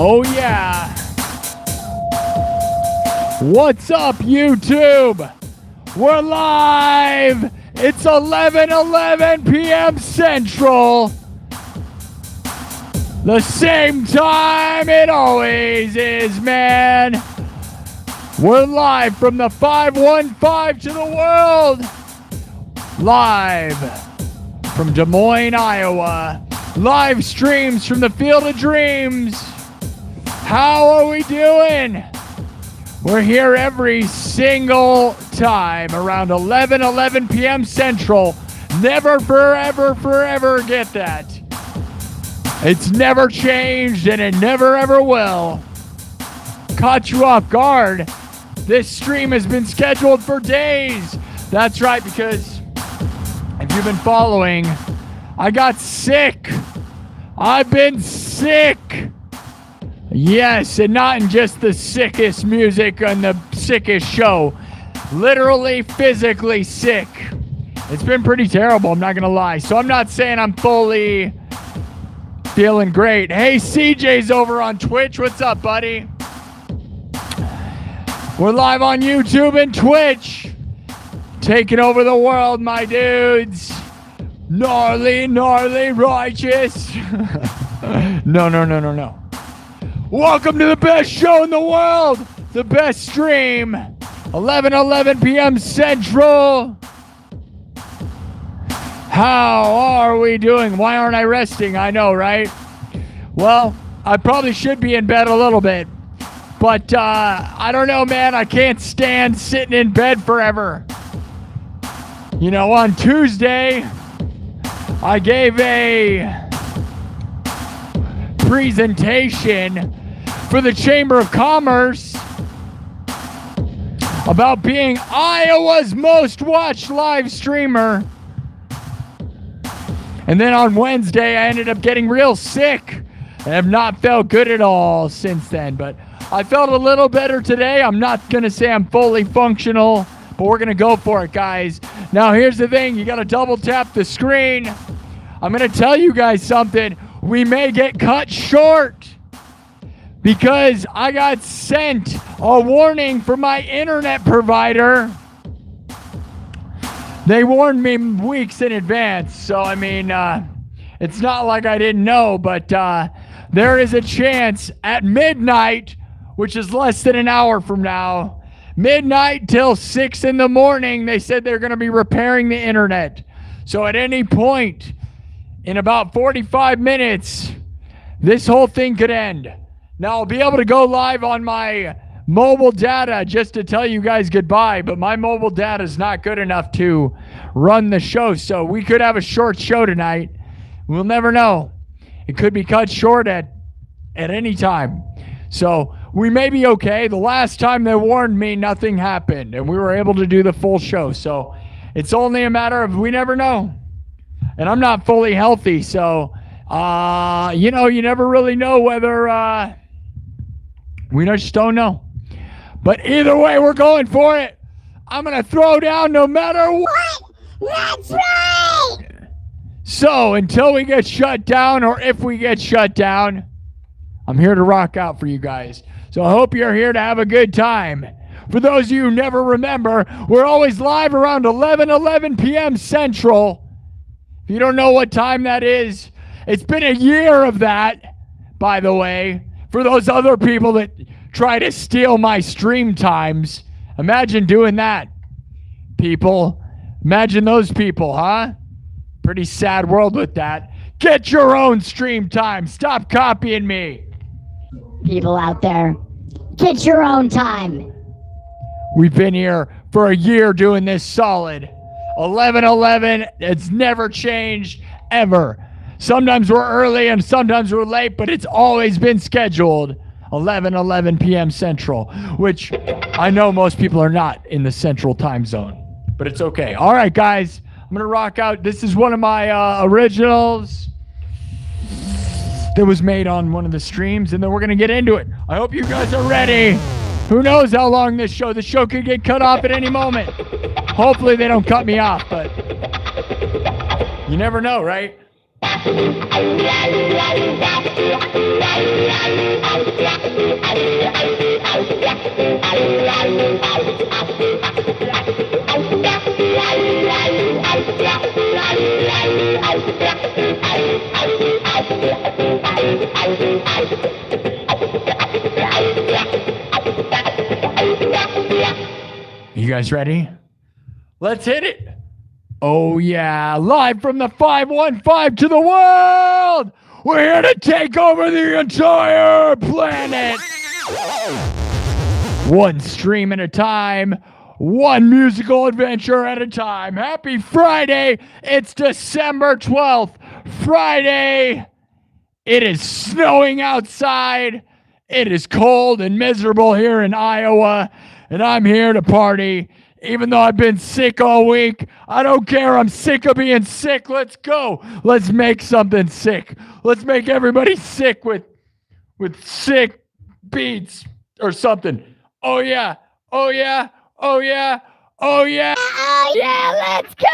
Oh yeah. What's up, YouTube? We're live. It's 11:11 p.m. Central. The same time it always is, man. We're live from the 515 to the world. Live from Des Moines, Iowa. Live streams from the Field of Dreams. How are we doing? We're here every single time around 11:11 p.m. Central. Never, forever get that. It's never changed and it never ever will. Caught you off guard. This stream has been scheduled for days. That's right, because if you've been following, I got sick. I've been sick. Yes, and not in just the sickest music on the sickest show. Literally, physically sick. It's been pretty terrible, I'm not gonna lie. So I'm not saying I'm fully feeling great. Hey, CJ's over on Twitch. What's up, buddy? We're live on YouTube and Twitch. Taking over the world, my dudes. Gnarly, righteous. No. Welcome to the best show in the world. The best stream. 11:11 p.m. Central. How are we doing? Why aren't I resting? I know, right? Well, I probably should be in bed a little bit. But I don't know, man. I can't stand sitting in bed forever. You know, on Tuesday, I gave a presentation for the Chamber of Commerce about being Iowa's most watched live streamer. And then on Wednesday, I ended up getting real sick and have not felt good at all since then. But I felt a little better today. I'm not going to say I'm fully functional, but we're going to go for it, guys. Now, here's the thing. You got to double tap the screen. I'm going to tell you guys something. We may get cut short because I got sent a warning from my internet provider. They warned me weeks in advance, so I mean, it's not like I didn't know, but there is a chance at midnight, which is less than an hour from now, midnight till 6 in the morning, they said they're going to be repairing the internet. So at any point, in about 45 minutes, this whole thing could end. Now, I'll be able to go live on my mobile data just to tell you guys goodbye, but my mobile data is not good enough to run the show, so we could have a short show tonight. We'll never know. It could be cut short at any time. So we may be okay. The last time they warned me, nothing happened, and we were able to do the full show. So it's only a matter of we never know. And I'm not fully healthy, so, you know, you never really know whether, we just don't know. But either way, we're going for it. I'm going to throw down no matter what. That's right. So until we get shut down, or if we get shut down, I'm here to rock out for you guys. So I hope you're here to have a good time. For those of you who never remember, we're always live around 11:11 p.m. Central. If you don't know what time that is, it's been a year of that, by the way. For those other people that try to steal my stream times, imagine doing that, people. Imagine those people, huh? Pretty sad world with that. Get your own stream time. Stop copying me. People out there, get your own time. We've been here for a year doing this solid. 11:11, it's never changed, ever. Sometimes we're early and sometimes we're late, but it's always been scheduled 11:11 p.m. Central, which I know most people are not in the Central time zone, but it's okay. All right, guys, I'm going to rock out. This is one of my originals that was made on one of the streams, and then we're going to get into it. I hope you guys are ready. Who knows how long the show could get cut off at any moment. Hopefully they don't cut me off, but you never know, right? You guys ready? Let's hit it. Oh yeah, live from the 515 to the world. We're here to take over the entire planet. One stream at a time, one musical adventure at a time. Happy Friday. It's December 12th, Friday. It is snowing outside. It is cold and miserable here in Iowa, and I'm here to party. Even though I've been sick all week, I don't care. I'm sick of being sick. Let's go. Let's make something sick. Let's make everybody sick with sick beats or something. Oh yeah. Oh yeah. Oh yeah. Oh yeah. Oh yeah, let's go!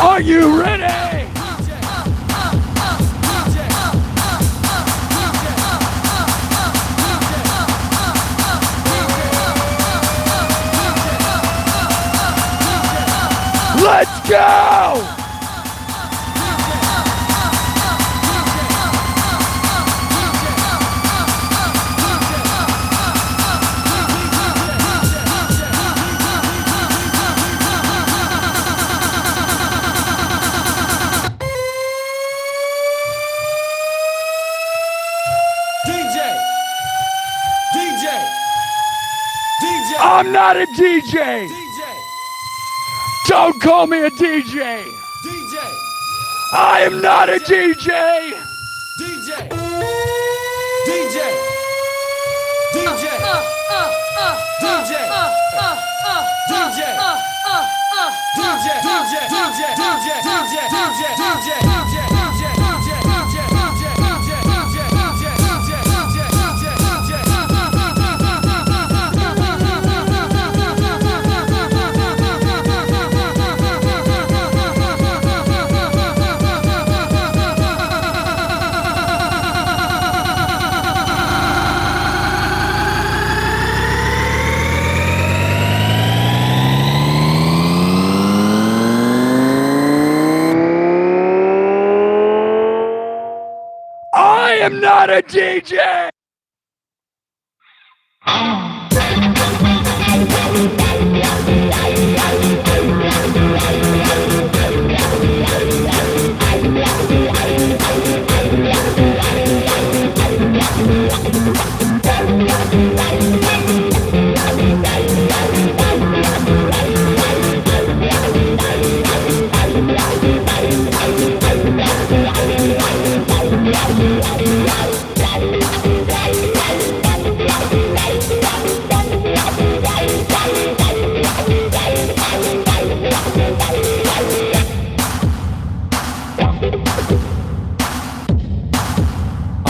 Are you ready? Let's go! I'm not a DJ. Don't call me a DJ. I am not a DJ. I am not a DJ.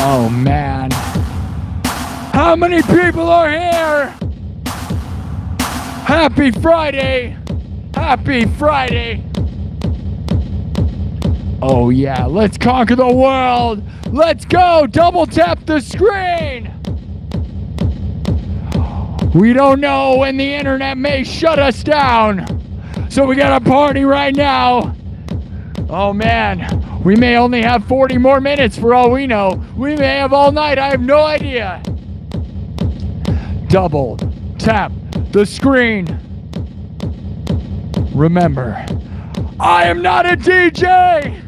Oh man, how many people are here? Happy Friday, happy Friday. Oh yeah, let's conquer the world. Let's go, double tap the screen. We don't know when the internet may shut us down, so we gotta party right now. Oh man. We may only have 40 more minutes for all we know. We may have all night. I have no idea. Double tap the screen. Remember, I am not a DJ.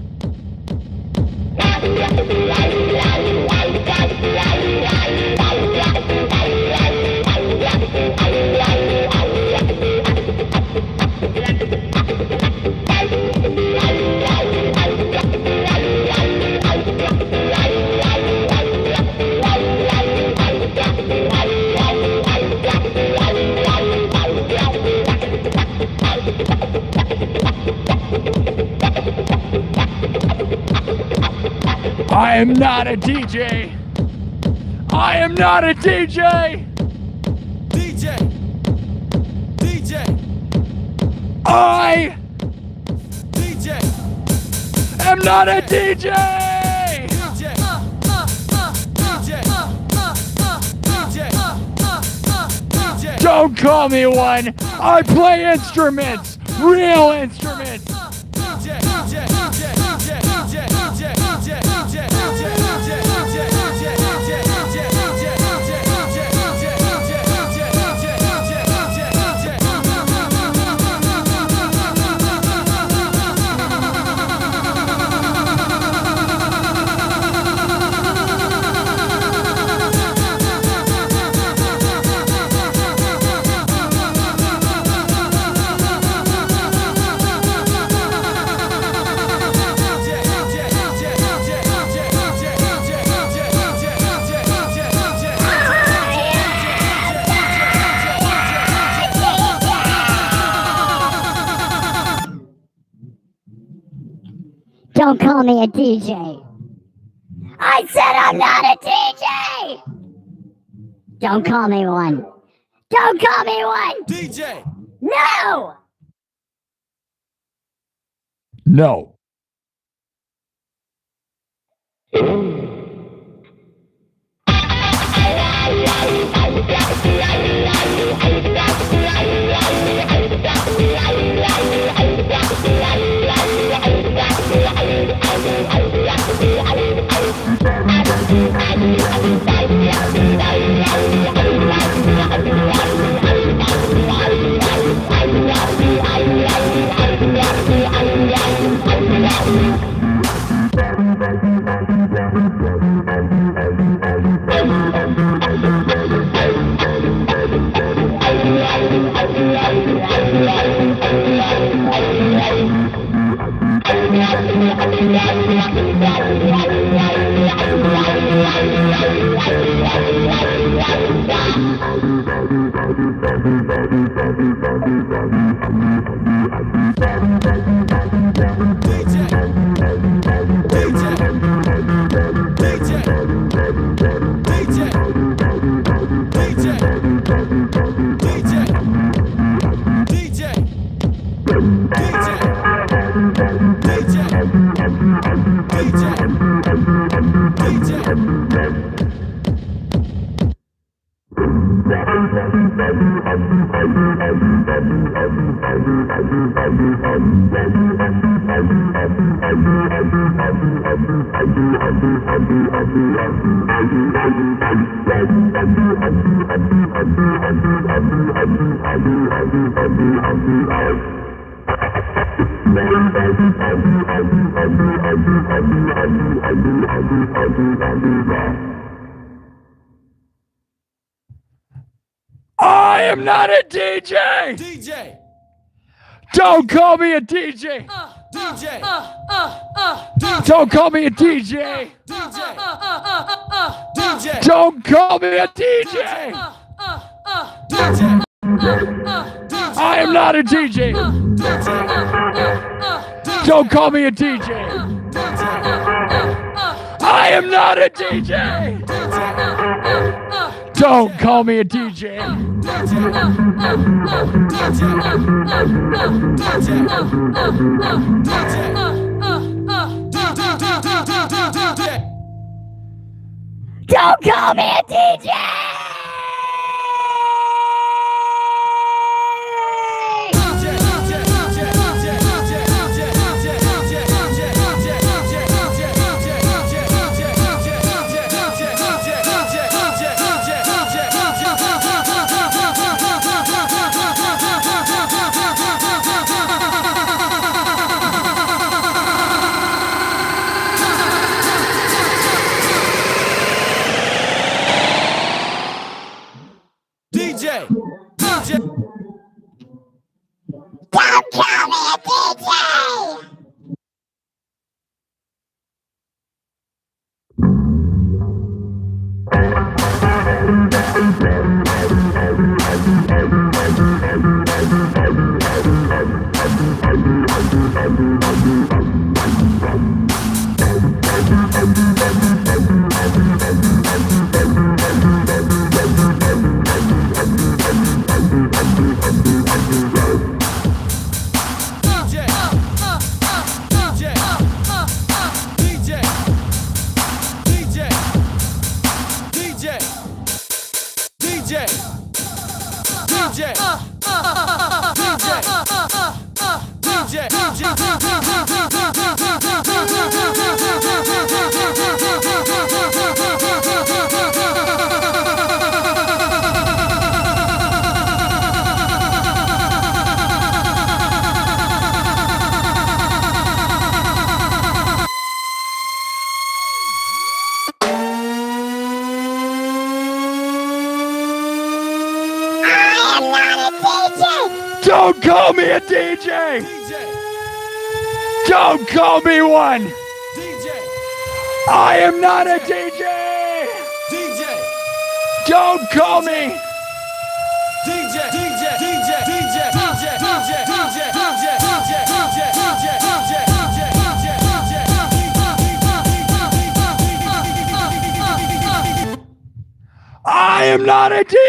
I am not a DJ. I am not a DJ. DJ. DJ. I DJ. am not a DJ. DJ. DJ. Don't call me one. I play instruments, real instruments. Don't call me a DJ. I said I'm not a DJ. Don't call me one. Don't call me one. DJ. No. No. I am not a DJ. DJ. Don't call me a DJ. DJ. Don't call me a DJ. DJ. DJ. Don't call me a DJ. DJ. I am not a DJ. Don't call me a DJ. I am not a DJ. Don't call me a DJ. Don't call me a DJ. Don't call me a DJ! Don't call me a DJ! Don't call me one! I am not a DJ! Don't call me! I am not a DJ!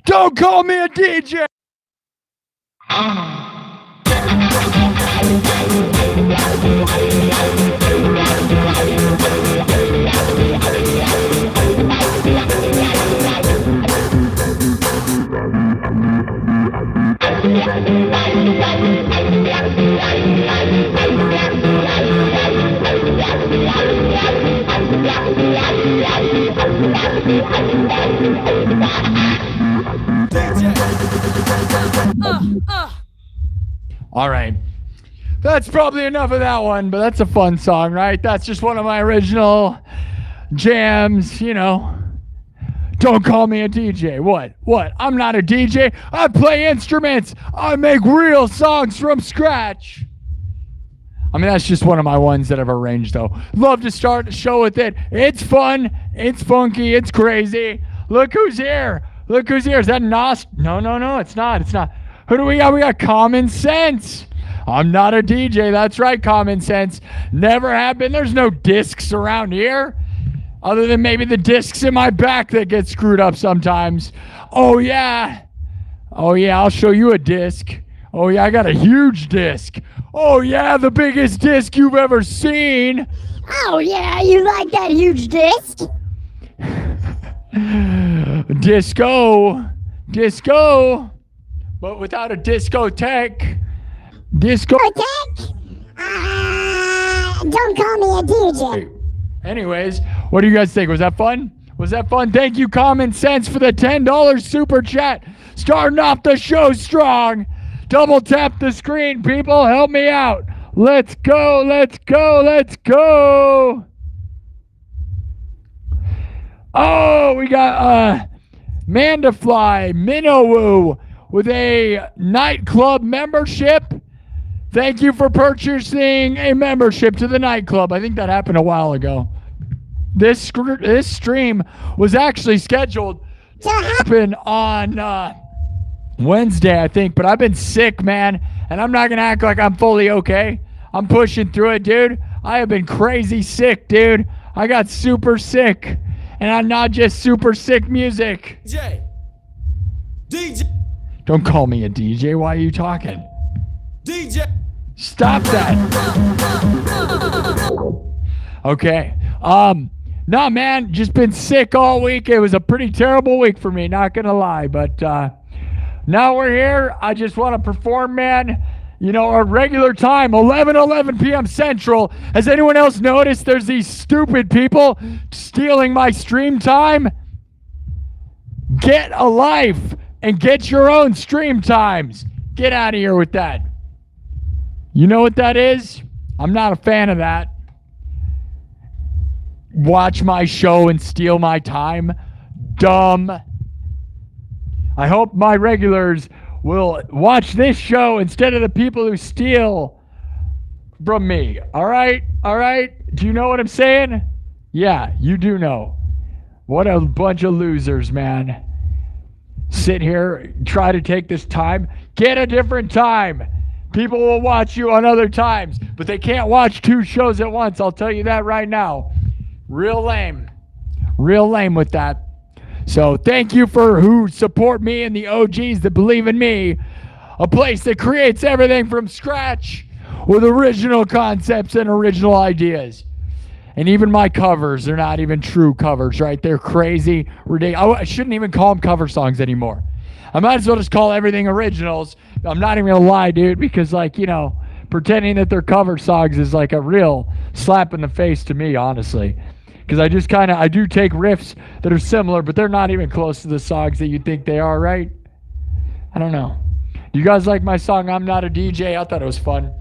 Don't call me a DJ! All right. That's probably enough of that one, but that's a fun song, right? That's just one of my original jams, you know. Don't call me a DJ. What? I'm not a DJ. I play instruments. I make real songs from scratch. I mean, that's just one of my ones that I've arranged, though. Love to start the show with it. It's fun. It's funky. It's crazy. Look who's here. Look who's here. Is that Nos? No, it's not. It's not. Who do we got? We got Common Sense. I'm not a DJ. That's right, Common Sense. Never have been. There's no discs around here. Other than maybe the discs in my back that get screwed up sometimes. Oh, yeah. I'll show you a disc. Oh, yeah, I got a huge disc. Oh, yeah, the biggest disc you've ever seen. Oh, yeah, you like that huge disc? Disco. But without a discotheque. Discotheque? Don't call me a DJ. Anyways, what do you guys think? Was that fun? Thank you, Common Sense, for the $10 super chat. Starting off the show strong. Double tap the screen, people. Help me out. Let's go. Oh, we got Mandafly Minnowu with a nightclub membership. Thank you for purchasing a membership to the nightclub. I think that happened a while ago. This stream was actually scheduled to happen on Wednesday, I think, but I've been sick, man, and I'm not going to act like I'm fully okay. I'm pushing through it, dude. I have been crazy sick, dude. I got super sick, and I'm not just super sick music. DJ. Don't call me a DJ. Why are you talking? DJ. Stop that. Okay. No, man, just been sick all week. It was a pretty terrible week for me, not gonna lie, but Now we're here. I just want to perform, man. You know, our regular time, 11 p.m. Central. Has anyone else noticed there's these stupid people stealing my stream time? Get a life and get your own stream times. Get out of here with that. You know what that is? I'm not a fan of that. Watch my show and steal my time. Dumb. I hope my regulars will watch this show instead of the people who steal from me. All right? All right? Do you know what I'm saying? Yeah, you do know. What a bunch of losers, man. Sit here, try to take this time. Get a different time. People will watch you on other times, but they can't watch 2 shows at once. I'll tell you that right now. Real lame. Real lame with that. So thank you for who support me and the OGs that believe in me. A place that creates everything from scratch with original concepts and original ideas. And even my covers, they're not even true covers, right? They're crazy, ridiculous. I shouldn't even call them cover songs anymore. I might as well just call everything originals. I'm not even gonna lie, dude, because like, you know, pretending that they're cover songs is like a real slap in the face to me, honestly. Because I do take riffs that are similar, but they're not even close to the songs that you think they are, right? I don't know. Do you guys like my song, I'm Not a DJ? I thought it was fun.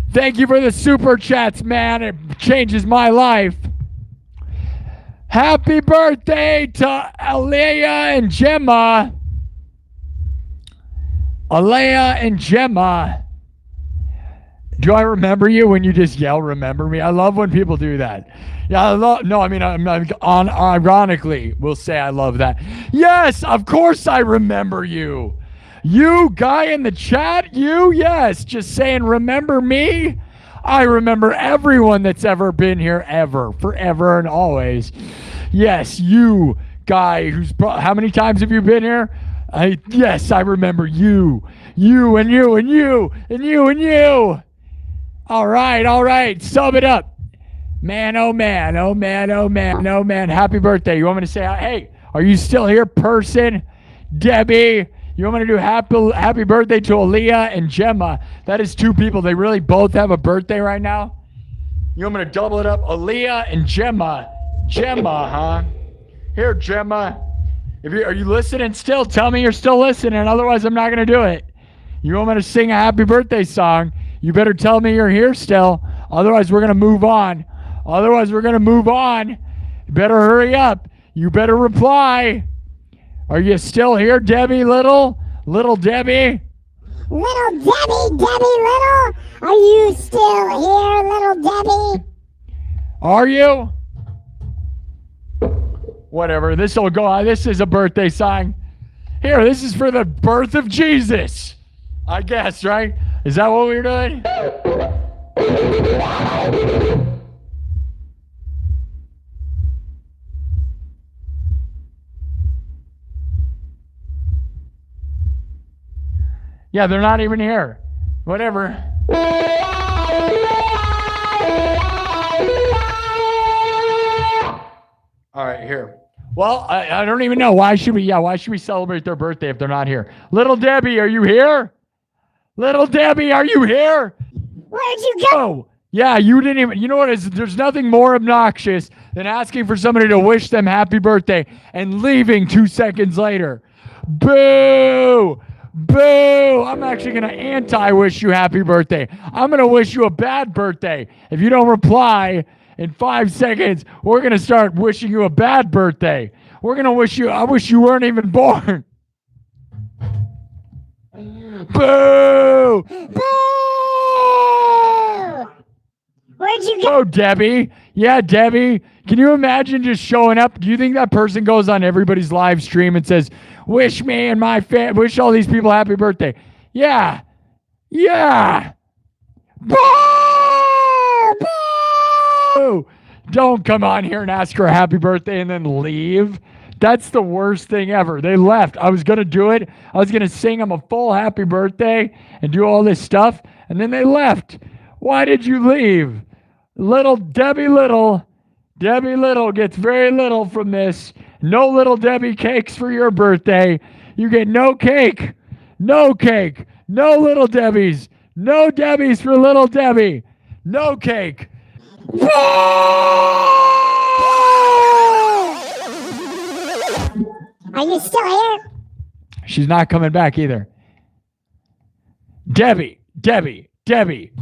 Thank you for the super chats, man. It changes my life. Happy birthday to Alea and Gemma. Alea and Gemma. Do I remember you when you just yell, remember me? I love when people do that. Yeah, ironically, we'll say I love that. Yes, of course I remember you. You, guy in the chat, yes, just saying, remember me? I remember everyone that's ever been here, ever, forever and always. Yes, you, guy, how many times have you been here? Yes, I remember you. You and you and you and you and you. All right, sum it up. Man, oh man, oh man, oh man, oh man. Happy birthday. You want me to say, hey, are you still here, person? Debbie, you want me to do happy birthday to Aaliyah and Gemma? That is 2 people. They really both have a birthday right now. You want me to double it up? Aaliyah and Gemma. Gemma, huh? Here, Gemma. Are you listening still? Tell me you're still listening. Otherwise, I'm not going to do it. You want me to sing a happy birthday song? You better tell me you're here still. Otherwise, we're going to move on. You better hurry up. You better reply. Are you still here, Debbie Little? Little Debbie? Little Debbie, Debbie Little? Are you still here, little Debbie? Are you? Whatever. This will go on. This is a birthday song. Here, this is for the birth of Jesus. I guess, right? Is that what we were doing? Yeah, they're not even here. Whatever. All right, here. Well, I don't even know. Why should we celebrate their birthday if they're not here? Little Debbie, are you here? Little Debbie, are you here? Where'd you go? Oh, yeah, you didn't even. You know what? There's nothing more obnoxious than asking for somebody to wish them happy birthday and leaving 2 seconds later. Boo! Boo! I'm actually going to anti-wish you happy birthday. I'm going to wish you a bad birthday. If you don't reply in 5 seconds, we're going to start wishing you a bad birthday. We're going to I wish you weren't even born. Boo! Boo! Where'd you go? Oh, Debbie. Yeah, Debbie. Can you imagine just showing up? Do you think that person goes on everybody's live stream and says, wish me and my wish all these people happy birthday? Yeah. Yeah. Boo! Boo! Don't come on here and ask her a happy birthday and then leave. That's the worst thing ever. They left. I was going to do it. I was going to sing them a full happy birthday and do all this stuff. And then they left. Why did you leave? Little Debbie Little. Debbie Little gets very little from this. No little Debbie cakes for your birthday. You get no cake. No cake. No Little Debbie's. No Debbie's for Little Debbie. No cake. Are you still here? She's not coming back either. Debbie.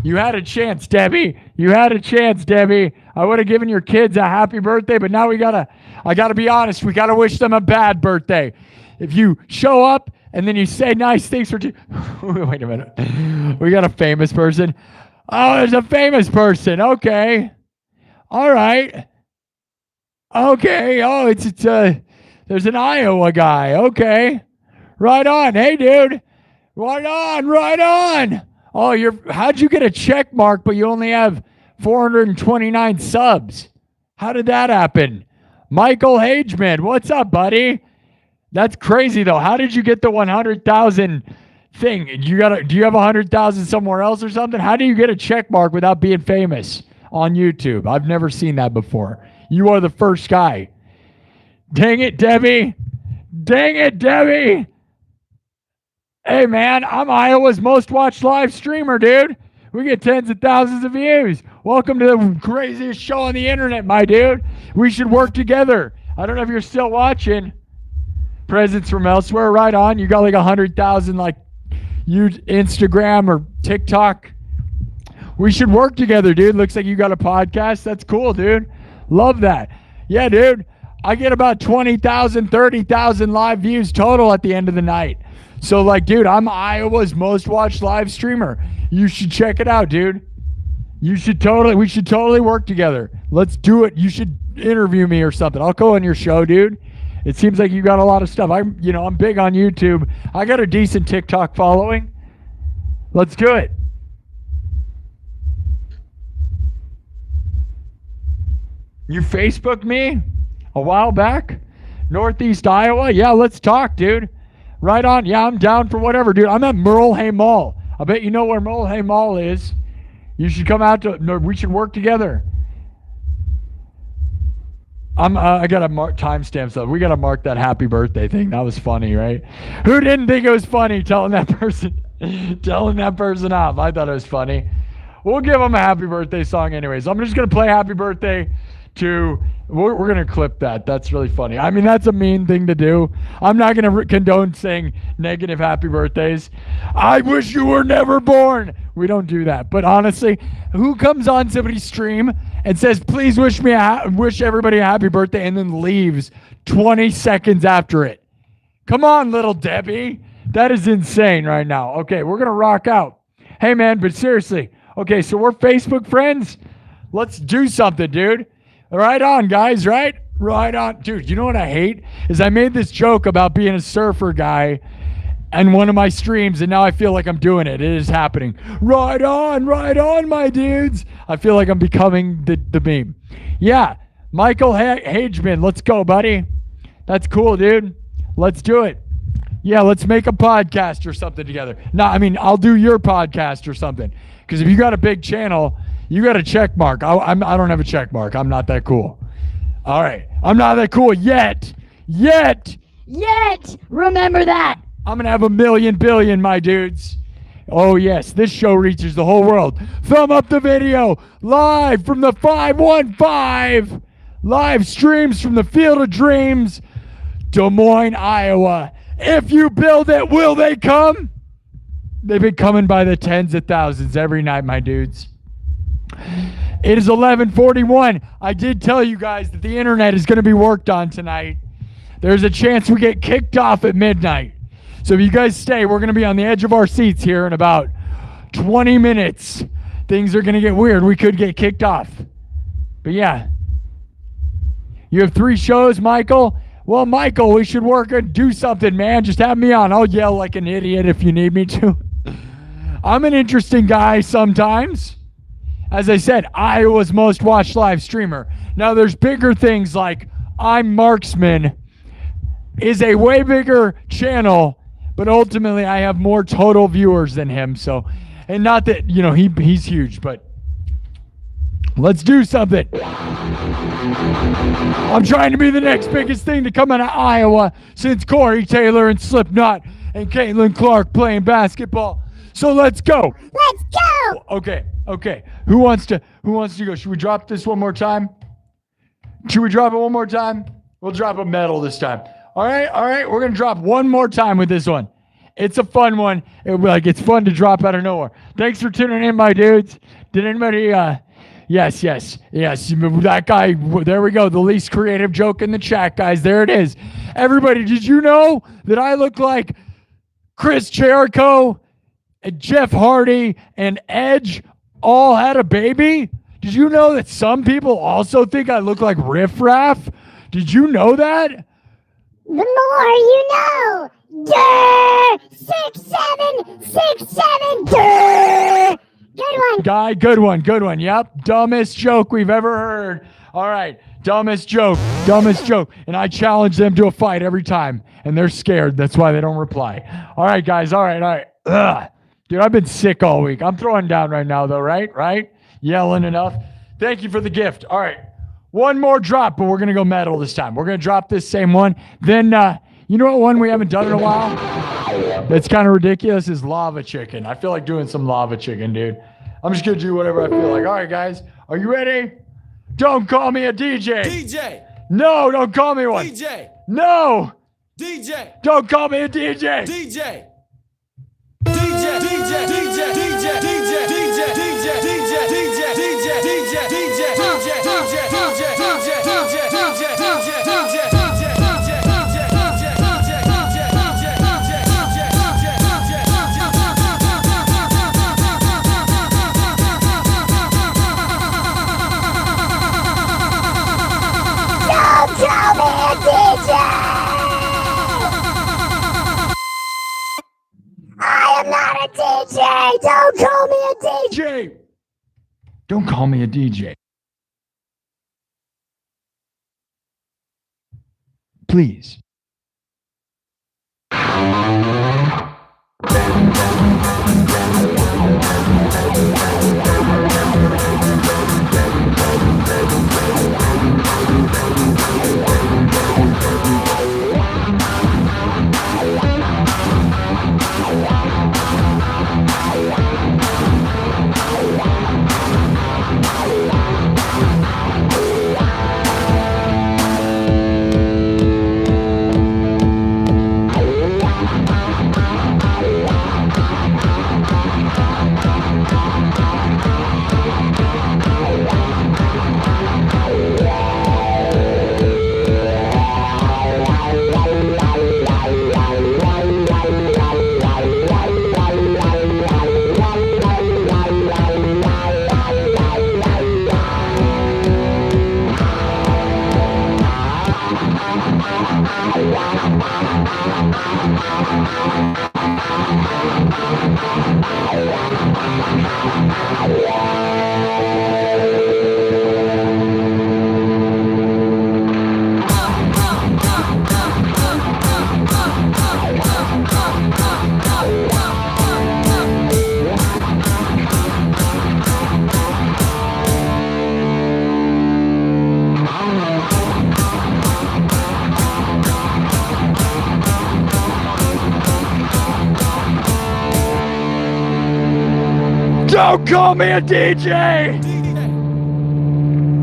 You had a chance, Debbie. You had a chance, Debbie. I would have given your kids a happy birthday, but now I gotta be honest, we gotta wish them a bad birthday. If you show up and then you say nice things for wait a minute. We got a famous person. Oh, there's a famous person. Okay. All right. Okay. Oh, it's there's an Iowa guy. Okay. Right on. Hey, dude. Right on. Oh, how'd you get a check mark, but you only have 429 subs? How did that happen? Michael Hageman, what's up, buddy? That's crazy, though. How did you get the 100,000 thing? Do you have 100,000 somewhere else or something? How do you get a check mark without being famous on YouTube? I've never seen that before. You are the first guy. Dang it, Debbie. Hey, man, I'm Iowa's most watched live streamer, dude. We get tens of thousands of views. Welcome to the craziest show on the internet, my dude. We should work together. I don't know if you're still watching. Presents from elsewhere, right on. You got like 100,000 like you Instagram or TikTok. We should work together, dude. Looks like you got a podcast. That's cool, dude. Love that. Yeah, dude. I get about 20,000, 30,000 live views total at the end of the night. So, like, dude, I'm Iowa's most watched live streamer. You should check it out, dude. We should totally work together. Let's do it. You should interview me or something. I'll go on your show, dude. It seems like you got a lot of stuff. I'm big on YouTube. I got a decent TikTok following. Let's do it. You Facebooked me a while back? Northeast Iowa? Yeah, let's talk, dude. Right on. Yeah, I'm down for whatever, dude. I'm at Merle Mall. I bet you know where Merle Mall is. You should come out we should work together. I got to mark timestamps though. We got to mark that happy birthday thing. That was funny, right? Who didn't think it was funny telling that person off? I thought it was funny. We'll give them a happy birthday song anyways. I'm just going to play happy birthday to, we're going to clip that. That's really funny. I mean, that's a mean thing to do. I'm not going to condone saying negative happy birthdays. I wish you were never born. We don't do that. But honestly, who comes on somebody's stream and says, please wish everybody a happy birthday, and then leaves 20 seconds after it? Come on, little Debbie. That is insane right now. Okay, we're going to rock out. Hey, man, but seriously. Okay, so we're Facebook friends. Let's do something, dude. Right on, guys, right? Right on. Dude, you know what I hate? Is I made this joke about being a surfer guy in one of my streams, and now I feel like I'm doing it. It is happening. Right on, my dudes. I feel like I'm becoming the meme. Yeah, Michael Hageman, let's go, buddy. That's cool, dude. Let's do it. Yeah, let's make a podcast or something together. No, I mean, I'll do your podcast or something. Because if you got a big channel, you got a check mark. I don't have a check mark. I'm not that cool. All right. I'm not that cool yet. Remember that. I'm going to have 1 million billion, my dudes. Oh, yes. This show reaches the whole world. Thumb up the video. Live from the 515. Live streams from the Field of Dreams, Des Moines, Iowa. If you build it, will they come? They've been coming by the tens of thousands every night, my dudes. It is 11:41. I did tell you guys that the internet is going to be worked on tonight. There's a chance we get kicked off at midnight. So if you guys stay, we're going to be on the edge of our seats here in about 20 minutes. Things are going to get weird. We could get kicked off. But yeah. You have 3 shows, Michael? Well, Michael, we should work and do something, man. Just have me on. I'll yell like an idiot if you need me to. I'm an interesting guy sometimes. As I said, Iowa's most watched live streamer. Now, there's bigger things like I'm Marksman is a way bigger channel, but ultimately I have more total viewers than him. So, and not that, he's huge, but let's do something. I'm trying to be the next biggest thing to come out of Iowa since Corey Taylor and Slipknot and Caitlin Clark playing basketball. So let's go. Let's go. Okay. Who wants to go? Should we drop this one more time? Should we drop it one more time? We'll drop a medal this time. All right. We're gonna drop one more time with this one. It's a fun one. It's fun to drop out of nowhere. Thanks for tuning in, my dudes. Did anybody? Yes. That guy. There we go. The least creative joke in the chat, guys. There it is. Everybody, did you know that I look like Chris Jericho, and Jeff Hardy, and Edge all had a baby? Did you know that some people also think I look like Riff Raff? Did you know that? The more you know. Durr! 6767. Durr! Good one. Guy, good one. Yep, dumbest joke we've ever heard. All right, dumbest joke. And I challenge them to a fight every time, and they're scared. That's why they don't reply. All right, guys. All right. Ugh. Dude, I've been sick all week. I'm throwing down right now, though, right? Yelling enough. Thank you for the gift. All right, one more drop, but we're going to go metal this time. We're going to drop this same one. Then, you know what one we haven't done in a while? That's kind of ridiculous is lava chicken. I feel like doing some lava chicken, dude. I'm just going to do whatever I feel like. All right, guys. Are you ready? Don't call me a DJ. DJ. No, don't call me one. DJ. No. DJ. Don't call me a DJ. DJ. DJ. DJ. DJ. DJ. DJ. I am not a DJ. Don't call me a DJ. Don't call me a DJ. Please. Don't call me a DJ!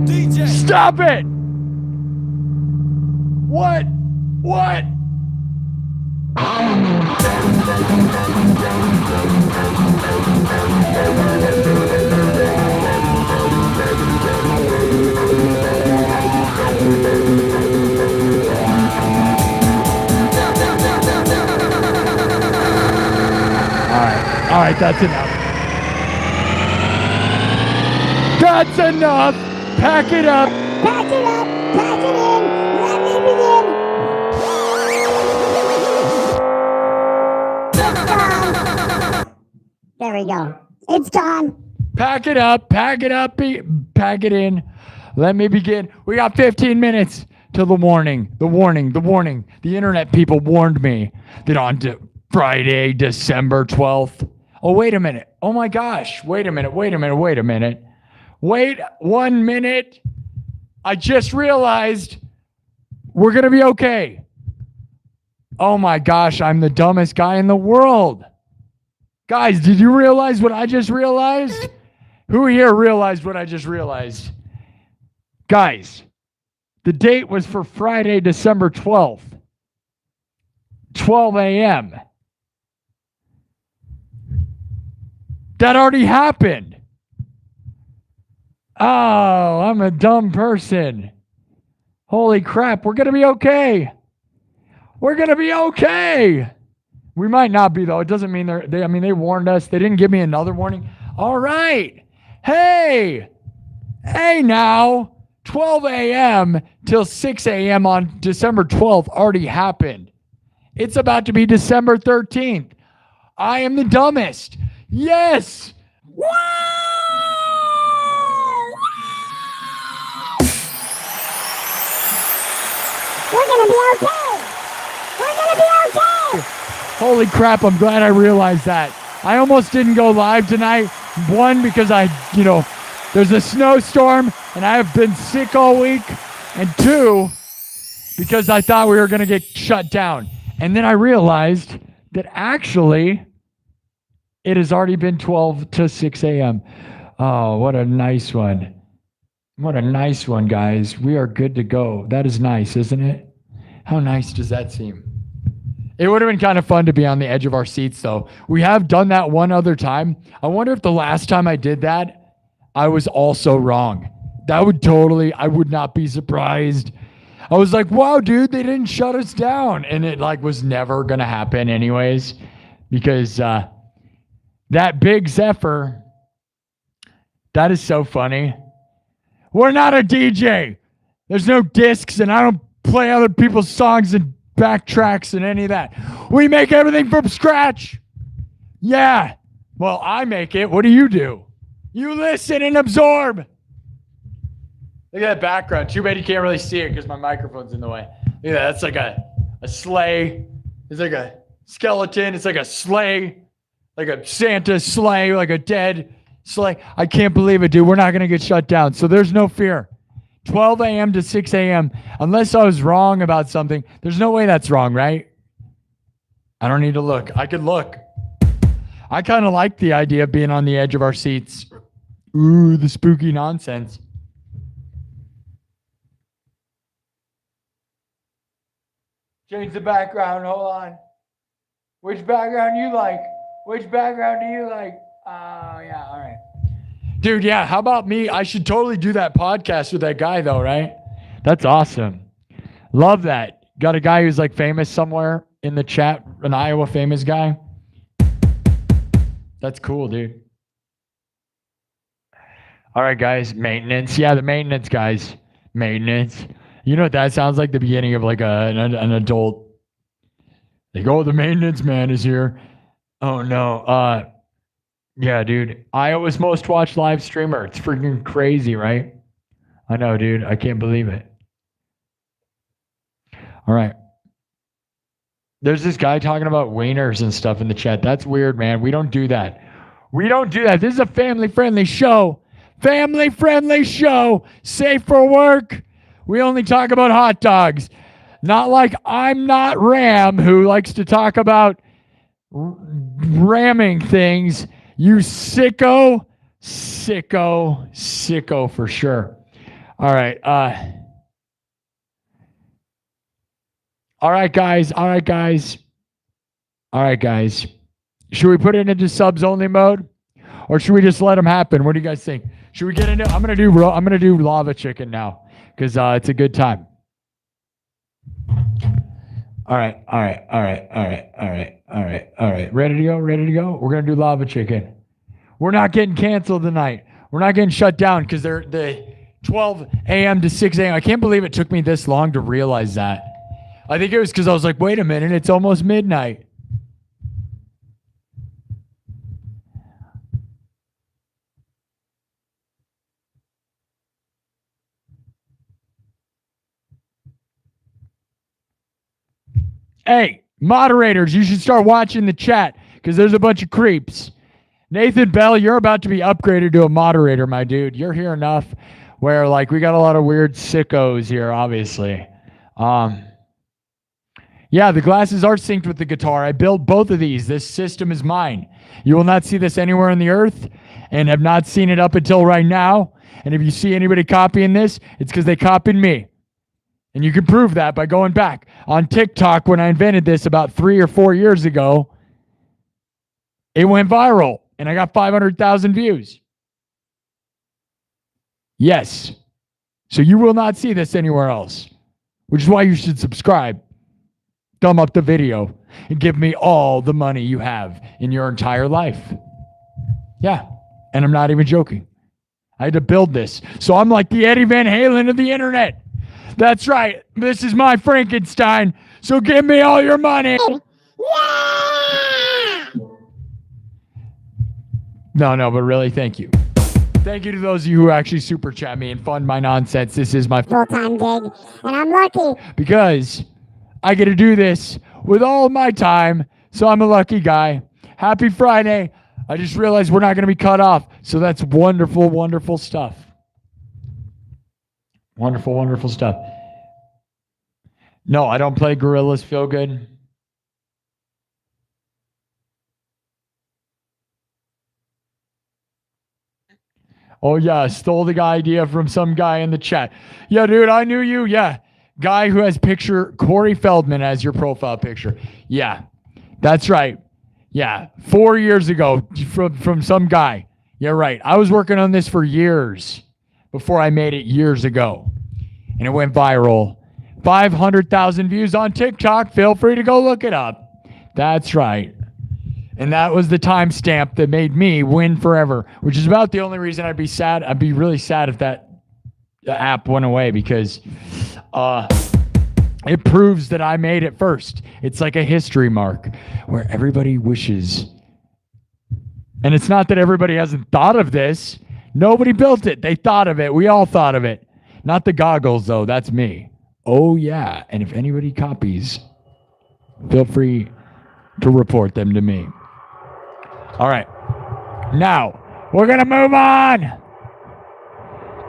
DJ. Stop it! What? All right, that's enough. That's enough. Pack it up. Pack it up. Pack it in. Let me begin. It's gone. There we go. It's gone. Pack it up. Pack it up. Pack it in. Let me begin. We got 15 minutes till the warning. The warning. The internet people warned me that on Friday, December 12th. Oh, wait a minute. Oh my gosh. Wait a minute. Wait 1 minute. I just realized we're going to be okay. Oh my gosh, I'm the dumbest guy in the world. Guys, did you realize what I just realized? Who here realized what I just realized? Guys, the date was for Friday, December 12th, 12 a.m. That already happened. Oh, I'm a dumb person. Holy crap, we're going to be okay. We're going to be okay. We might not be, though. It doesn't mean they warned us. They didn't give me another warning. All right. Hey now. 12 a.m. till 6 a.m. on December 12th already happened. It's about to be December 13th. I am the dumbest. Yes. We're gonna be okay. We're gonna be okay. Holy crap, I'm glad I realized that. I almost didn't go live tonight. One, because there's a snowstorm and I have been sick all week. And two, because I thought we were going to get shut down. And then I realized that actually it has already been 12 to 6 a.m. Oh, what a nice one. What a nice one, guys. We are good to go. That is nice, isn't it? How nice does that seem? It would have been kind of fun to be on the edge of our seats, though. We have done that one other time. I wonder if the last time I did that, I was also wrong. I would not be surprised. I was like, wow, dude, they didn't shut us down. And it was never going to happen anyways, because that big Zephyr, that is so funny. We're not a DJ. There's no discs, and I don't play other people's songs and backtracks and any of that. We make everything from scratch. Yeah. Well, I make it. What do? You listen and absorb. Look at that background. Too bad you can't really see it because my microphone's in the way. Look at that. That's like a sleigh. It's like a skeleton. It's like a sleigh. Like a Santa sleigh. Like a dead sleigh. I can't believe it, dude. We're not going to get shut down. So there's no fear. 12 a.m. to 6 a.m. Unless I was wrong about something. There's no way that's wrong, right? I don't need to look. I could look. I kind of like the idea of being on the edge of our seats. Ooh, the spooky nonsense. Change the background. Hold on. Which background you like? Which background do you like? Oh, yeah. All right. Dude, yeah. How about me? I should totally do that podcast with that guy, though, right? That's awesome. Love that. Got a guy who's famous somewhere in the chat, an Iowa famous guy. That's cool, dude. All right, guys. Maintenance. Yeah, the maintenance guys. Maintenance. You know what that sounds like? The beginning of an adult. Oh, the maintenance man is here. Oh, no. Yeah, dude. Iowa's most watched live streamer. It's freaking crazy, right? I know, dude. I can't believe it. All right. There's this guy talking about wieners and stuff in the chat. That's weird, man. We don't do that. We don't do that. This is a family-friendly show. Family-friendly show. Safe for work. We only talk about hot dogs. Not like I'm Not Ram, who likes to talk about ramming things. You sicko. Sicko for sure. All right. All right, guys. Should we put it into subs only mode, or should we just let them happen? What do you guys think? Should we get into? I'm gonna do lava chicken now because it's a good time. All right. Ready to go? We're gonna do lava chicken. We're not getting canceled tonight. We're not getting shut down because they're the 12 a.m. to 6 a.m. I can't believe it took me this long to realize that. I think it was because I was like, wait a minute, it's almost midnight. Hey, moderators, you should start watching the chat because there's a bunch of creeps. Nathan Bell, you're about to be upgraded to a moderator, my dude. You're here enough where we got a lot of weird sickos here, obviously. Yeah, the glasses are synced with the guitar. I built both of these. This system is mine. You will not see this anywhere on the earth and have not seen it up until right now. And if you see anybody copying this, it's because they copied me. And you can prove that by going back. On TikTok, when I invented this about 3 or 4 years ago, it went viral and I got 500,000 views. Yes. So you will not see this anywhere else, which is why you should subscribe. Thumb up the video and give me all the money you have in your entire life. Yeah. And I'm not even joking. I had to build this. So I'm like the Eddie Van Halen of the internet. That's right. This is my Frankenstein. So give me all your money. Yeah! No, but really, thank you. Thank you to those of you who actually super chat me and fund my nonsense. This is my Full-time gig, and I'm lucky. because I get to do this with all my time. So I'm a lucky guy. Happy Friday. I just realized we're not going to be cut off. So that's wonderful, wonderful stuff. Wonderful, wonderful stuff. No, I don't play Gorillas Feel Good. Oh, yeah, stole the idea from some guy in the chat. Yeah, dude, I knew you. Yeah. Guy who has picture Corey Feldman as your profile picture. Yeah, that's right. Yeah, 4 years ago from some guy. Yeah, right. I was working on this for years before I made it years ago. And it went viral. 500,000 views on TikTok. Feel free to go look it up. That's right. And that was the timestamp that made me win forever, which is about the only reason I'd be sad. I'd be really sad if that app went away because it proves that I made it first. It's like a history mark where everybody wishes. And it's not that everybody hasn't thought of this. Nobody built it. They thought of it. We all thought of it. Not the goggles, though. That's me. Oh, yeah. And if anybody copies, feel free to report them to me. All right. Now, we're going to move on.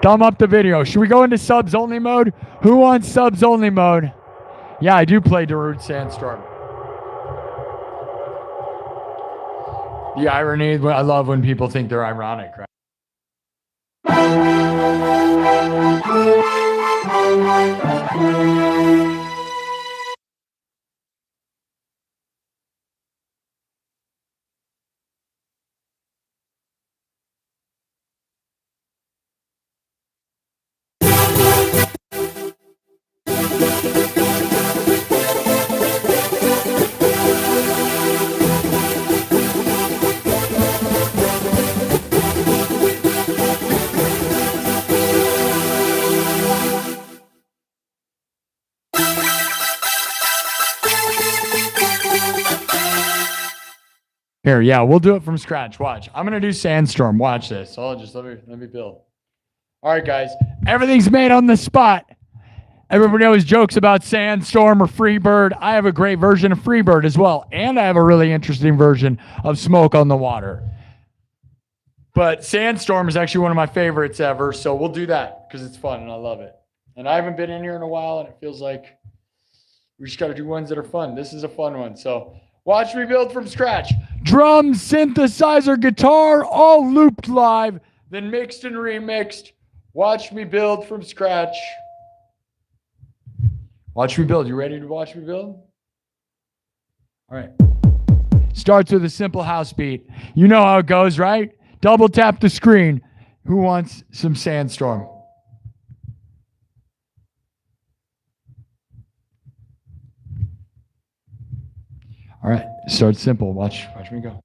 Thumb up the video. Should we go into subs only mode? Who wants subs only mode? Yeah, I do play Darude Sandstorm. The irony, I love when people think they're ironic, right? Here, yeah, we'll do it from scratch. Watch. I'm gonna do Sandstorm. Watch this. I'll just let me build. All right, guys. Everything's made on the spot. Everybody always jokes about Sandstorm or Freebird. I have a great version of Freebird as well, and I have a really interesting version of Smoke on the Water. But Sandstorm is actually one of my favorites ever, so we'll do that because it's fun and I love it. And I haven't been in here in a while, and it feels like we just got to do ones that are fun. This is a fun one, so watch me build from scratch. Drums, synthesizer, guitar, all looped live, then mixed and remixed. Watch me build from scratch. Watch me build. You ready to watch me build? All right. Starts with a simple house beat. You know how it goes, right? Double tap the screen. Who wants some Sandstorm? All right, start simple. Watch me go.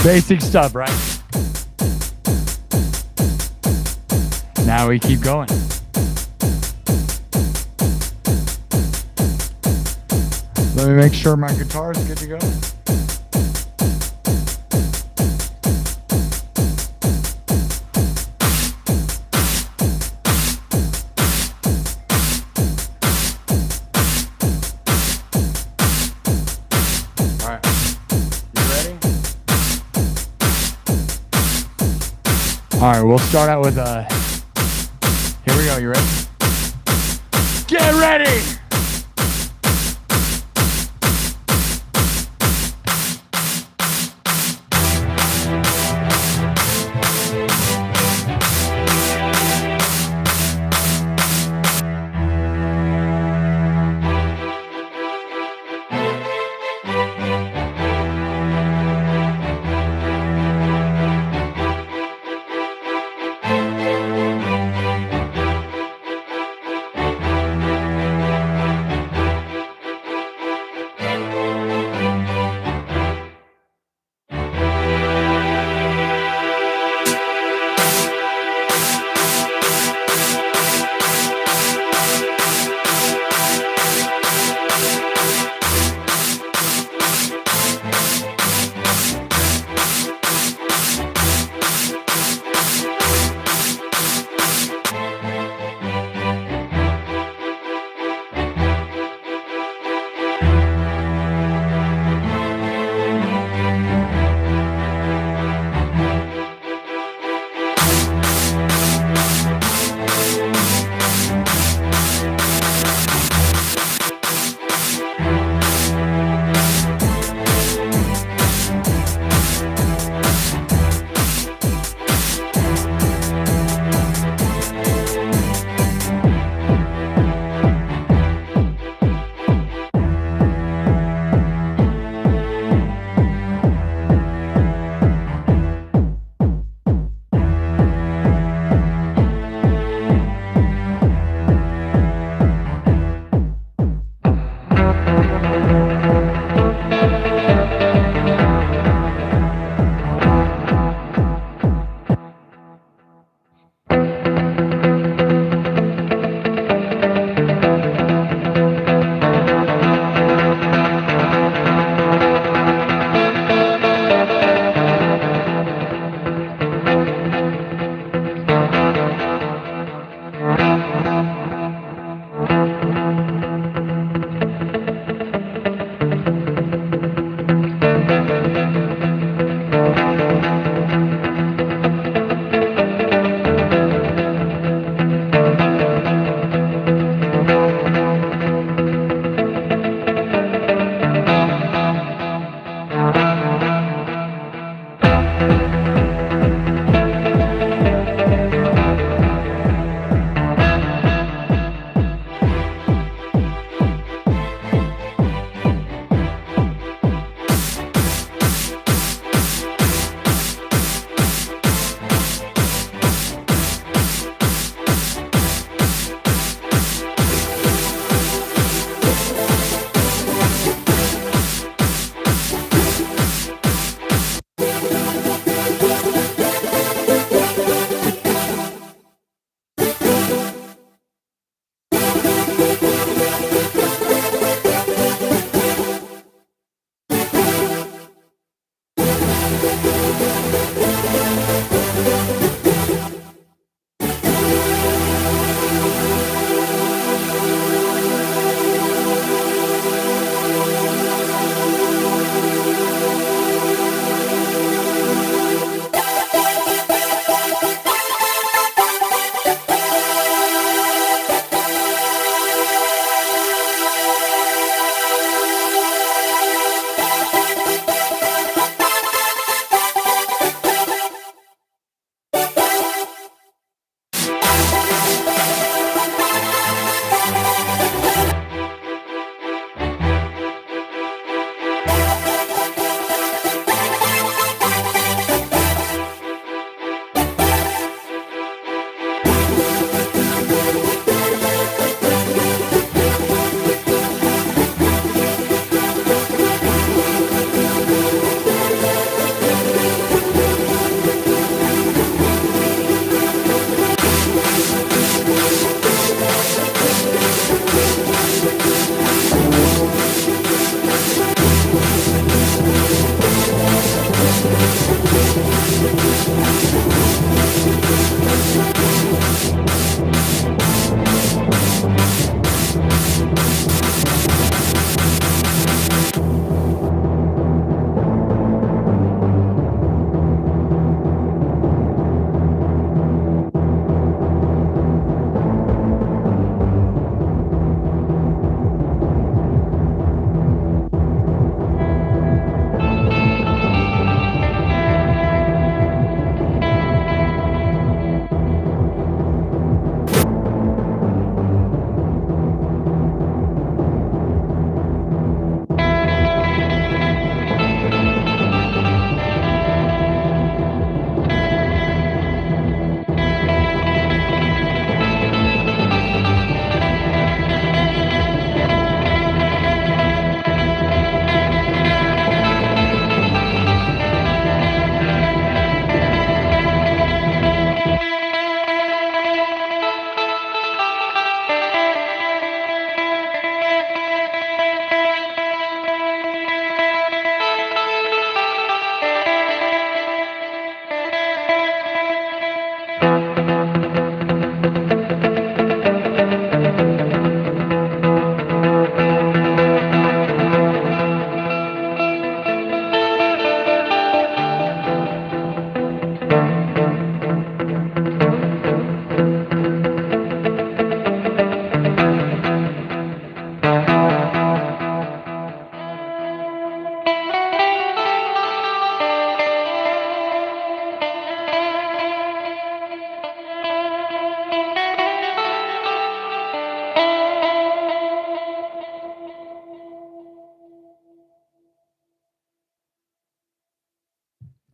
Basic stuff, right? Now we keep going. Let me make sure my guitar is good to go. All right, we'll start out with here we go, you ready? Get ready!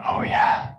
Oh, yeah.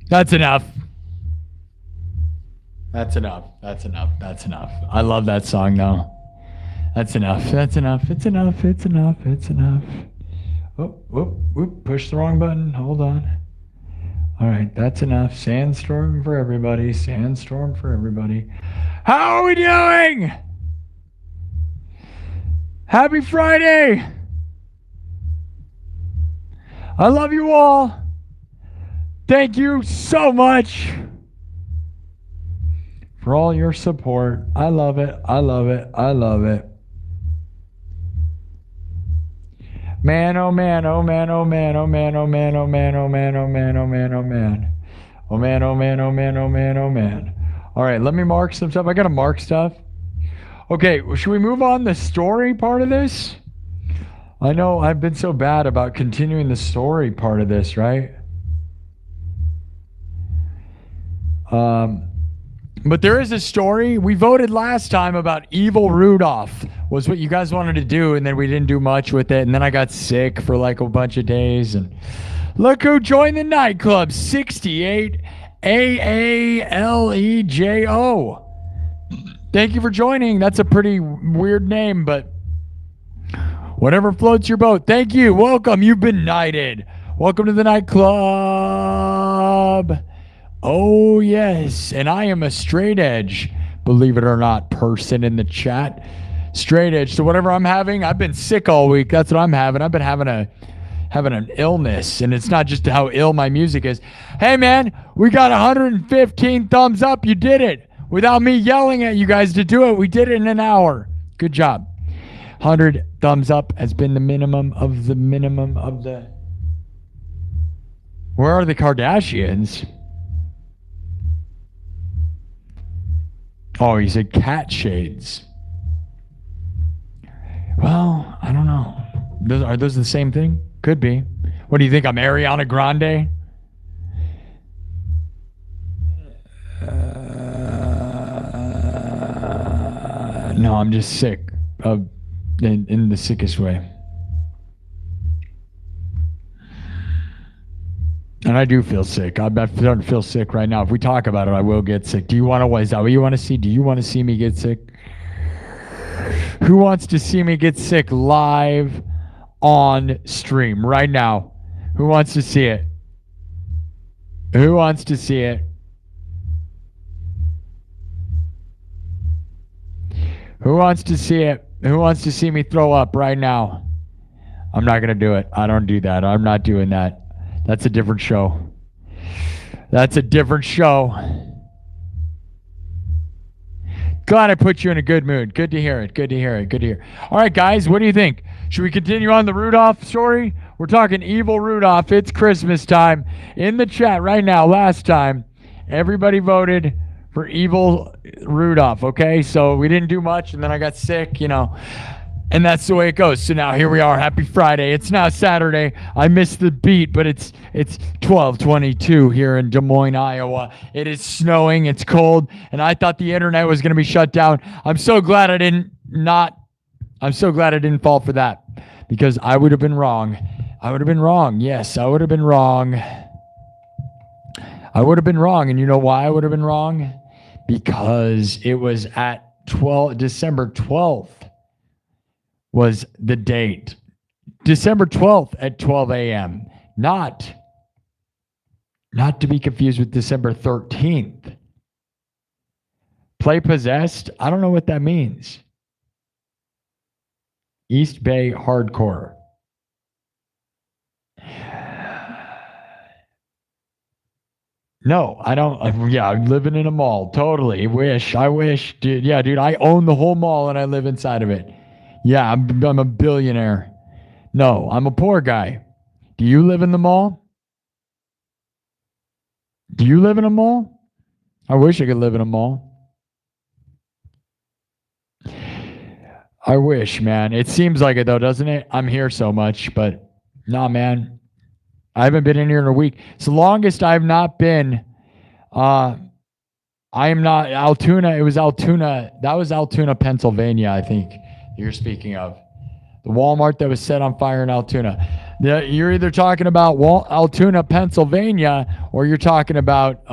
That's enough. That's enough. That's enough. That's enough. I love that song though. That's enough. That's enough. It's enough. It's enough. It's enough. Oh, whoop, whoop. Push the wrong button. Hold on. All right. That's enough. Sandstorm for everybody. Sandstorm for everybody. How are we doing? Happy Friday. I love you all. Thank you so much for all your support. I love it. I love it. I love it. Man, oh man, oh man, oh man, oh man, oh man, oh man, oh man, oh man, oh man, oh man. Oh man, oh man, oh man, oh man, oh man. All right, let me mark some stuff. I gotta mark stuff. Okay, should we move on the story part of this? I know I've been so bad about continuing the story part of this, right? But there is a story. We voted last time about Evil Rudolph was what you guys wanted to do, and then we didn't do much with it, and then I got sick for like a bunch of days, and look who joined the nightclub, 68 AALEJO. Thank you for joining. That's a pretty weird name, but whatever floats your boat. Thank you. Welcome. You've been knighted. Welcome to the nightclub. Oh, yes. And I am a straight edge, believe it or not, person in the chat. Straight edge. So whatever I'm having, I've been sick all week. That's what I'm having. I've been having an illness, and it's not just how ill my music is. Hey, man, we got 115 thumbs up. You did it. Without me yelling at you guys to do it, we did it in an hour. Good job. 100 thumbs up has been the minimum of the minimum of the... Where are the Kardashians? Oh, he said cat shades. Well, I don't know. Are those the same thing? Could be. What do you think? I'm Ariana Grande? No, I'm just sick. In the sickest way. And I do feel sick. I'm starting to feel sick right now. If we talk about it, I will get sick. Do you want to, is that what you want to see? Do you want to see me get sick? Who wants to see me get sick live on stream right now? Who wants to see it? Who wants to see it? Who wants to see it? Who wants to see me throw up right now? I'm not going to do it. I don't do that. I'm not doing that. That's a different show. That's a different show. Glad I put you in a good mood. Good to hear it. Good to hear it. Good to hear. All right, guys, what do you think? Should we continue on the Rudolph story? We're talking Evil Rudolph. It's Christmas time. In the chat right now, last time, everybody voted for Evil Rudolph, okay? So we didn't do much, and then I got sick, you know. And that's the way it goes. So now here we are. Happy Friday. It's now Saturday. I missed the beat, but it's 12:22 here in Des Moines, Iowa. It is snowing. It's cold, and I thought the internet was going to be shut down. I'm so glad I didn't fall for that, because I would have been wrong. I would have been wrong. Yes, I would have been wrong. I would have been wrong, and you know why I would have been wrong? Because it was at December 12th. Was the date. December 12th at 12 a.m. Not to be confused with December 13th. Play Possessed? I don't know what that means. East Bay Hardcore. No, I don't. Yeah, I'm living in a mall. Totally. I wish. Dude, yeah, dude, I own the whole mall and I live inside of it. Yeah, I'm a billionaire. No, I'm a poor guy. Do you live in the mall? Do you live in a mall? I wish I could live in a mall. I wish, man. It seems like it, though, doesn't it? I'm here so much, but nah, man. I haven't been in here in a week. It's the longest I've not been. I am not Altoona. It was Altoona. That was Altoona, Pennsylvania, I think. You're speaking of the Walmart that was set on fire in Altoona. You're either talking about Altoona, Pennsylvania, or you're talking about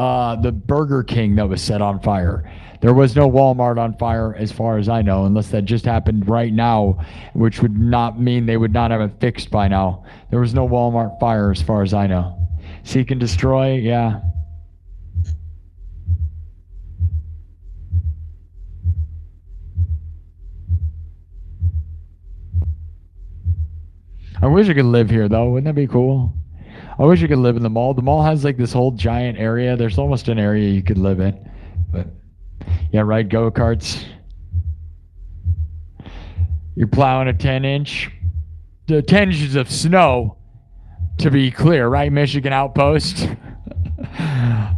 the Burger King that was set on fire. There was no Walmart on fire, as far as I know, unless that just happened right now, which would not mean they would not have it fixed by now. There was no Walmart fire, as far as I know. Seek and destroy, yeah. I wish I could live here, though. Wouldn't that be cool? I wish I could live in the mall. The mall has like this whole giant area. There's almost an area you could live in. But yeah, ride go-karts. You're plowing a 10-inch. The 10 inches of snow, to be clear, right? Michigan Outpost.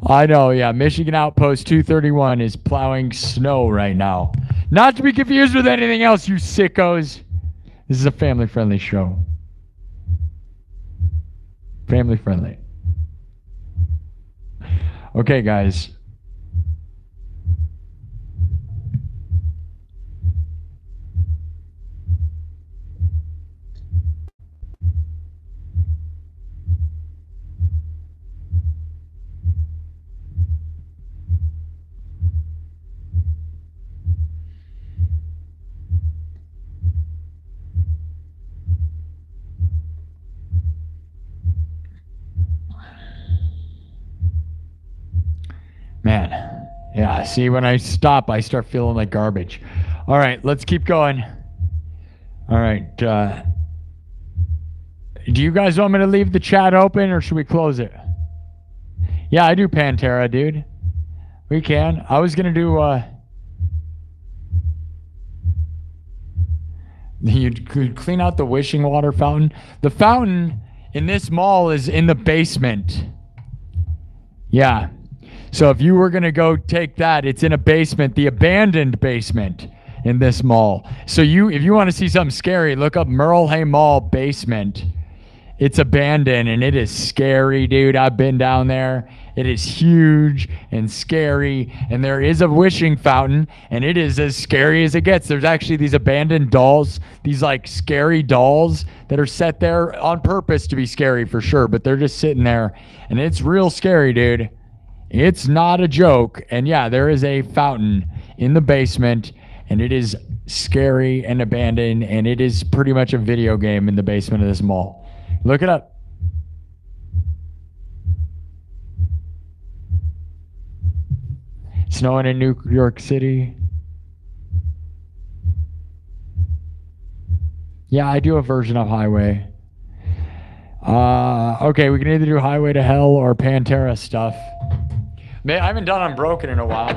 I know, yeah. Michigan Outpost 231 is plowing snow right now. Not to be confused with anything else, you sickos. This is a family-friendly show. Family friendly. Okay, guys. Man, yeah, see, when I stop, I start feeling like garbage. All right, let's keep going. All right. Do you guys want me to leave the chat open, or should we close it? Yeah, I do Pantera, dude. We can. I was going to do... you could clean out the wishing water fountain. The fountain in this mall is in the basement. Yeah. So if you were going to go take that, it's in a basement, the abandoned basement in this mall. So if you want to see something scary, look up Merle Mall basement. It's abandoned and it is scary, dude. I've been down there. It is huge and scary. And there is a wishing fountain and it is as scary as it gets. There's actually these abandoned dolls, these like scary dolls that are set there on purpose to be scary for sure. But they're just sitting there and it's real scary, dude. It's not a joke. And yeah, there is a fountain in the basement and it is scary and abandoned and it is pretty much a video game in the basement of this mall. Look it up. Snowing in New York City. Yeah, I do a version of Highway. Okay, we can either do Highway to Hell or Pantera stuff. Man, I haven't done Unbroken in a while.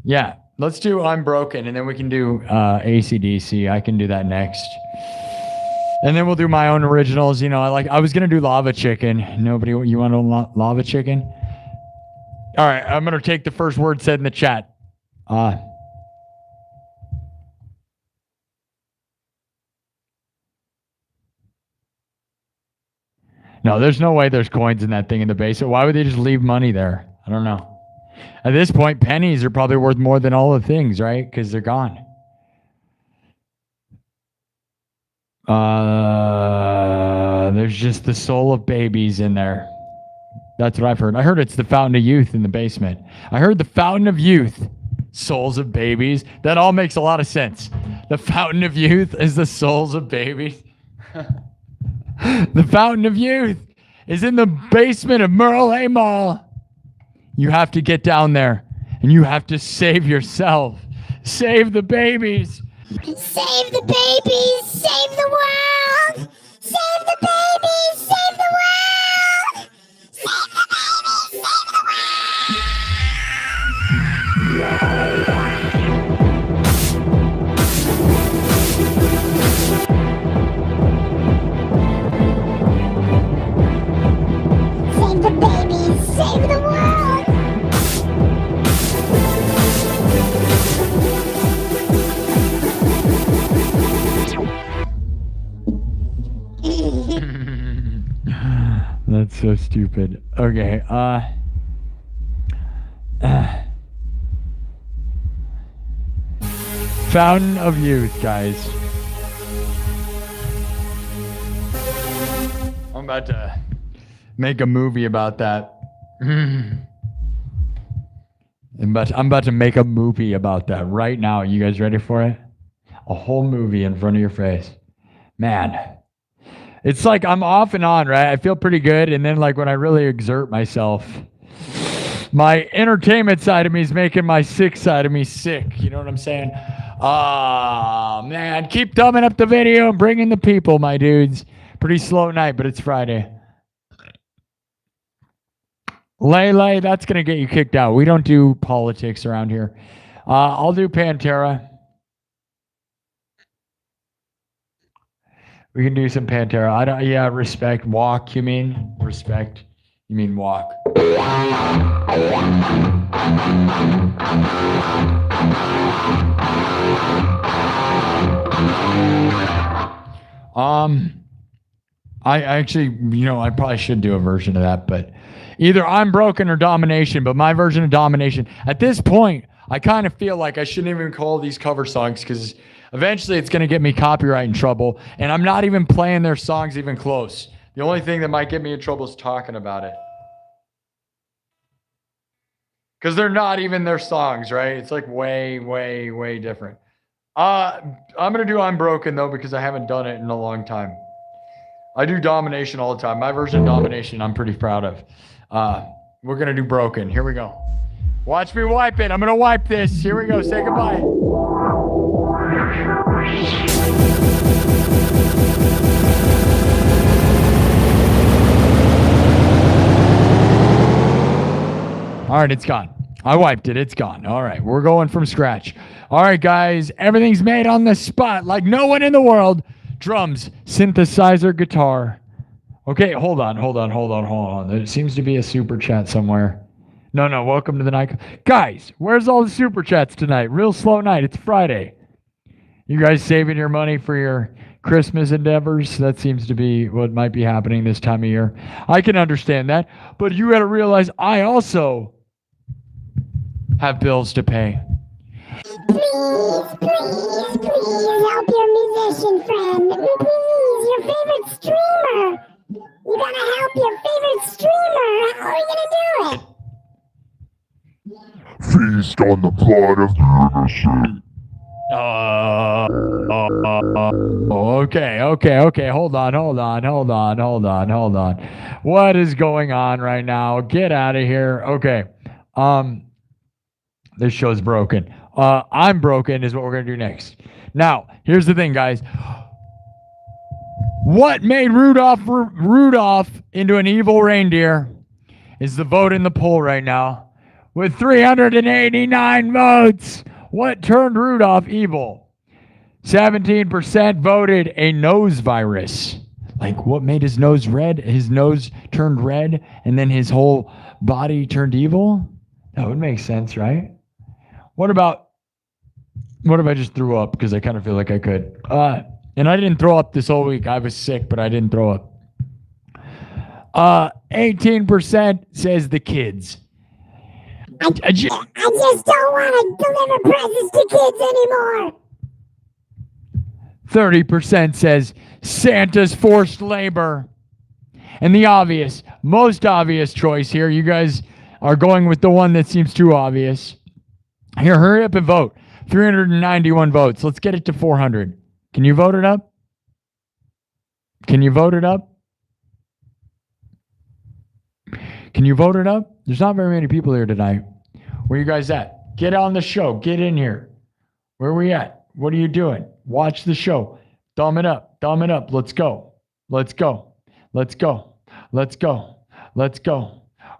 Yeah, let's do Unbroken, and then we can do AC/DC. I can do that next. And then we'll do my own originals. You know, I was going to do Lava Chicken. You want to Lava Chicken? All right, I'm going to take the first word said in the chat. No, there's no way there's coins in that thing in the basement. Why would they just leave money there? I don't know. At this point, pennies are probably worth more than all the things, right? Because they're gone. There's just the soul of babies in there. That's what I've heard. I heard it's the fountain of youth in the basement. I heard the fountain of youth, souls of babies. That all makes a lot of sense. The fountain of youth is the souls of babies. The fountain of youth is in the basement of Merle Mall. You have to get down there and you have to save yourself. Save the babies. Save the babies. Save the world. Save the babies. Save the world. Save the babies. Save the world. the babies save the world. That's so stupid. Okay, Fountain of Youth, guys. I'm about to make a movie about that. I'm about to make a movie about that right now. You guys ready for it? A whole movie in front of your face. Man. It's like I'm off and on, right? I feel pretty good. And then like when I really exert myself, my entertainment side of me is making my sick side of me sick. You know what I'm saying? Man, keep thumbing up the video and bringing the people, my dudes. Pretty slow night, but it's Friday. Lele, that's going to get you kicked out. We don't do politics around here. I'll do Pantera. We can do some Pantera. I don't. Yeah, respect. Walk. You mean respect? You mean walk? I actually, I probably should do a version of that, but either I'm Broken or Domination. But my version of Domination. At this point, I kind of feel like I shouldn't even call these cover songs because eventually it's going to get me copyright in trouble. And I'm not even playing their songs even close. The only thing that might get me in trouble is talking about it. Because they're not even their songs, right? It's like way, way, way different. I'm going to do I'm Broken, though, because I haven't done it in a long time. I do Domination all the time. My version of Domination I'm pretty proud of. We're going to do Broken. Here we go. Watch me wipe it. I'm going to wipe this. Here we go. Say goodbye. All right, it's gone. I wiped it. It's gone. All right, we're going from scratch. All right, guys, everything's made on the spot like no one in the world. Drums, synthesizer, guitar. Okay, hold on. There seems to be a super chat somewhere. No, welcome to the night. Guys, where's all the super chats tonight? Real slow night. It's Friday. You guys saving your money for your Christmas endeavors? That seems to be what might be happening this time of year. I can understand that. But you got to realize I also have bills to pay. Please help your musician friend. Please, your favorite streamer. You gotta help your favorite streamer. How are you gonna do it? Feast on the blood of the innocent. Okay. Hold on. What is going on right now? Get out of here. Okay. This show's broken. I'm Broken is what we're going to do next. Now, here's the thing, guys. What made Rudolph into an evil reindeer is the vote in the poll right now. With 389 votes, what turned Rudolph evil? 17% voted a nose virus. Like, what made his nose red? His nose turned red, and then his whole body turned evil? That would make sense, right? What if I just threw up? Because I kind of feel like I could. And I didn't throw up this whole week. I was sick, but I didn't throw up. 18% says the kids. I just don't want to deliver presents to kids anymore. 30% says Santa's forced labor. And the most obvious choice here, you guys are going with the one that seems too obvious. Here, hurry up and vote. 391 votes. Let's get it to 400. Can you vote it up? There's not very many people here tonight. Where you guys at? Get on the show. Get in here. Where are we at? What are you doing? Watch the show. Thumb it up. Let's go. Are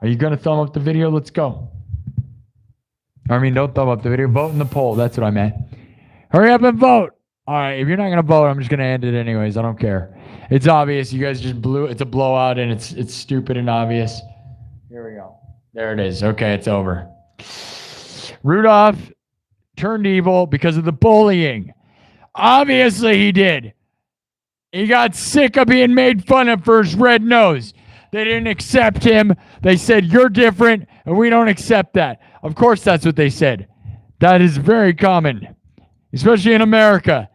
you going to thumb up the video? Let's go. Don't thumb up the video. Vote in the poll. That's what I meant. Hurry up and vote. All right. If you're not going to vote, I'm just going to end it anyways. I don't care. It's obvious. You guys just blew. It's a blowout, and it's stupid and obvious. Here we go. There it is. Okay, it's over. Rudolph turned evil because of the bullying. Obviously, he did. He got sick of being made fun of for his red nose. They didn't accept him. They said, you're different, and we don't accept that. Of course, that's what they said. That is very common, especially in America.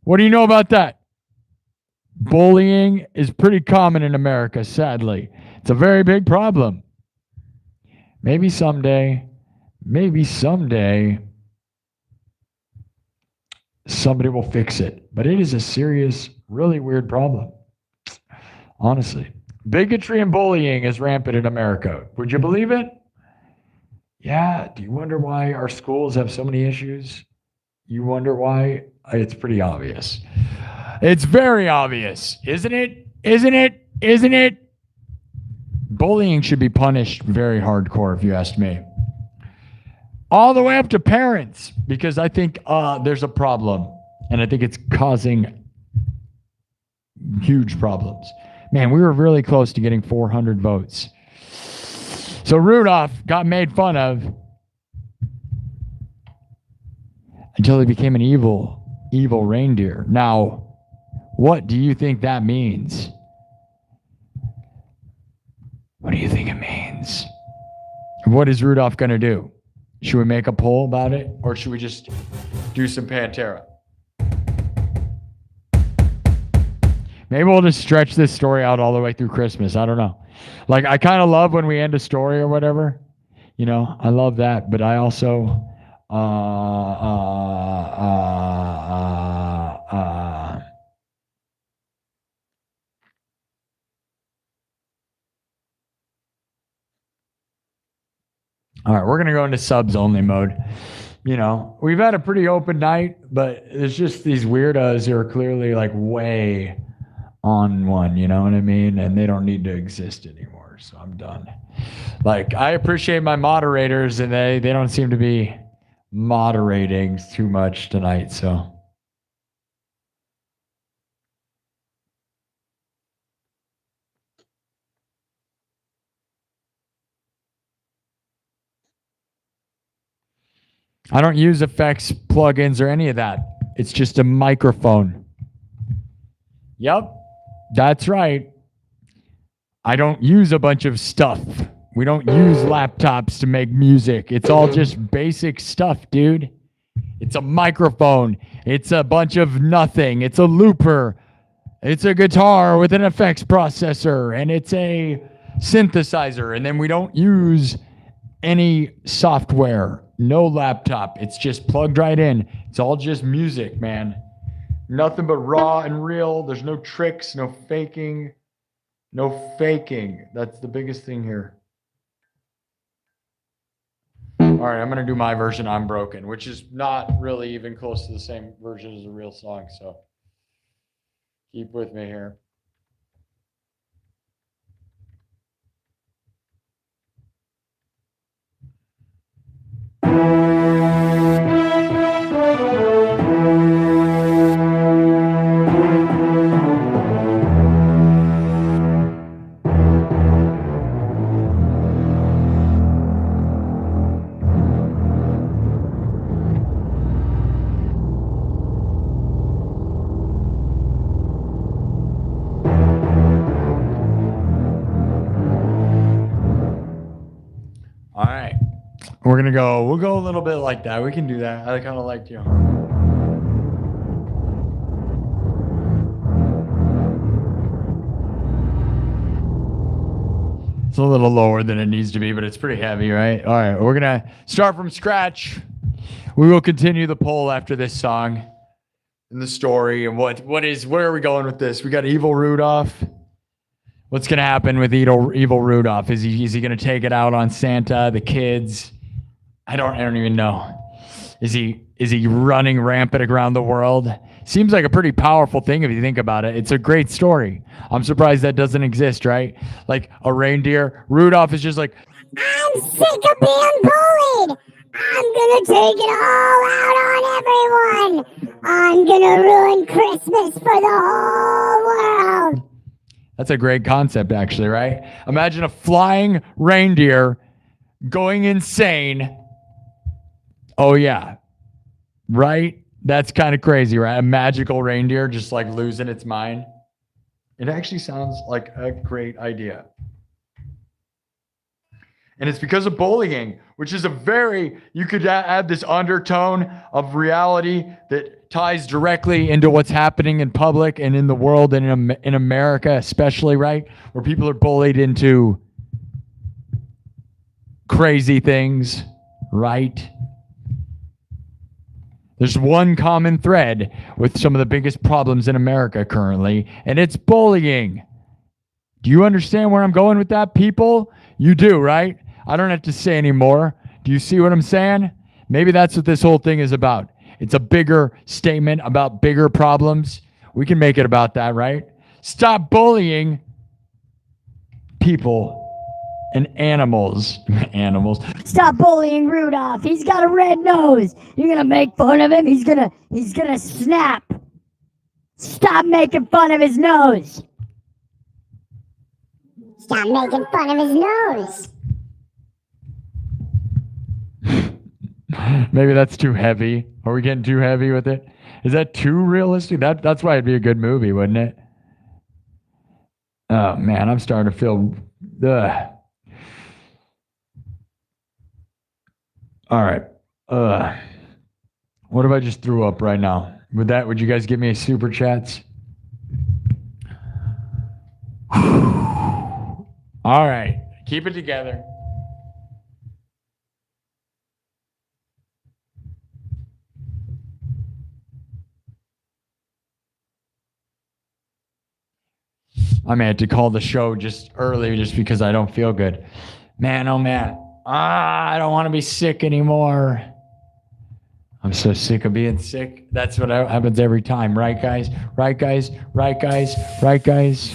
What do you know about that? Bullying is pretty common in America, sadly. It's a very big problem. Maybe someday, somebody will fix it. But it is a serious, really weird problem. Honestly. Bigotry and bullying is rampant in America. Would you believe it? Yeah. Do you wonder why our schools have so many issues? You wonder why? It's pretty obvious. It's very obvious, isn't it? Isn't it? Isn't it? Bullying should be punished very hardcore, if you ask me. All the way up to parents, because I think there's a problem, and I think it's causing huge problems. Man, we were really close to getting 400 votes. So Rudolph got made fun of until he became an evil reindeer. Now, what do you think that means? What do you think it means? What is Rudolph going to do? Should we make a poll about it? Or should we just do some Pantera? Maybe we'll just stretch this story out all the way through Christmas. I don't know. Like, I kind of love when we end a story or whatever. You know, I love that. But I also... All right, we're going to go into subs only mode. You know, we've had a pretty open night, but there's just these weirdos who are clearly like way on one, you know what I mean? And they don't need to exist anymore, so I'm done. Like, I appreciate my moderators, and they don't seem to be moderating too much tonight, so... I don't use effects, plugins, or any of that. It's just a microphone. Yep, that's right. I don't use a bunch of stuff. We don't use laptops to make music. It's all just basic stuff, dude. It's a microphone. It's a bunch of nothing. It's a looper. It's a guitar with an effects processor. And it's a synthesizer. And then we don't use any software. No laptop. It's just plugged right in. It's all just music, man. Nothing but raw and real. There's no tricks, no faking. No faking. That's the biggest thing here. All right, I'm going to do my version, I'm Broken, which is not really even close to the same version as a real song, so keep with me here. We're going to go, we'll go a little bit like that. We can do that. I kind of like, you know. It's a little lower than it needs to be, but it's pretty heavy, right? All right, we're going to start from scratch. We will continue the poll after this song and the story and where are we going with this? We got Evil Rudolph. What's going to happen with Evil Rudolph? Is he going to take it out on Santa, the kids? I don't even know. Is he running rampant around the world? Seems like a pretty powerful thing if you think about it. It's a great story. I'm surprised that doesn't exist, right? Like a reindeer. Rudolph is just like, I'm sick of being bullied. I'm gonna take it all out on everyone. I'm gonna ruin Christmas for the whole world. That's a great concept, actually, right? Imagine a flying reindeer going insane. Oh, yeah. Right? That's kind of crazy, right? A magical reindeer just like losing its mind. It actually sounds like a great idea. And it's because of bullying, which is you could add this undertone of reality that ties directly into what's happening in public and in the world and in America, especially, right? Where people are bullied into crazy things, right? There's one common thread with some of the biggest problems in America currently, and it's bullying. Do you understand where I'm going with that, people? You do, right? I don't have to say anymore. Do you see what I'm saying? Maybe that's what this whole thing is about. It's a bigger statement about bigger problems. We can make it about that, right? Stop bullying people and animals. Animals. Stop bullying Rudolph. He's got a red nose. You're gonna make fun of him. He's gonna snap. Stop making fun of his nose. Stop making fun of his nose. Maybe that's too heavy. Are we getting too heavy with it? Is that too realistic? That's why it'd be a good movie, wouldn't it? Oh man, I'm starting to feel. All right. What if I just threw up right now? Would you guys give me a super chats? All right. Keep it together. I may have to call the show just early just because I don't feel good. Man, oh man. I don't want to be sick anymore. I'm so sick of being sick. That's what happens every time. Right, guys? Right, guys? Right, guys? Right, guys?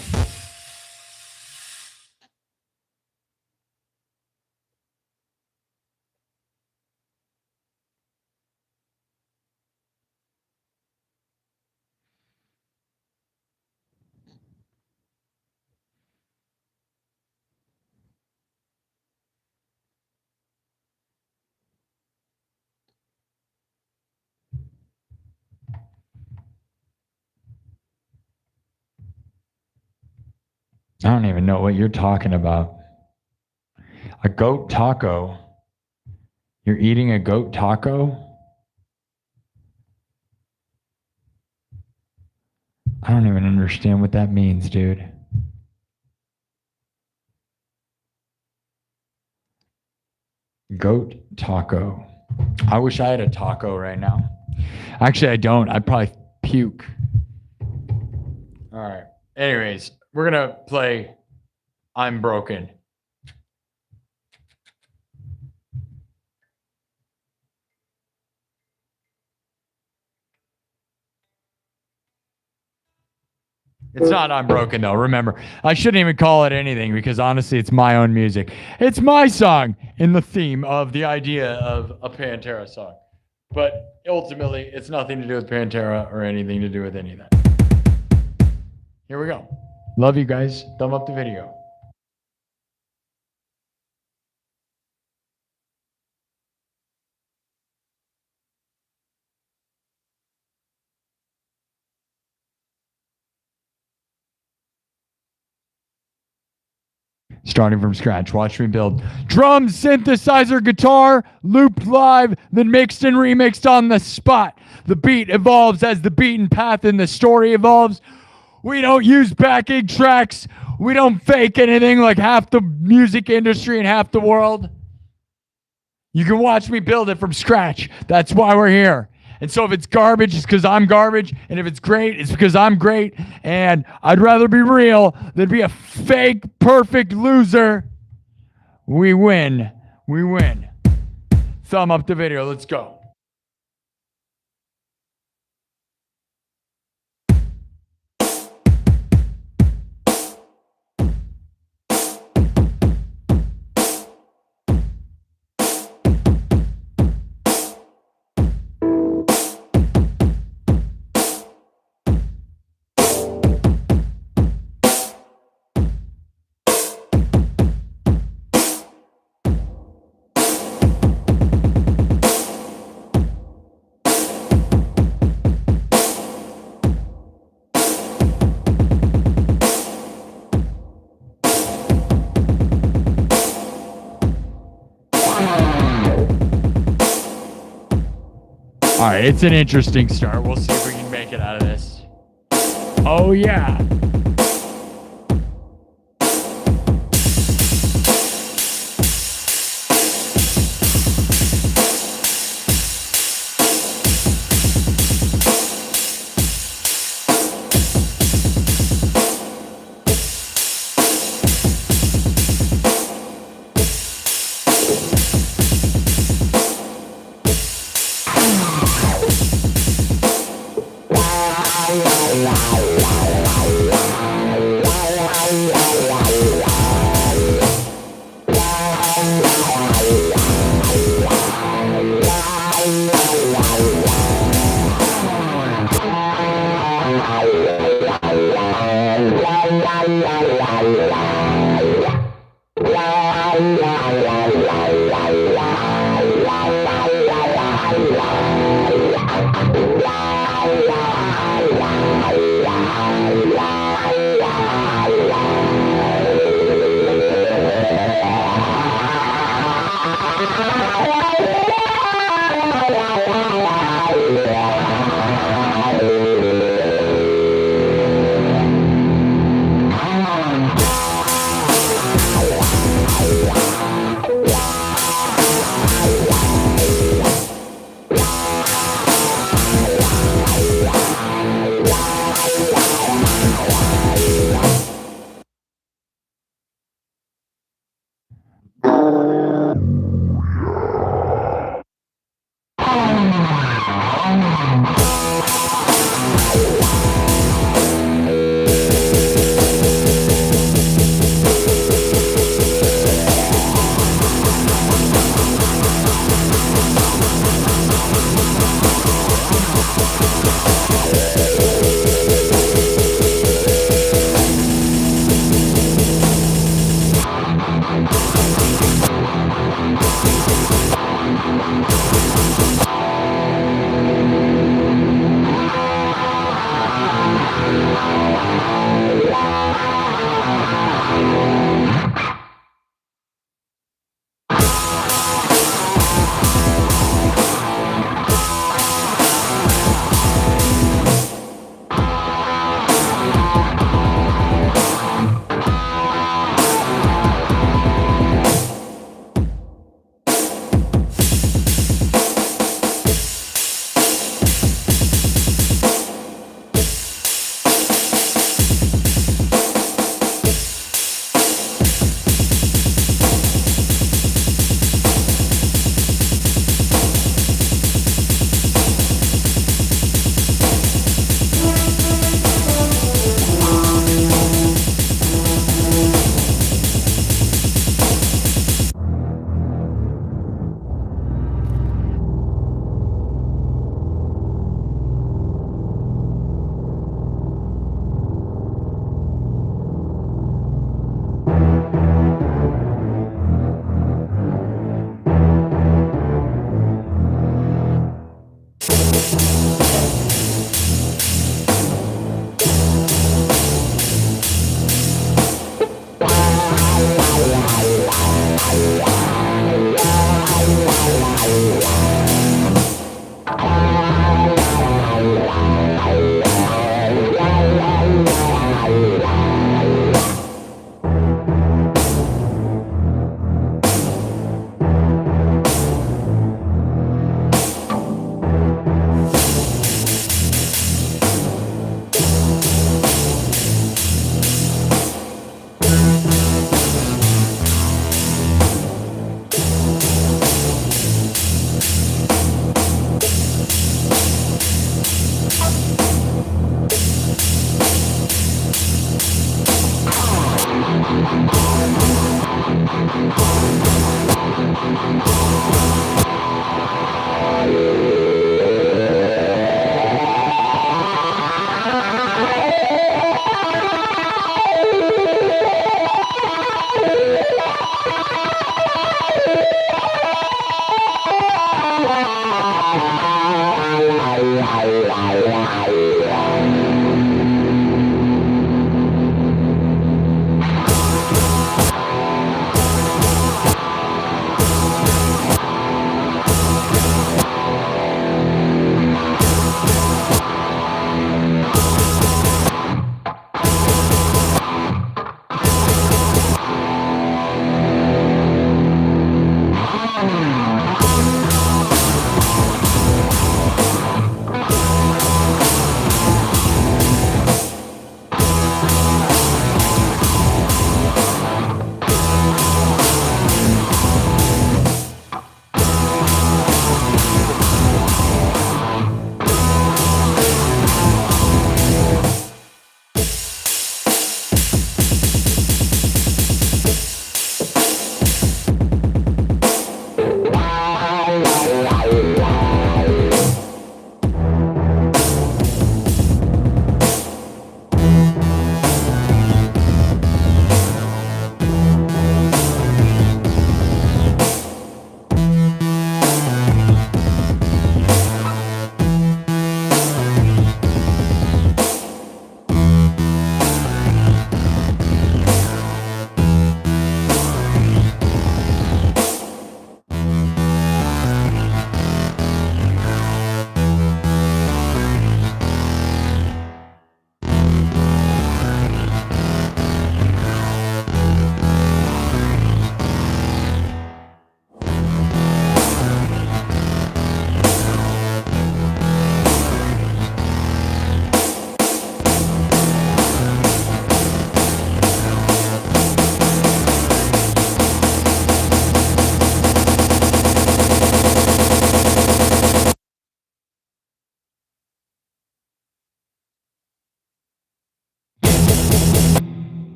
I don't even know what you're talking about. A goat taco? You're eating a goat taco? I don't even understand what that means, dude. Goat taco. I wish I had a taco right now. Actually, I don't. I'd probably puke. All right. Anyways, we're going to play I'm Broken. It's not I'm Broken, though. Remember, I shouldn't even call it anything because honestly, it's my own music. It's my song in the theme of the idea of a Pantera song. But ultimately, it's nothing to do with Pantera or anything to do with any of that. Here we go. Love you guys. Thumb up the video. Starting from scratch. Watch me build. Drums, synthesizer, guitar, looped live, then mixed and remixed on the spot. The beat evolves as the beaten path and the story evolves. We don't use backing tracks. We don't fake anything like half the music industry and half the world. You can watch me build it from scratch. That's why we're here. And so if it's garbage, it's because I'm garbage. And if it's great, it's because I'm great. And I'd rather be real than be a fake, perfect loser. We win. We win. Thumb up the video. Let's go. right, it's an interesting start. We'll see if we can make it out of this. Oh, yeah.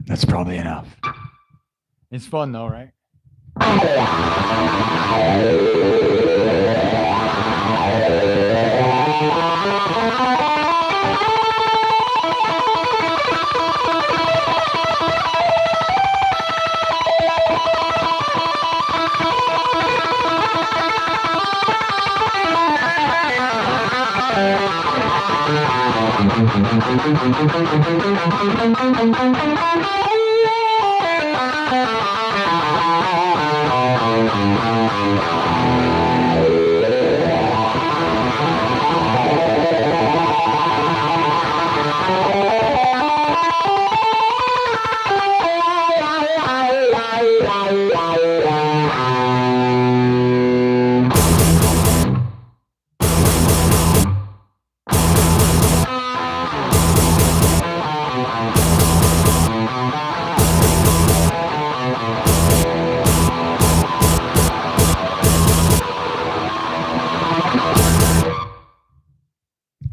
That's probably enough. It's fun though, right?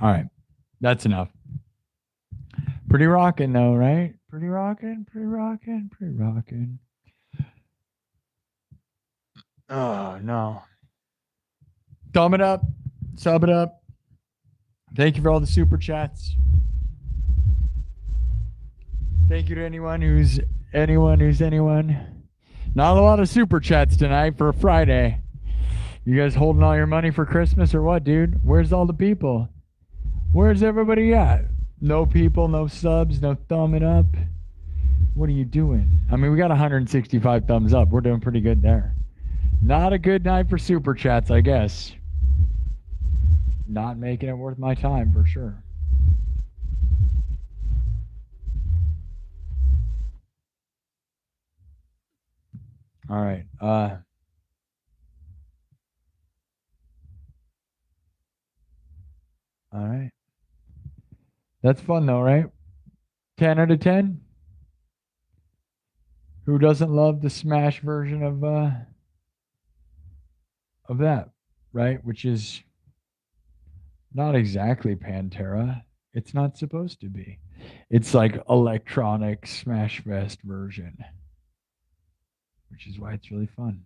All right. That's enough. Pretty rocking though, right? Pretty rocking, pretty rocking, pretty rocking. Oh, no. Thumb it up. Sub it up. Thank you for all the super chats. Thank you to anyone who's anyone. Not a lot of super chats tonight for a Friday. You guys holding all your money for Christmas or what, dude? Where's all the people? Where's everybody at? No people, no subs, no thumbing up. What are you doing? I mean, we got 165 thumbs up. We're doing pretty good there. Not a good night for super chats, I guess. Not making it worth my time for sure. All right. All right. That's fun though, right? 10 out of 10. Who doesn't love the Smash version of that, right? Which is not exactly Pantera. It's not supposed to be. It's like electronic Smash Fest version, which is why it's really fun.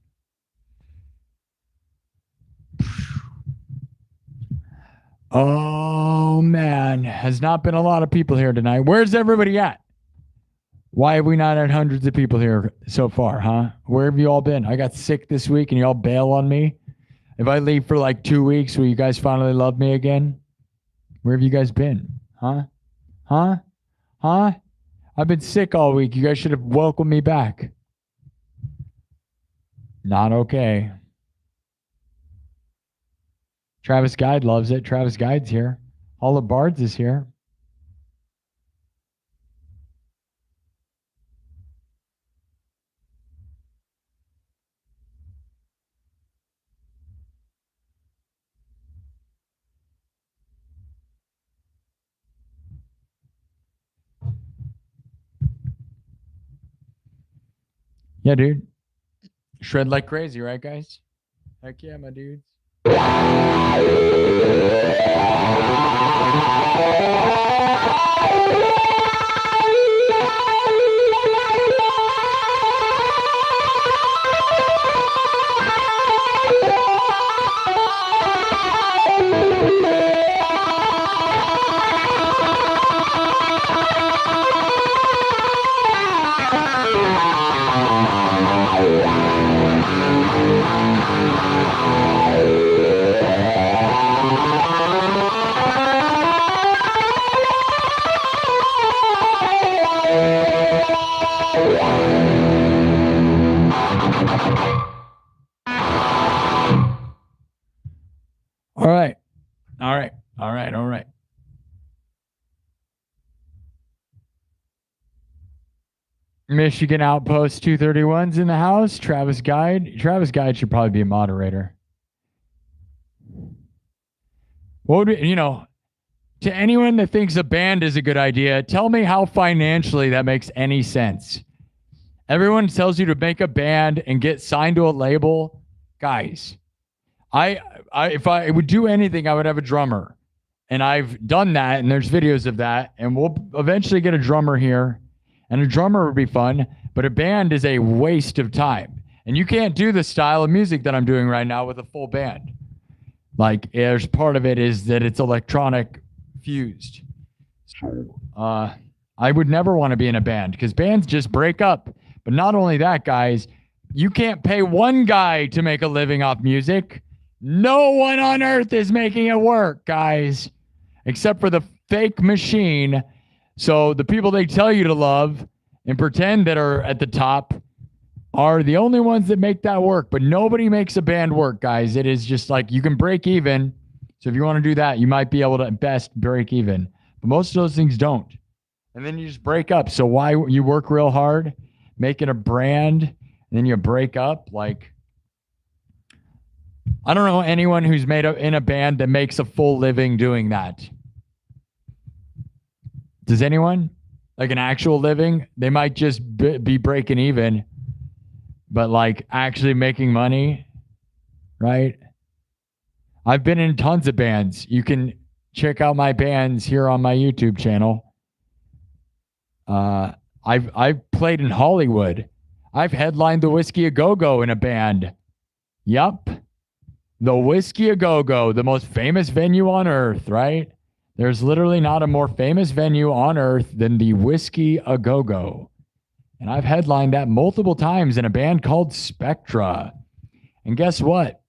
Oh man, has not been a lot of people here tonight. Where's everybody at? Why have we not had hundreds of people here so far, huh? Where have you all been? I got sick this week and you all bail on me. If I leave for like 2 weeks, will you guys finally love me again? Where have you guys been? Huh? Huh? Huh? I've been sick all week. You guys should have welcomed me back. Not okay. Travis Guide loves it. Travis Guide's here. All the Bards is here. Yeah, dude. Shred like crazy, right, guys? Heck yeah, my dudes. All right. All right. All right. All right. Michigan Outpost 231's in the house. Travis Guide. Travis Guide should probably be a moderator. What would, you know, to anyone that thinks a band is a good idea, tell me how financially that makes any sense. Everyone tells you to make a band and get signed to a label. Guys, if I would do anything, I would have a drummer. And I've done that, and there's videos of that, and we'll eventually get a drummer here. And a drummer would be fun, but a band is a waste of time. And you can't do the style of music that I'm doing right now with a full band. Like, there's part of it is that it's electronic fused. So I would never want to be in a band because bands just break up. But not only that, guys, you can't pay one guy to make a living off music. No one on earth is making it work, guys, except for the fake machine. So the people they tell you to love and pretend that are at the top are the only ones that make that work. But nobody makes a band work, guys. It is just like you can break even. So if you want to do that, you might be able to at best break even. But most of those things don't. And then you just break up. So why you work real hard, making a brand, and then you break up? Like, I don't know anyone who's made in a band that makes a full living doing that. Does anyone? Like an actual living? They might just be breaking even, but like actually making money, right? I've been in tons of bands. You can check out my bands here on my YouTube channel. I've played in Hollywood. I've headlined the Whiskey A Go-Go in a band. Yup. The Whiskey A Go-Go, the most famous venue on earth, right? There's literally not a more famous venue on earth than the Whiskey A Go-Go. And I've headlined that multiple times in a band called Spectra. And guess what?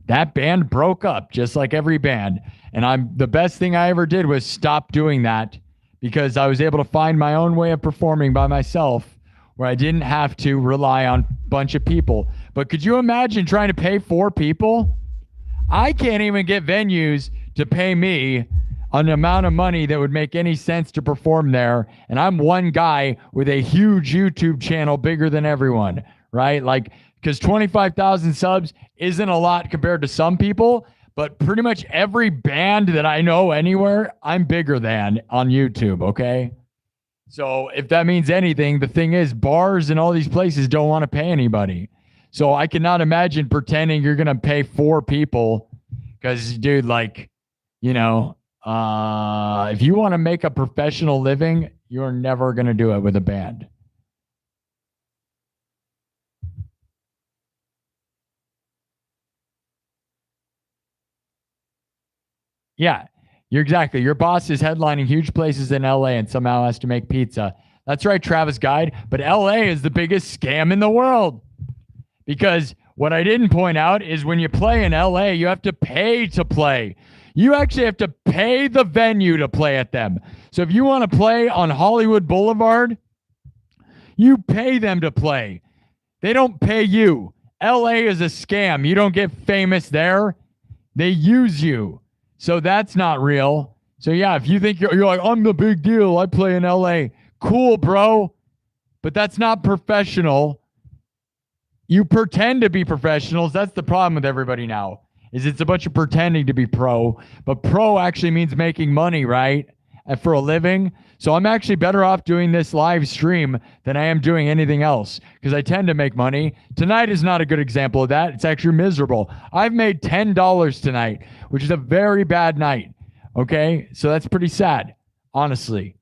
That band broke up just like every band. And the best thing I ever did was stop doing that because I was able to find my own way of performing by myself where I didn't have to rely on a bunch of people. But could you imagine trying to pay 4 people? I can't even get venues to pay me an amount of money that would make any sense to perform there. And I'm one guy with a huge YouTube channel bigger than everyone, right? Like, because 25,000 subs isn't a lot compared to some people, but pretty much every band that I know anywhere, I'm bigger than on YouTube, okay? So if that means anything, the thing is, bars and all these places don't want to pay anybody. So I cannot imagine pretending you're going to pay 4 people because, dude, like, you know, if you want to make a professional living, you're never going to do it with a band. Yeah, you're exactly. Your boss is headlining huge places in LA and somehow has to make pizza. That's right, Travis Guide. But LA is the biggest scam in the world. Because what I didn't point out is when you play in LA, you have to pay to play. You actually have to pay the venue to play at them. So if you want to play on Hollywood Boulevard, you pay them to play. They don't pay you. LA is a scam. You don't get famous there. They use you. So that's not real. So yeah, if you think you're like, I'm the big deal, I play in LA. Cool, bro. But that's not professional. You pretend to be professionals. That's the problem with everybody now, is it's a bunch of pretending to be pro. But pro actually means making money, right? And for a living. So I'm actually better off doing this live stream than I am doing anything else because I tend to make money. Tonight is not a good example of that. It's actually miserable. I've made $10 tonight, which is a very bad night. Okay? So that's pretty sad, honestly.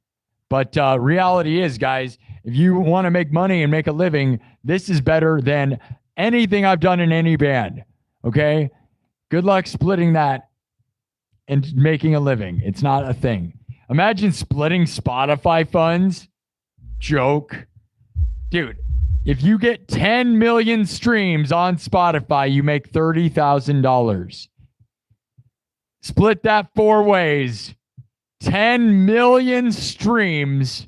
But reality is, guys, if you want to make money and make a living, this is better than anything I've done in any band. Okay? Good luck splitting that and making a living. It's not a thing. Imagine splitting Spotify funds. Joke. Dude, if you get 10 million streams on Spotify, you make $30,000. Split that 4 ways. 10 million streams,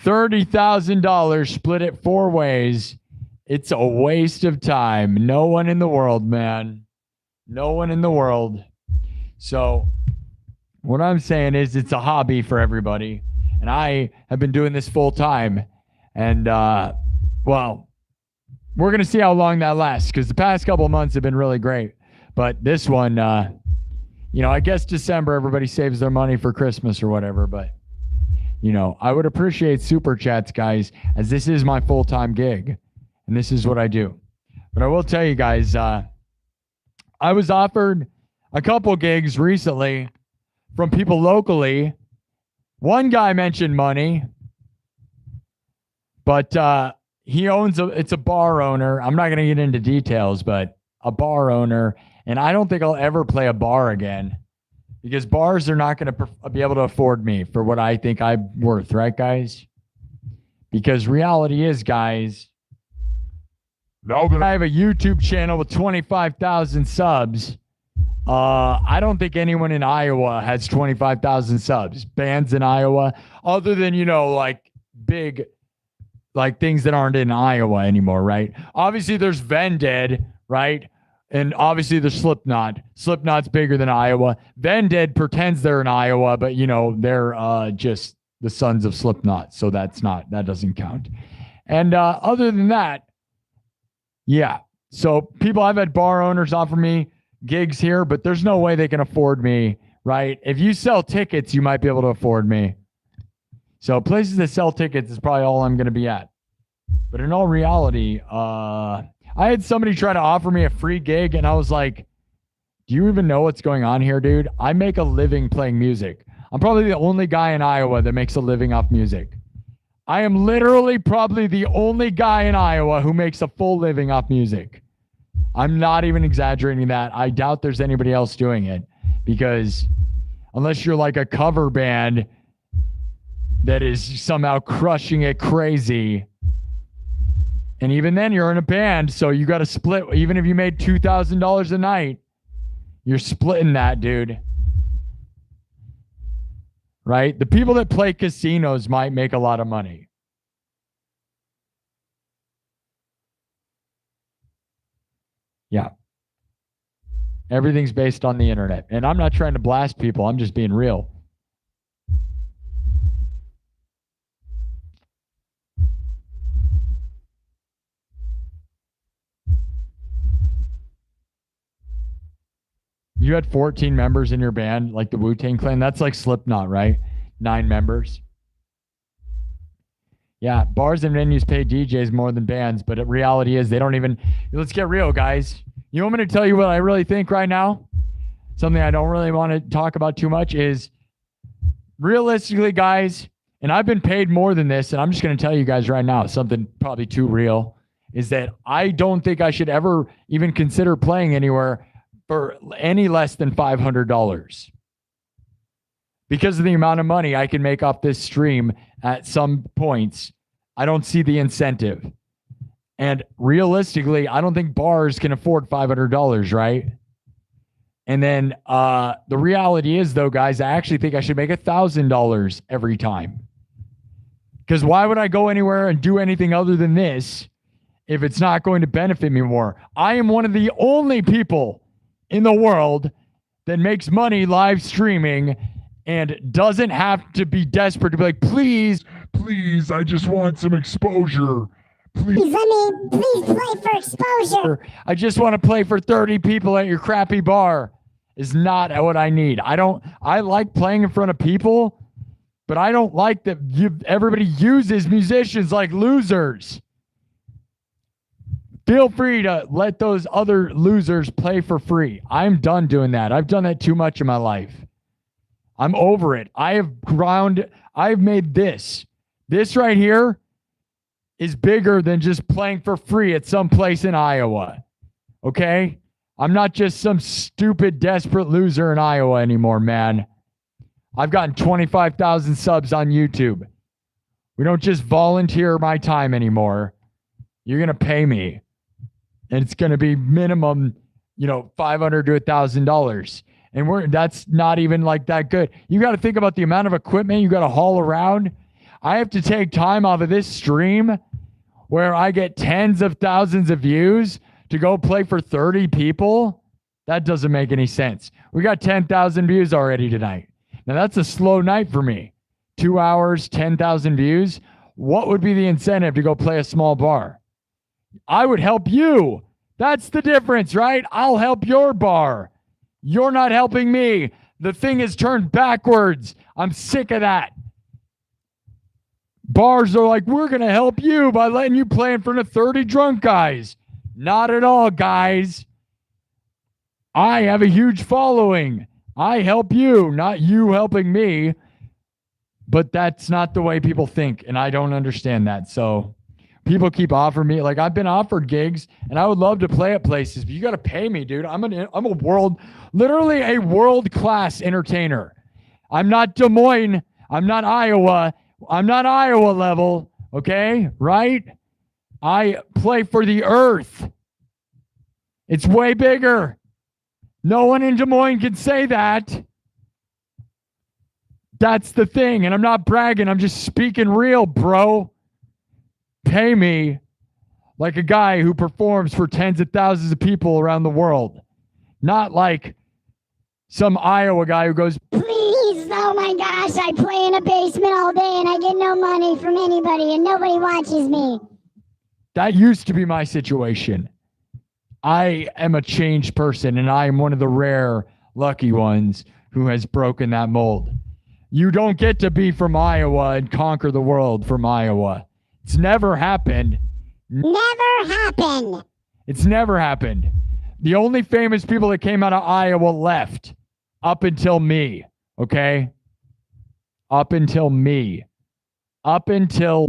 $30,000. Split it 4 ways. It's a waste of time. No one in the world, man. No one in the world. So what I'm saying is it's a hobby for everybody. And I have been doing this full time. And, well, we're going to see how long that lasts because the past couple of months have been really great. But this one, you know, I guess December, everybody saves their money for Christmas or whatever. But, you know, I would appreciate super chats, guys, as this is my full-time gig. And this is what I do. But I will tell you guys, I was offered a couple gigs recently from people locally. One guy mentioned money, but he owns it's a bar owner. I'm not going to get into details, but a bar owner. And I don't think I'll ever play a bar again because bars are not going to be able to afford me for what I think I'm worth. Right, guys? Because reality is, guys, now that I have a YouTube channel with 25,000 subs, I don't think anyone in Iowa has 25,000 subs. Bands in Iowa, other than, you know, like big, like things that aren't in Iowa anymore, right? Obviously, there's Vended, right? And obviously, there's Slipknot. Slipknot's bigger than Iowa. Vended pretends they're in Iowa, but, you know, they're just the sons of Slipknot. So that doesn't count. And other than that, yeah. So people, I've had bar owners offer me gigs here, but there's no way they can afford me, right? If you sell tickets, you might be able to afford me. So places that sell tickets is probably all I'm going to be at. But in all reality, I had somebody try to offer me a free gig, and I was like, do you even know what's going on here, dude? I make a living playing music. I'm probably the only guy in Iowa that makes a living off music. I am literally probably the only guy in Iowa who makes a full living off music. I'm not even exaggerating that. I doubt there's anybody else doing it because unless you're like a cover band that is somehow crushing it crazy. And even then you're in a band, so you got to split. Even if you made $2,000 a night, you're splitting that, dude. Right? The people that play casinos might make a lot of money. Yeah. Everything's based on the internet. And I'm not trying to blast people. I'm just being real. You had 14 members in your band, like the Wu-Tang Clan. That's like Slipknot, right? 9 members. Yeah, bars and venues pay DJs more than bands, but the reality is they don't even. Let's get real, guys. You want me to tell you what I really think right now? Something I don't really want to talk about too much is realistically, guys, and I've been paid more than this, and I'm just going to tell you guys right now, something probably too real, is that I don't think I should ever even consider playing anywhere for any less than $500. Because of the amount of money I can make off this stream at some points, I don't see the incentive. And realistically, I don't think bars can afford $500, right? And then the reality is, though, guys, I actually think I should make $1,000 every time. Because why would I go anywhere and do anything other than this if it's not going to benefit me more? I am one of the only people in the world that makes money live streaming and doesn't have to be desperate to be like, please, Please, I just want some exposure. Please play for exposure. I just want to play for 30 people at your crappy bar is not what I need. I like playing in front of people, but I don't like that everybody uses musicians like losers. Feel free to let those other losers play for free. I'm done doing that. I've done that too much in my life. I'm over it. I've made this. This right here is bigger than just playing for free at some place in Iowa. Okay? I'm not just some stupid, desperate loser in Iowa anymore, man. I've gotten 25,000 subs on YouTube. We don't just volunteer my time anymore. You're going to pay me. And it's going to be minimum, $500 to $1,000. And that's not even like that good. You got to think about the amount of equipment you got to haul around. I have to take time off of this stream where I get tens of thousands of views to go play for 30 people. That doesn't make any sense. We got 10,000 views already tonight. Now that's a slow night for me. 2 hours, 10,000 views. What would be the incentive to go play a small bar? I would help you. That's the difference, right? I'll help your bar. You're not helping me. The thing is turned backwards. I'm sick of that. Bars are like, we're going to help you by letting you play in front of 30 drunk guys. Not at all, guys. I have a huge following. I help you, not you helping me. But that's not the way people think, and I don't understand that. So people keep offering me, like I've been offered gigs, and I would love to play at places, but you got to pay me, dude. I'm literally a world-class entertainer. I'm not Des Moines. I'm not Iowa. I'm not Iowa level, okay? Right? I play for the earth. It's way bigger. No one in Des Moines can say that. That's the thing, and I'm not bragging. I'm just speaking real, bro. Pay me like a guy who performs for tens of thousands of people around the world. Not like some Iowa guy who goes, Please, oh my gosh, I play in a basement all day and I get no money from anybody and nobody watches me. that used to be my situation. I am a changed person, and I am one of the rare lucky ones who has broken that mold. You don't get to be from Iowa and conquer the world from Iowa. It's never happened. Never happened. It's never happened. The only famous people that came out of Iowa left up until me, okay? Up until me. Up until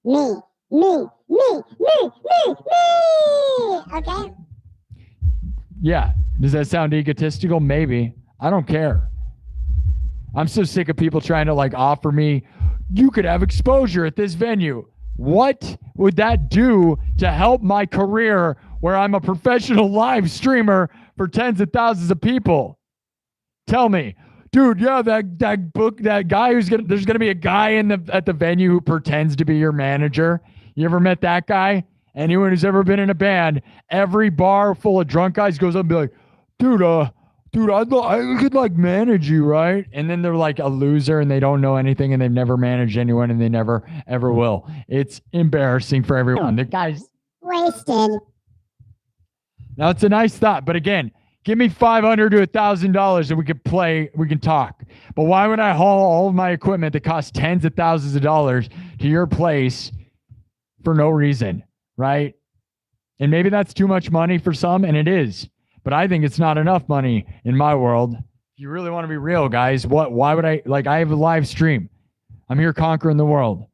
Me. Okay? yeah. Does that sound egotistical? Maybe. I don't care. I'm so sick of people trying to like offer me, you could have exposure at this venue. What would that do to help my career where I'm a professional live streamer for tens of thousands of people? Tell me, dude, yeah, that guy there's gonna be a guy at the venue who pretends to be your manager. You ever met that guy? Anyone who's ever been in a band, every bar full of drunk guys goes up and be like, dude, I could like manage you, right? And then they're like a loser and they don't know anything and they've never managed anyone and they never ever will. It's embarrassing for everyone. The guys Wasted. Now it's a nice thought, but again, give me $500 to $1,000 and we could play, we can talk. But why would I haul all of my equipment that costs tens of thousands of dollars to your place for no reason, right? And maybe that's too much money for some, and it is. But I think it's not enough money in my world. If you really want to be real, guys, why would I, like, I have a live stream. I'm here conquering the world.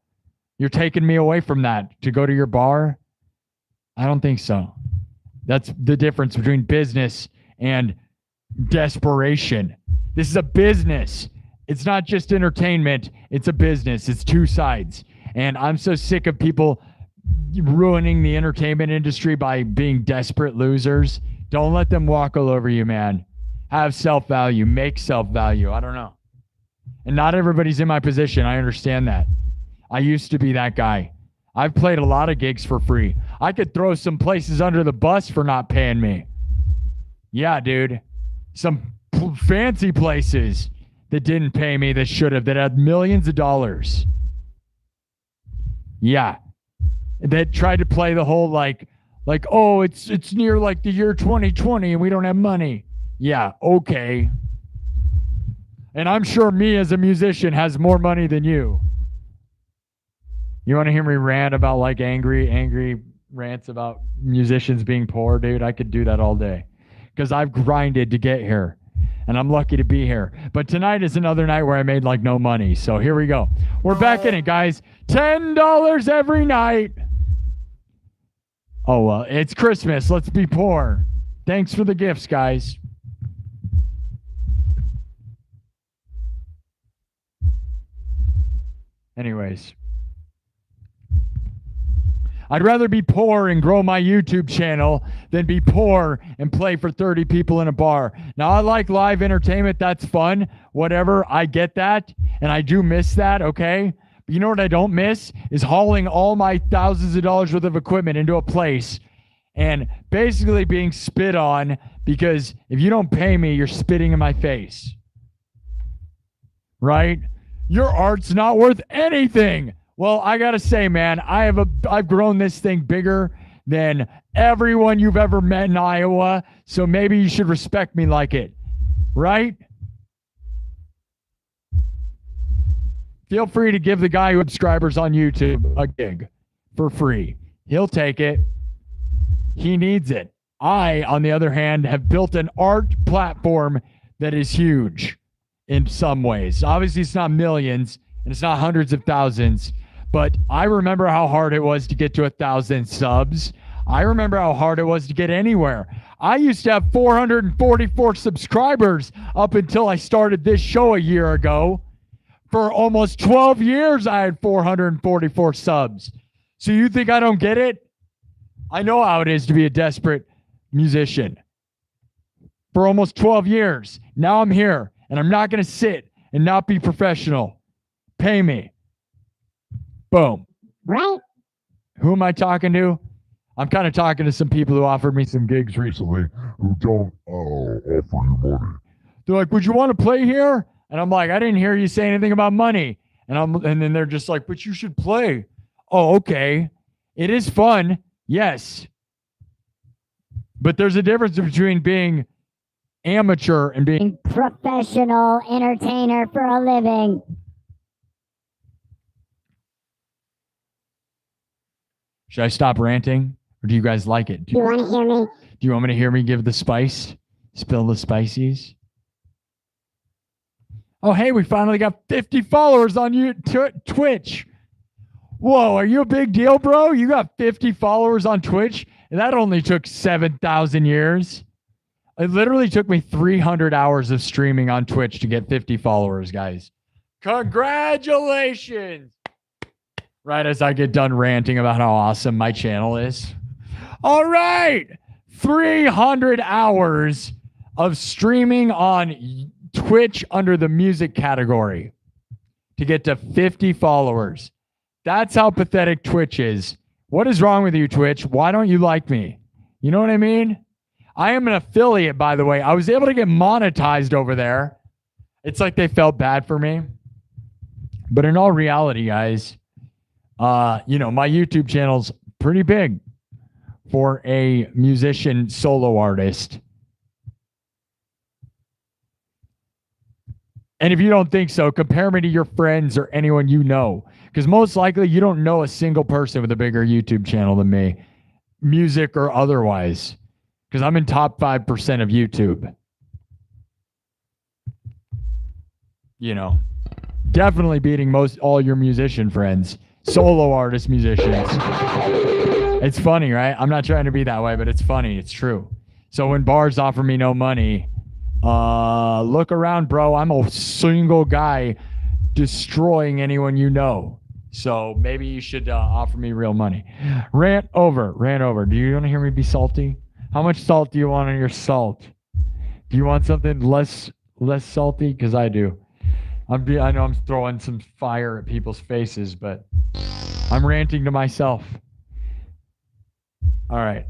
You're taking me away from that to go to your bar? I don't think so. That's the difference between business and desperation. This is a business. It's not just entertainment. It's a business. It's two sides. And I'm so sick of people ruining the entertainment industry by being desperate losers. Don't let them walk all over you, man. Have self-value. Make self-value. I don't know. And not everybody's in my position. I understand that. I used to be that guy. I've played a lot of gigs for free. I could throw some places under the bus for not paying me. Yeah, dude. Some fancy places that didn't pay me that should have, that had millions of dollars. Yeah. That tried to play the whole like, oh, it's near like the year 2020 and we don't have money. Yeah, okay. And I'm sure me as a musician has more money than you. You want to hear me rant about like angry rants about musicians being poor, dude? I could do that all day because I've grinded to get here and I'm lucky to be here. But tonight is another night where I made like no money. So here we go. We're back in it, guys. $10 every night. Oh, well, it's Christmas. Let's be poor. Thanks for the gifts, guys. Anyways. I'd rather be poor and grow my YouTube channel than be poor and play for 30 people in a bar. Now, I like live entertainment. That's fun. Whatever. I get that. And I do miss that. Okay. But you know what I don't miss is hauling all my thousands of dollars worth of equipment into a place and basically being spit on because if you don't pay me, you're spitting in my face. Right? Your art's not worth anything. Well, I got to say, man, I've grown this thing bigger than everyone you've ever met in Iowa. So maybe you should respect me like it. Right? Feel free to give the guy who subscribers on YouTube a gig for free. He'll take it. He needs it. I, on the other hand, have built an art platform that is huge in some ways. Obviously, it's not millions and it's not hundreds of thousands, but I remember how hard it was to get to 1,000 subs. I remember how hard it was to get anywhere. I used to have 444 subscribers up until I started this show a year ago. For almost 12 years, I had 444 subs. So you think I don't get it? I know how it is to be a desperate musician. For almost 12 years. Now I'm here, and I'm not going to sit and not be professional. Pay me. Boom. Right? Who am I talking to? I'm kind of talking to some people who offered me some gigs recently who don't offer you money. They're like, would you want to play here? And I'm like, I didn't hear you say anything about money. And then they're just like, but you should play. Oh, okay. It is fun. Yes. But there's a difference between being amateur and being Professional entertainer for a living. Should I stop ranting? Or do you guys like it? You want to hear me? Do you want me to hear me give the spice? Spill the spices? Oh, hey, we finally got 50 followers on Twitch. Whoa, are you a big deal, bro? You got 50 followers on Twitch? And that only took 7,000 years. It literally took me 300 hours of streaming on Twitch to get 50 followers, guys. Congratulations. Right as I get done ranting about how awesome my channel is. All right. 300 hours of streaming on Twitch under the music category to get to 50 followers. That's how pathetic Twitch is. What is wrong with you, Twitch? Why don't you like me? You know what I mean? I am an affiliate, by the way. I was able to get monetized over there. It's like they felt bad for me. But in all reality, guys, my YouTube channel's pretty big for a musician solo artist. And if you don't think so, compare me to your friends or anyone you know. Because most likely you don't know a single person with a bigger YouTube channel than me, music or otherwise. Because I'm in top 5% of YouTube. You know, definitely beating most all your musician friends, solo artist musicians. It's funny, right? I'm not trying to be that way, but it's funny. It's true. So when bars offer me no money, look around, bro. I'm a single guy destroying anyone you know. So maybe you should offer me real money. Rant over. Do you want to hear me be salty? How much salt do you want on your salt? Do you want something less salty? Because I do. I know I'm throwing some fire at people's faces, but I'm ranting to myself. All right.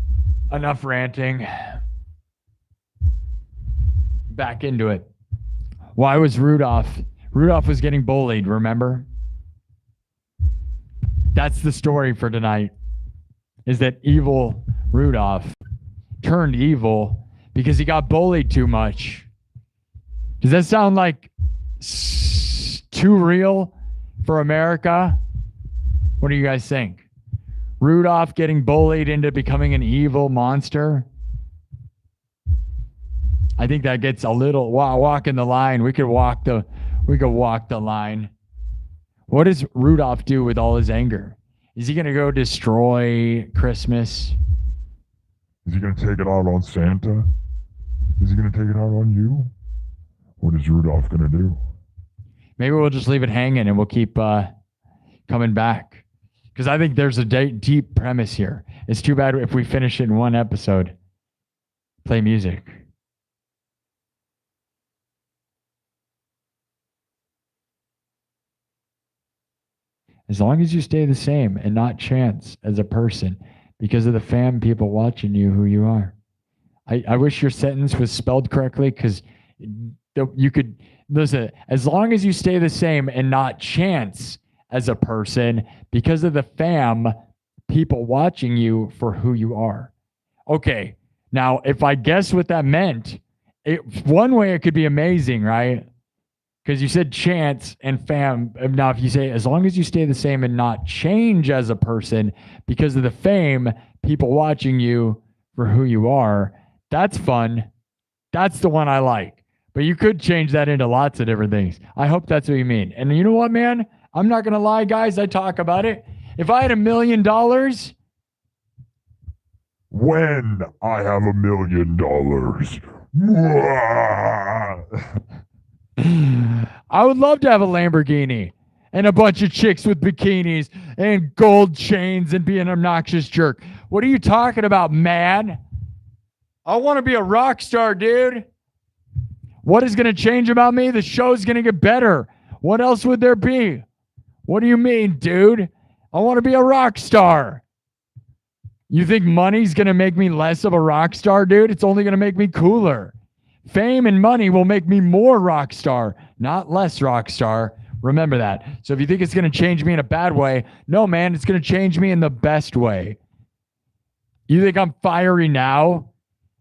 Enough ranting. Back into it. Why was Rudolph? Rudolph was getting bullied, remember? That's the story for tonight. Is that evil Rudolph turned evil because he got bullied too much. Does that sound like too real for America? What do you guys think? Rudolph getting bullied into becoming an evil monster? I think that gets a little walking the line. We could walk the line. What does Rudolph do with all his anger? Is he gonna go destroy Christmas? Is he going to take it out on Santa? Is he going to take it out on you? What is Rudolph going to do? Maybe we'll just leave it hanging and we'll keep coming back. Because I think there's a deep premise here. It's too bad if we finish it in one episode. Play music. As long as you stay the same and not chance as a person because of the fam people watching you who you are. I wish your sentence was spelled correctly because you could listen. As long as you stay the same and not chance as a person because of the fam people watching you for who you are. Okay. Now, if I guess what that meant, one way it could be amazing, right? Because you said chance and fam. Now, if you say, as long as you stay the same and not change as a person because of the fame, people watching you for who you are, that's fun. That's the one I like. But you could change that into lots of different things. I hope that's what you mean. And you know what, man? I'm not going to lie, guys. I talk about it. If I had $1 million... When I have $1 million... I would love to have a Lamborghini and a bunch of chicks with bikinis and gold chains and be an obnoxious jerk. What are you talking about, man? I want to be a rock star, dude. What is going to change about me? The show's going to get better. What else would there be? What do you mean, dude? I want to be a rock star. You think money's going to make me less of a rock star, dude? It's only going to make me cooler. Fame and money will make me more rock star, not less rock star. Remember that. So if you think it's going to change me in a bad way, no, man, it's going to change me in the best way. You think I'm fiery now?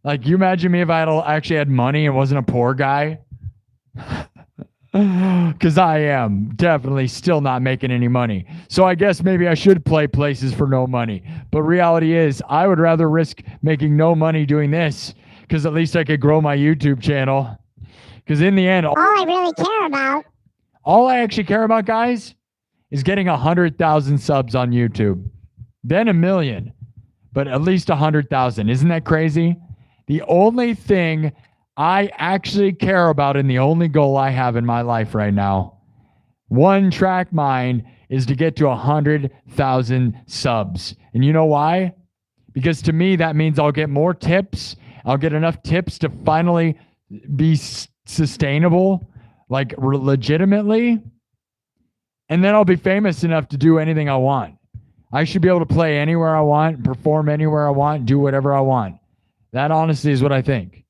Like, you imagine me if I actually had money and wasn't a poor guy? Because I am definitely still not making any money. So I guess maybe I should play places for no money. But reality is, I would rather risk making no money doing this because at least I could grow my YouTube channel. Because in the end, all I really care about, all I actually care about, guys, is getting 100,000 subs on YouTube. Then 1 million. But at least 100,000. Isn't that crazy? The only thing I actually care about and the only goal I have in my life right now, one track mind, is to get to 100,000 subs. And you know why? Because to me, that means I'll get more tips. I'll get enough tips to finally be sustainable, like legitimately. And then I'll be famous enough to do anything I want. I should be able to play anywhere I want, perform anywhere I want, do whatever I want. That honestly is what I think.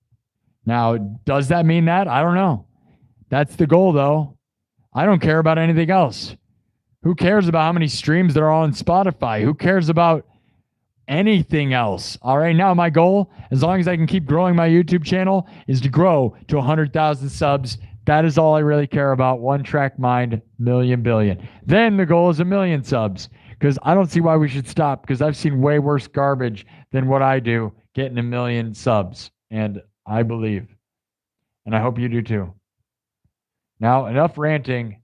Now, does that mean that? I don't know. That's the goal, though. I don't care about anything else. Who cares about how many streams there are on Spotify? Who cares about anything else. All right. Now, my goal, as long as I can keep growing my YouTube channel, is to grow to 100,000 subs. That is all I really care about. One track mind, million billion. Then the goal is 1,000,000 subs, because I don't see why we should stop, because I've seen way worse garbage than what I do getting 1,000,000 subs. And I believe. And I hope you do too. Now, enough ranting.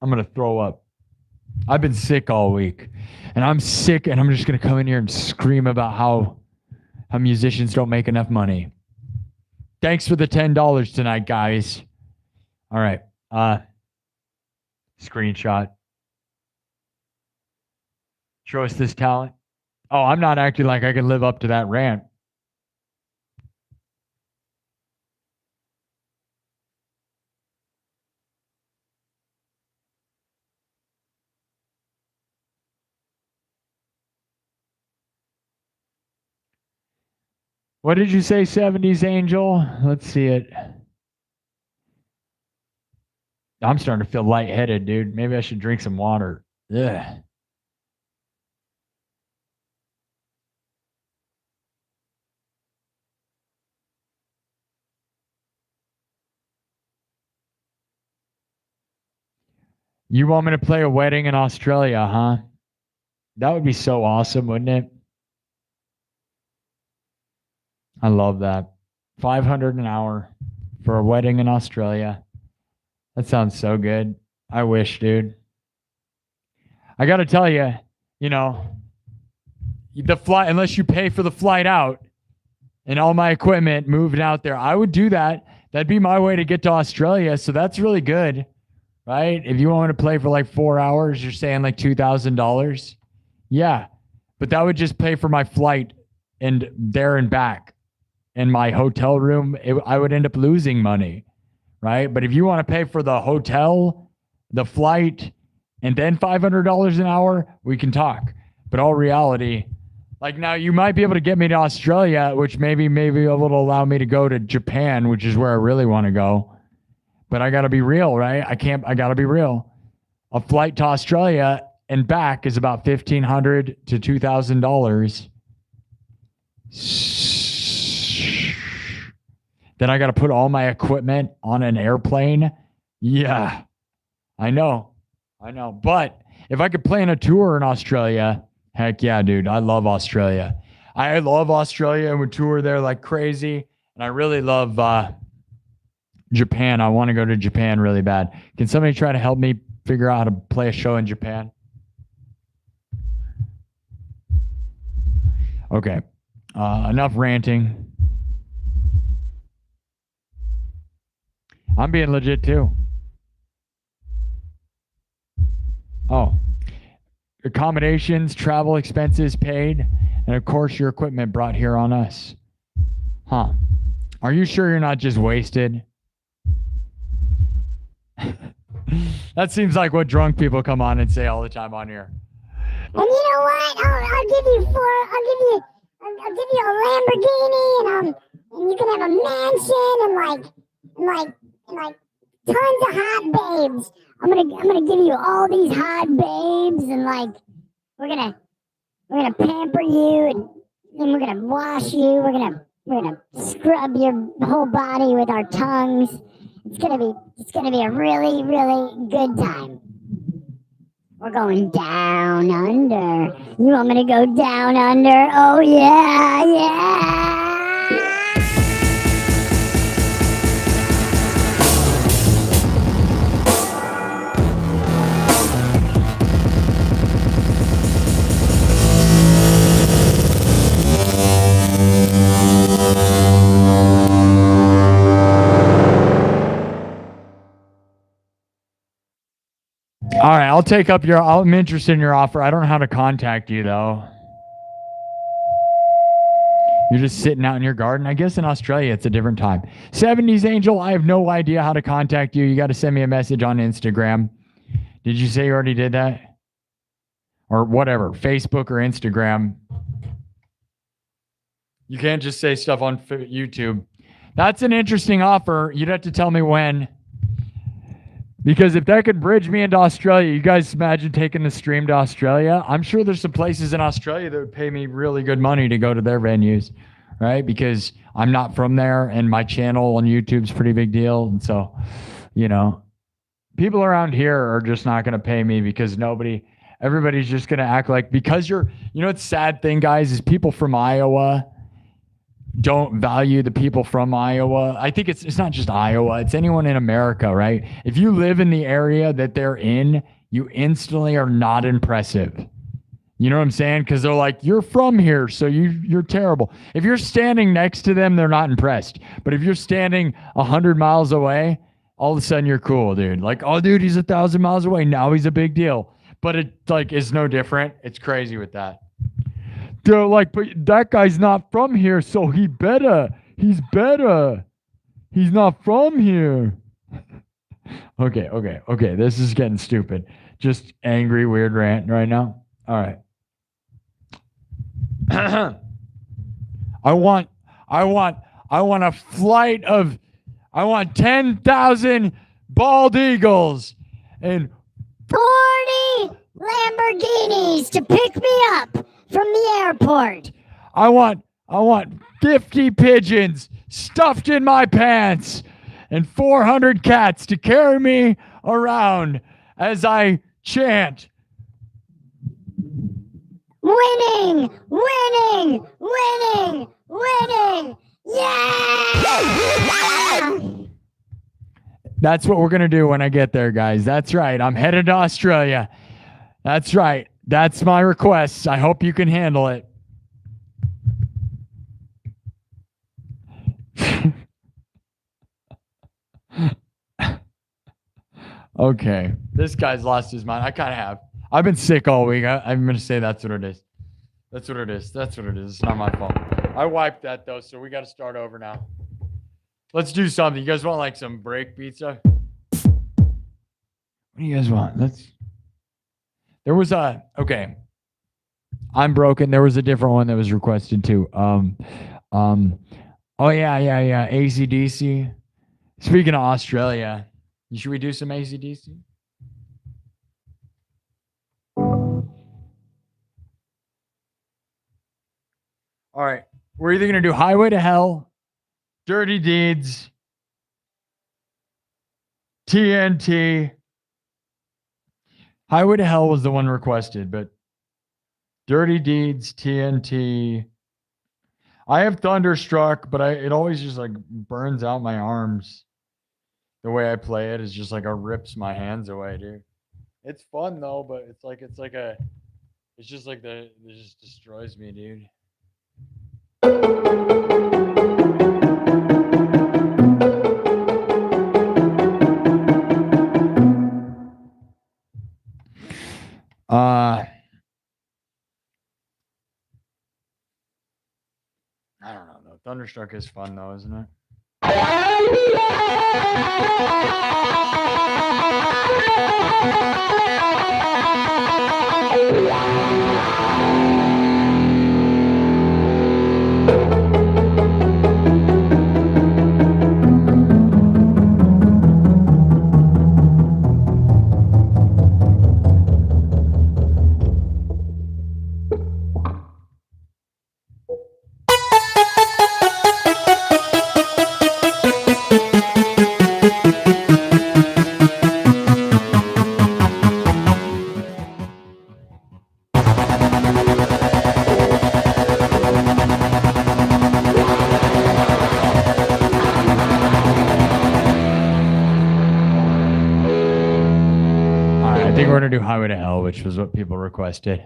I'm going to throw up. I've been sick all week. And I'm sick, and I'm just going to come in here and scream about how musicians don't make enough money. Thanks for the $10 tonight, guys. All right. Screenshot. Show us this talent. Oh, I'm not acting like I can live up to that rant. What did you say, 70s Angel? Let's see it. I'm starting to feel lightheaded, dude. Maybe I should drink some water. Ugh. You want me to play a wedding in Australia, huh? That would be so awesome, wouldn't it? I love that. 500 an hour for a wedding in Australia. That sounds so good. I wish, dude. I got to tell you, you know, the flight, unless you pay for the flight out and all my equipment moved out there, I would do that. That'd be my way to get to Australia. So that's really good, right? If you want to play for like 4 hours, you're saying like $2,000. Yeah. But that would just pay for my flight and there and back. And my hotel room, I would end up losing money, right? But if you want to pay for the hotel, the flight, and then $500 an hour, we can talk. But all reality, like now you might be able to get me to Australia, which maybe it'll allow me to go to Japan, which is where I really want to go. But I got to be real, right? I got to be real. A flight to Australia and back is about $1,500 to $2,000. Then I got to put all my equipment on an airplane. Yeah, I know. But if I could plan a tour in Australia, heck yeah, dude. I love Australia. I love Australia and would tour there like crazy. And I really love Japan. I want to go to Japan really bad. Can somebody try to help me figure out how to play a show in Japan? Okay. Enough ranting. I'm being legit too. Oh, accommodations, travel expenses paid, and of course your equipment brought here on us. Huh. Are you sure you're not just wasted? That seems like what drunk people come on and say all the time on here. And you know what? I'll give you a Lamborghini, and you can have a mansion and tons of hot babes. I'm gonna give you all these hot babes, and like we're gonna pamper you, and we're gonna wash you. We're gonna scrub your whole body with our tongues. It's gonna be a really, really good time. We're going down under. You want me to go down under? Oh yeah, yeah. All right, I'll take up I'm interested in your offer. I don't know how to contact you though. You're just sitting out in your garden. I guess in Australia it's a different time. 70s Angel, I have no idea how to contact you. You got to send me a message on Instagram. Did you say you already did that? Or whatever, Facebook or Instagram. You can't just say stuff on YouTube. That's an interesting offer. You'd have to tell me when. Because if that could bridge me into Australia, you guys imagine taking the stream to Australia? I'm sure there's some places in Australia that would pay me really good money to go to their venues, right? Because I'm not from there and my channel on YouTube's a pretty big deal. And so, you know, people around here are just not going to pay me because everybody's just going to act like, because you know, what's sad thing, guys, is people from Iowa don't value the people from Iowa. I think it's not just Iowa, it's anyone in America, right? If you live in the area that they're in, you instantly are not impressive. You know what I'm saying? Because they're like, you're from here, so you're terrible. If you're standing next to them, they're not impressed. But if you're standing 100 miles away, all of a sudden you're cool, dude. Like, oh, dude, he's 1,000 miles away. Now he's a big deal. But it like is no different. It's crazy with that. They're like, but that guy's not from here, so he's better. He's not from here. Okay. This is getting stupid. Just angry, weird rant right now. All right. I want a flight of, I want 10,000 bald eagles and 40 Lamborghinis to pick me up from the airport. I want 50 pigeons stuffed in my pants and 400 cats to carry me around as I chant. Winning! Yeah! That's what we're going to do when I get there, guys. That's right. I'm headed to Australia. That's right. That's my request. I hope you can handle it. Okay. This guy's lost his mind. I kind of have. I've been sick all week. I'm going to say that's what it is. That's what it is. It's not my fault. I wiped that, though, so we got to start over now. Let's do something. You guys want like some break pizza? What do you guys want? Okay. I'm broken. There was a different one that was requested too. Oh yeah. AC/DC. Speaking of Australia, should we do some AC/DC? All right. We're either going to do Highway to Hell, Dirty Deeds, TNT. Highway to Hell was the one requested, but Dirty Deeds, TNT. I have Thunderstruck, but it always just like burns out my arms. The way I play it is just like it rips my hands away, dude. It's fun though, but it just destroys me, dude. I don't know though. Thunderstruck is fun though, isn't it? We're going to do Highway to Hell, which was what people requested.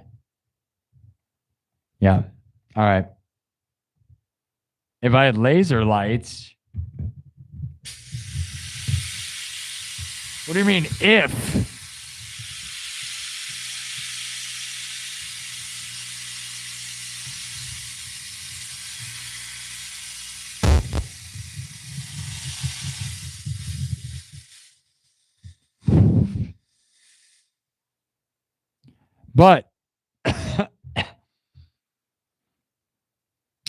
Yeah. All right. If I had laser lights. What do you mean, if? But I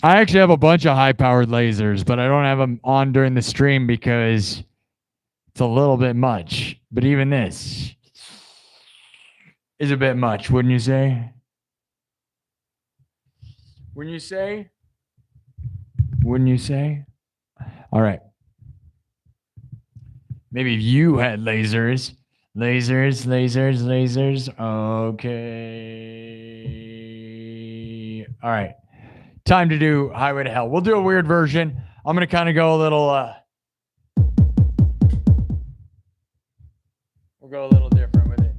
actually have a bunch of high-powered lasers, but I don't have them on during the stream because It's a little bit much, but even this is a bit much, wouldn't you say? Wouldn't you say? Wouldn't you say? All right. Maybe if you had lasers. Lasers. Okay. All right. Time to do Highway to Hell. We'll do a weird version. I'm going to kind of go a little, we'll go a little different with it.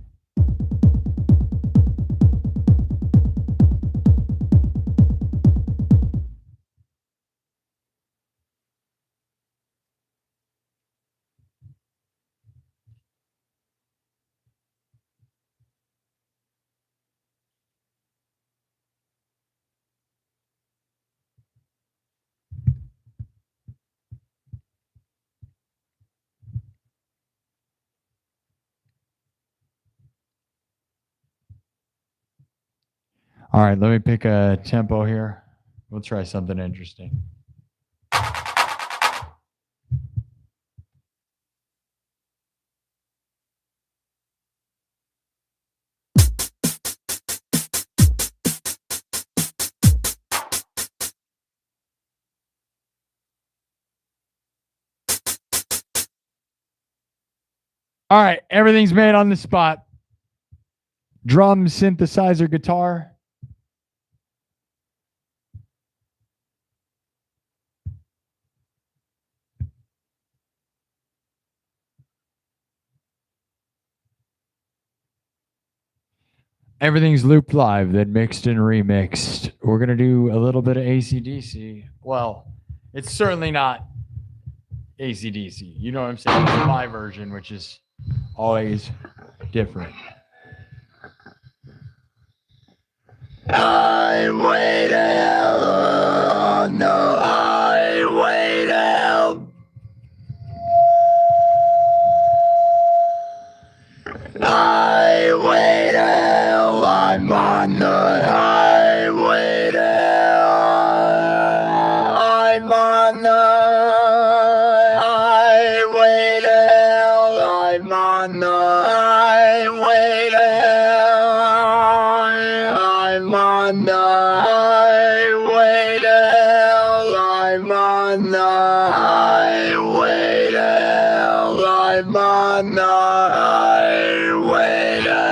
All right, let me pick a tempo here. We'll try something interesting. All right, everything's made on the spot. Drum, synthesizer, guitar. Everything's looped live, then mixed and remixed. We're going to do a little bit of AC/DC. Well, it's certainly not AC/DC. You know what I'm saying? It's my version, which is always different. Highway to hell, no highway to hell. Highway to hell, I'm on the highway to hell. I'm on the highway to hell. I'm on the highway to hell. I'm on the highway to hell. I'm on the highway to hell. I'm on the highway to hell.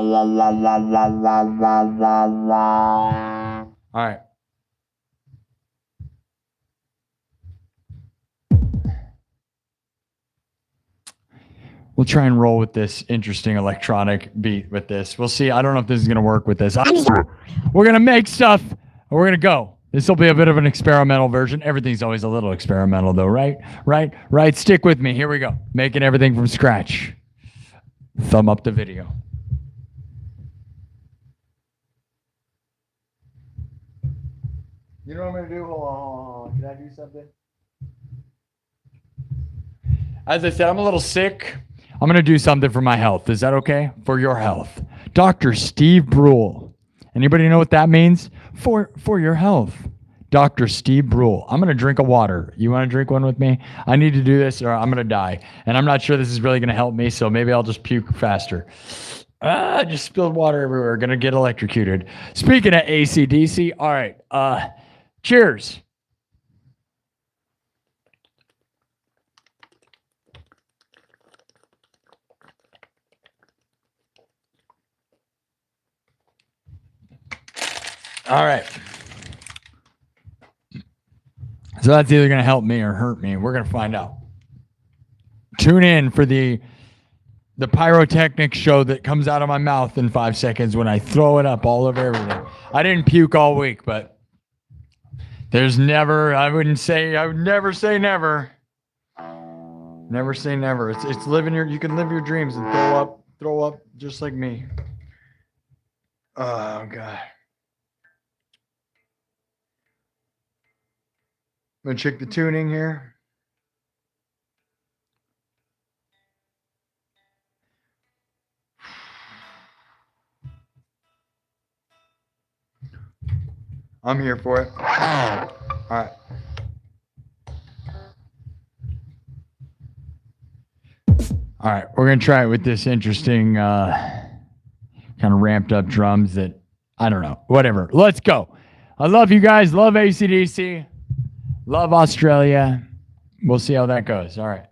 La la la la la la la la. All right. We'll try and roll with this interesting electronic beat with this. We'll see. I don't know if this is going to work with this. We're going to make stuff. We're going to go. This will be a bit of an experimental version. Everything's always a little experimental though, right? Right. Stick with me. Here we go. Making everything from scratch. Thumb up the video. You know what I'm going to do? Hold on. Can I do something? As I said, I'm a little sick. I'm going to do something for my health. Is that okay? For your health. Dr. Steve Brule. Anybody know what that means? For your health. Dr. Steve Brule. I'm going to drink a water. You want to drink one with me? I need to do this or I'm going to die. And I'm not sure this is really going to help me, so maybe I'll just puke faster. I just spilled water everywhere. Going to get electrocuted. Speaking of AC/DC, all right. Cheers. All right. So that's either going to help me or hurt me. We're going to find out. Tune in for the pyrotechnic show that comes out of my mouth in 5 seconds when I throw it up all over everything. I didn't puke all week, but there's never, I would never say never. Never say never. It's living you can live your dreams and throw up just like me. Oh, God. I'm going to check the tuning here. I'm here for it. All right. All right, we're gonna try it with this interesting kind of ramped up drums that I don't know. Whatever. Let's go. I love you guys. Love AC/DC. Love Australia. We'll see how that goes. All right.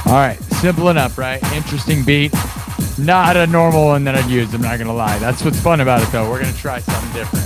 All right, simple enough, right? Interesting beat. Not a normal one that I'd use, I'm not gonna lie. That's what's fun about it though. We're gonna try something different.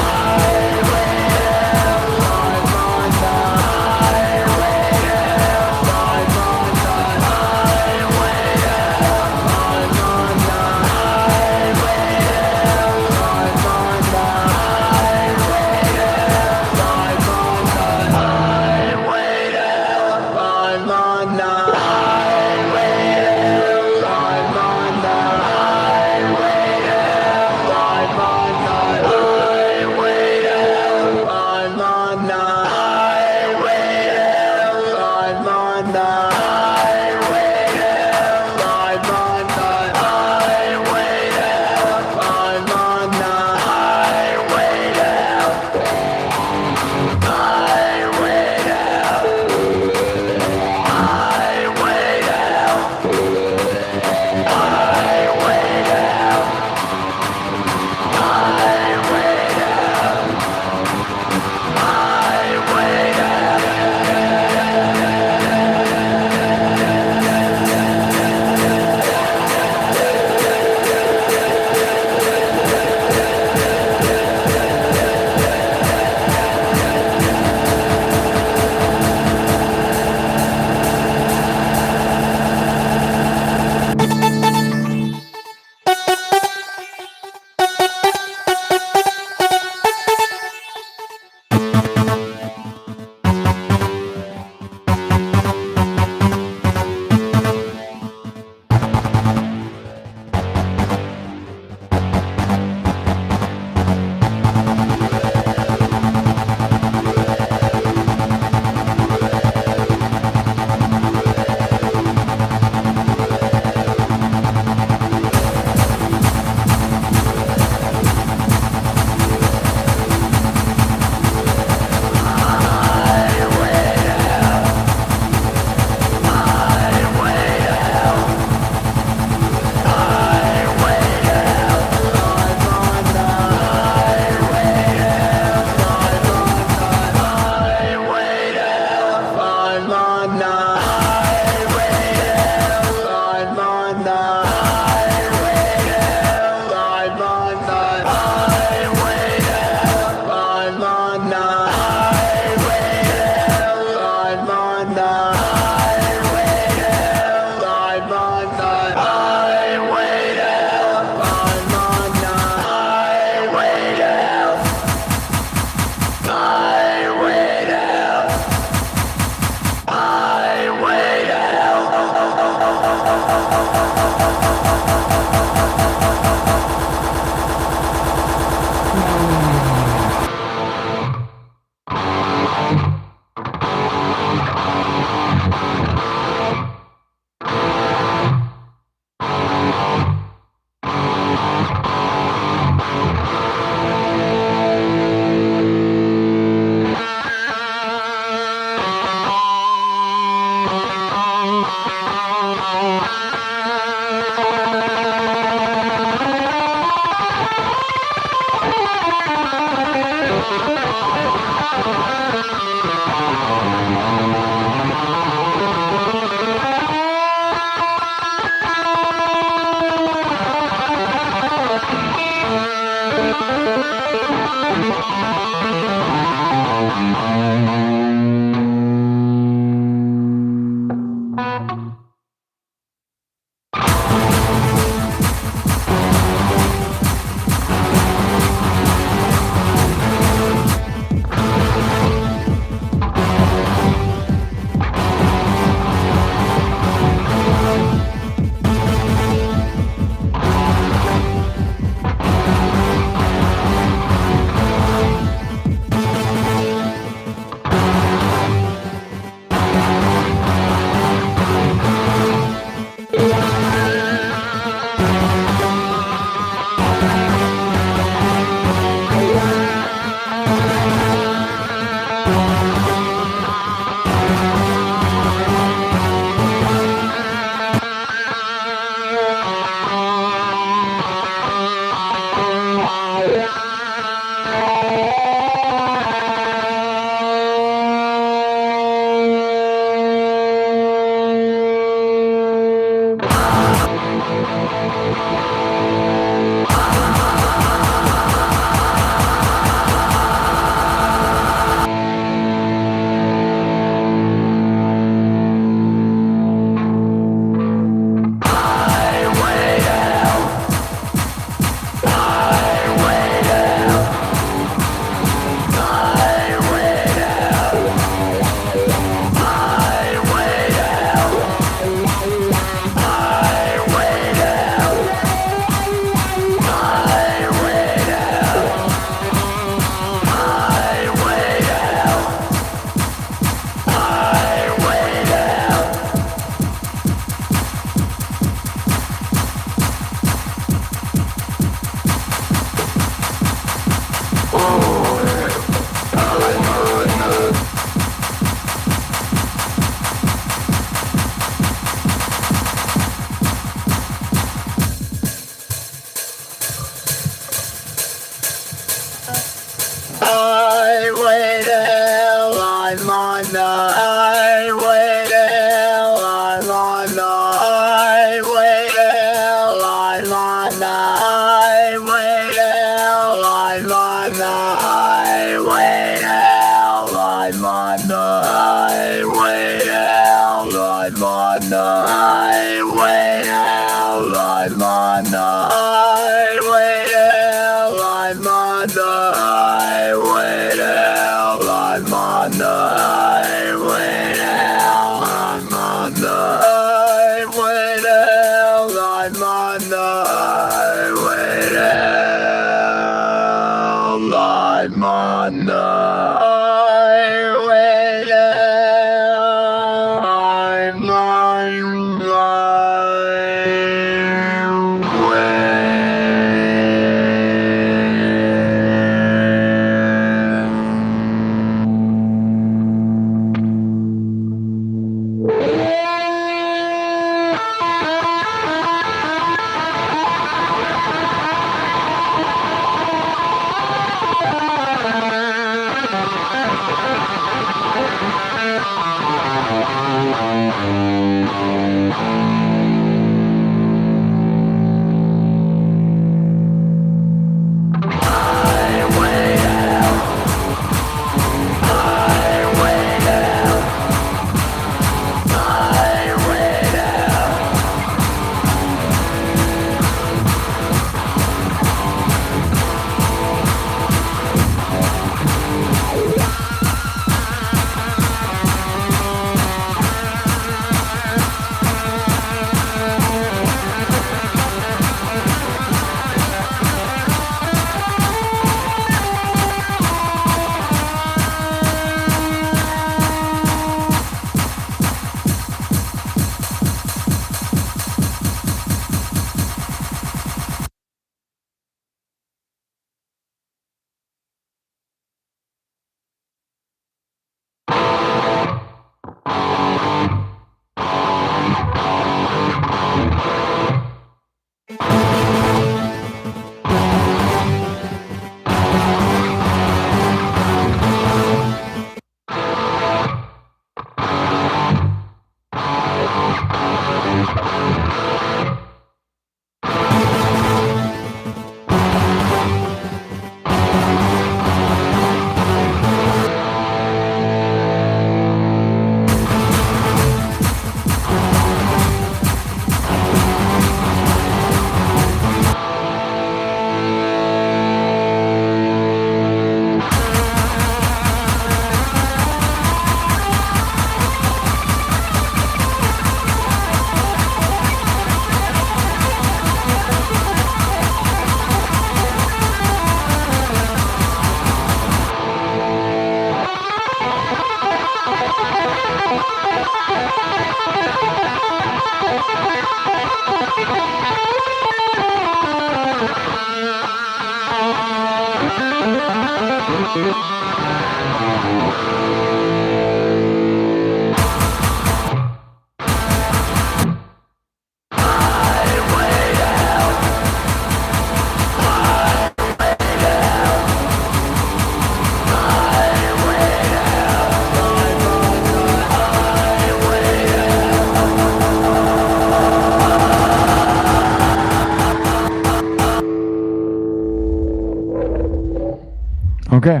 Okay.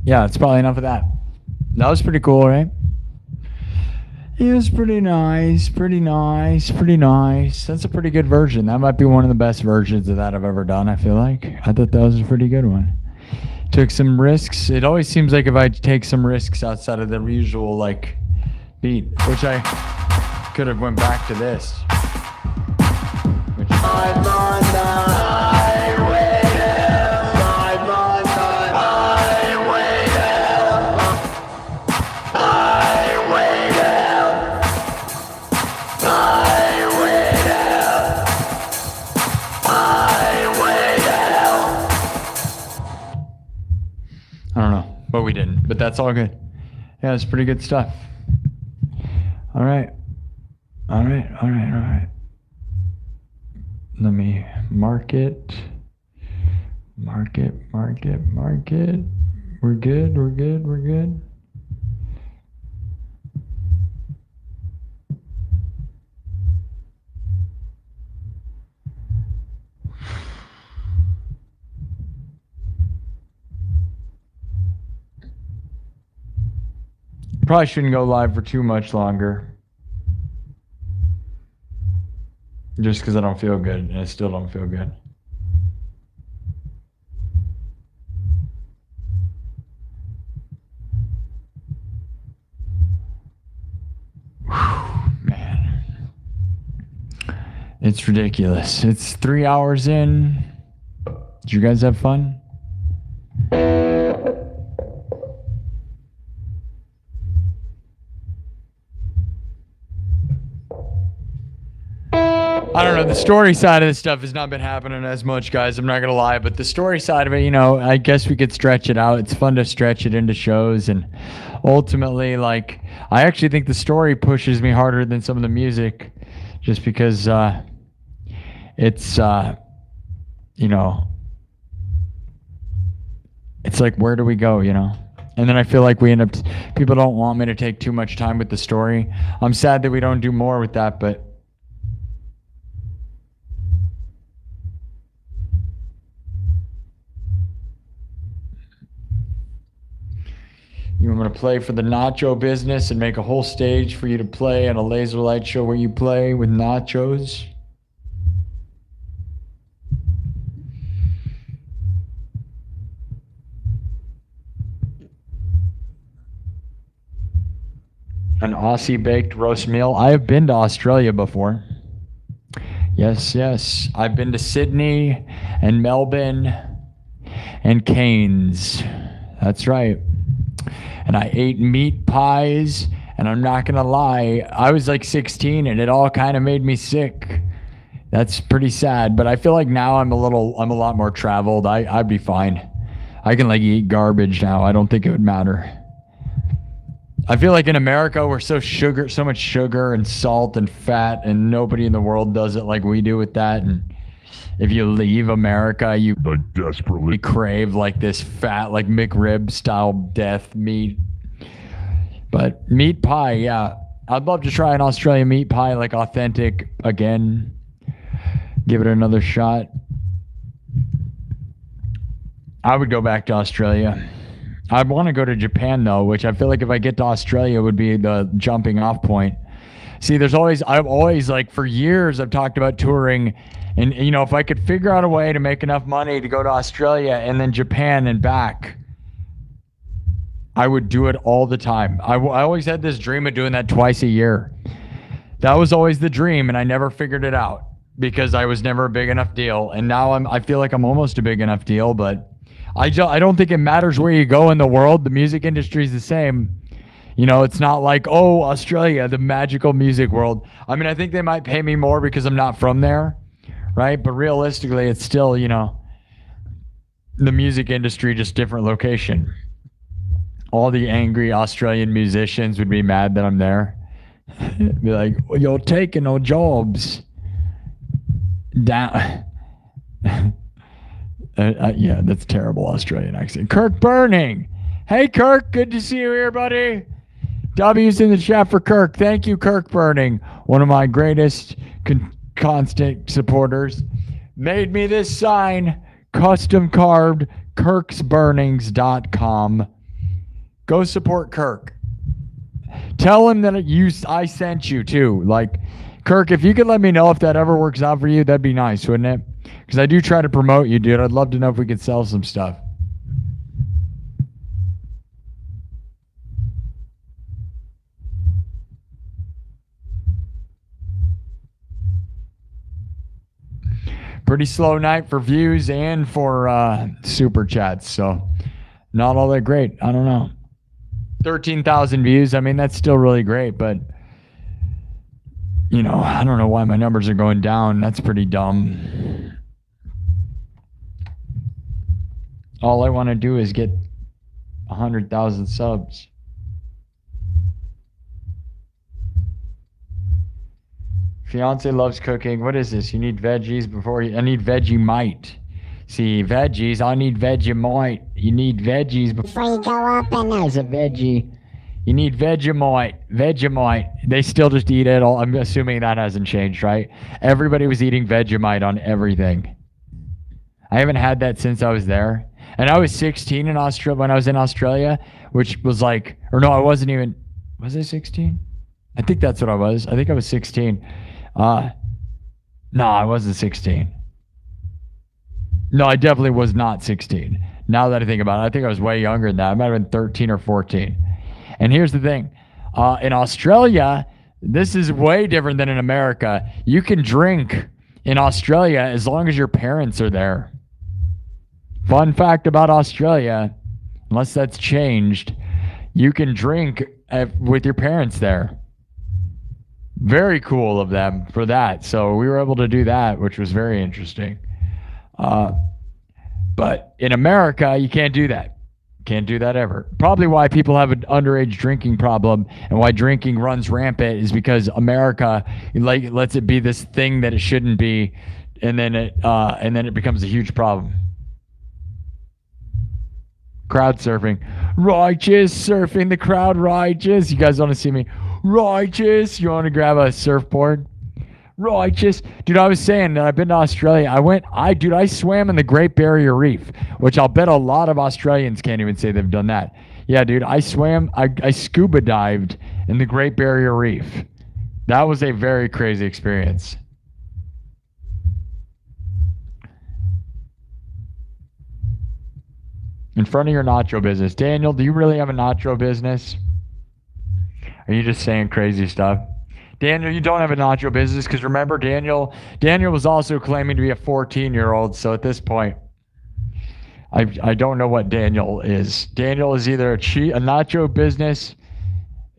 Yeah, it's probably enough of that. That was pretty cool, right? It was pretty nice, pretty nice, pretty nice. That's a pretty good version. That might be one of the best versions of that I've ever done, I feel like. I thought that was a pretty good one. took some risks. It always seems like if I take some risks outside of the usual like beat, which I could have went back to this. Which I'm on the highway now. I'm on the highway now. Highway now. Highway now. Highway now. I don't know, but we didn't. But that's all good. Yeah, it's pretty good stuff. All right. All right, all right, all right. Let me mark it. Mark it, mark it, mark it. We're good, we're good, we're good. Probably shouldn't go live for too much longer. Just because I don't feel good, and I still don't feel good. Whew, man. It's ridiculous. It's 3 hours in. Did you guys have fun? I don't know. The story side of this stuff has not been happening as much, guys. I'm not going to lie. But the story side of it, you know, I guess we could stretch it out. It's fun to stretch it into shows. And ultimately, like, I actually think the story pushes me harder than some of the music just because it's, you know, it's like, where do we go, you know? And then I feel like we end up, people don't want me to take too much time with the story. I'm sad that we don't do more with that, but you want me to play for the nacho business and make a whole stage for you to play and a laser light show where you play with nachos? An Aussie baked roast meal. I have been to Australia before. Yes, yes. I've been to Sydney and Melbourne and Cairns. That's right. And I ate meat pies, and I'm not gonna lie, I was like 16 and it all kind of made me sick. That's pretty sad, but I feel like now I'm a lot more traveled. I'd be fine. I can like eat garbage now. I don't think it would matter. I feel like in America we're so much sugar and salt and fat, and nobody in the world does it like we do with that. And if you leave America, you Like desperately. crave like this fat, like McRib style death meat. But meat pie, yeah. I'd love to try an Australian meat pie, like authentic again. Give it another shot. I would go back to Australia. I want to go to Japan though, which I feel like if I get to Australia would be the jumping off point. See, I've always like for years I've talked about touring. And, you know, if I could figure out a way to make enough money to go to Australia and then Japan and back, I would do it all the time. I always had this dream of doing that twice a year. That was always the dream, and I never figured it out because I was never a big enough deal. And now I feel like I'm almost a big enough deal, but I don't think it matters where you go in the world. The music industry is the same. You know, it's not like, oh, Australia, the magical music world. I mean, I think they might pay me more because I'm not from there. Right? But realistically, it's still, you know, the music industry, just different location. All the angry Australian musicians would be mad that I'm there. Be like, well, you're taking our jobs. Down. Yeah, that's terrible Australian accent. Kirk Burning. Hey, Kirk. Good to see you here, buddy. W's in the chat for Kirk. Thank you, Kirk Burning. One of my greatest constant supporters. Made me this sign, custom carved, kirksburnings.com. Go support Kirk. Tell him that I sent you too. Like, Kirk, if you could let me know if that ever works out for you, that'd be nice, wouldn't it? Because I do try to promote you, dude. I'd love to know if we could sell some stuff. pretty slow night for views and for super chats. So not all that great. I don't know. 13,000 views. I mean, that's still really great, but you know, I don't know why my numbers are going down. That's pretty dumb. All I want to do is get 100,000 subs. Fiance loves cooking. What is this? You need veggies before you... I need Vegemite. See, veggies. I need Vegemite. You need veggies before Before you go up and as a veggie. You need Vegemite. Vegemite. They still just eat it all. I'm assuming that hasn't changed, right? Everybody was eating Vegemite on everything. I haven't had that since I was there. And I was 16 in Australia when I was in Australia, which was like... Or no, I wasn't even... Was I 16? I think that's what I was. I think I was 16. No, I wasn't 16. No, I definitely was not 16. Now that I think about it, I think I was way younger than that. I might have been 13 or 14. And here's the thing. In Australia, this is way different than in America. You can drink in Australia as long as your parents are there. Fun fact about Australia, unless that's changed, you can drink with your parents there. Very cool of them for that. So we were able to do that, which was very interesting. But in America, you can't do that. Can't do that ever. Probably why people have an underage drinking problem and why drinking runs rampant is because America lets it be this thing that it shouldn't be, and then it becomes a huge problem. Crowd surfing. Righteous surfing the crowd. Righteous. You guys want to see me? Righteous. You want to grab a surfboard? Righteous. Dude, I was saying that I've been to Australia. I swam in the Great Barrier Reef, which I'll bet a lot of Australians can't even say they've done that. Yeah, dude, I scuba dived in the Great Barrier Reef. That was a very crazy experience. In front of your nacho business. Daniel, do you really have a nacho business? Are you just saying crazy stuff? Daniel, you don't have a nacho business because remember, Daniel was also claiming to be a 14-year-old. So at this point, I don't know what Daniel is. Daniel is either a nacho business.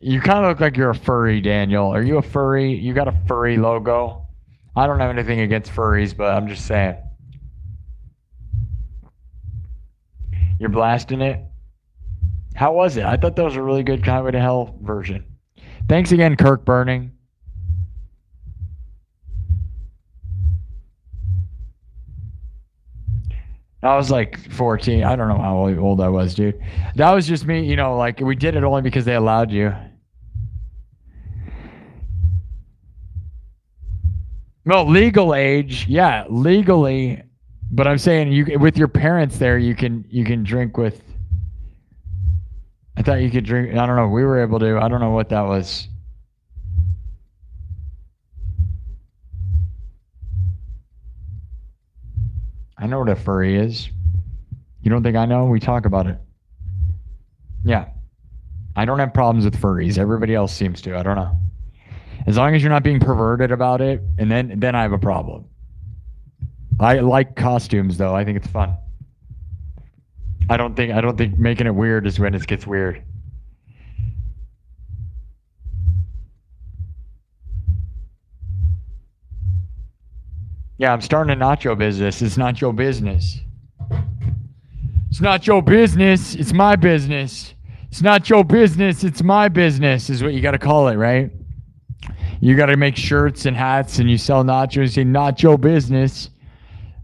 You kind of look like you're a furry, Daniel. Are you a furry? You got a furry logo. I don't have anything against furries, but I'm just saying. You're blasting it? How was it? I thought that was a really good Highway to Hell version. Thanks again, Kirk Burning. I was like 14. I don't know how old I was, dude. That was just me, like we did it only because they allowed you. No, legal age. Yeah, legally. But I'm saying you with your parents there, you can drink with. I thought you could drink. I don't know. We were able to. I don't know what that was. I know what a furry is. You don't think I know? We talk about it. Yeah. I don't have problems with furries. Everybody else seems to. I don't know. As long as you're not being perverted about it, and then I have a problem. I like costumes though. I think it's fun. I don't think making it weird is when it gets weird. Yeah, I'm starting a nacho business. It's not your business. It's not your business. It's my business. It's not your business. It's my business is what you got to call it, right? You got to make shirts and hats and you sell nachos. You say, not your business.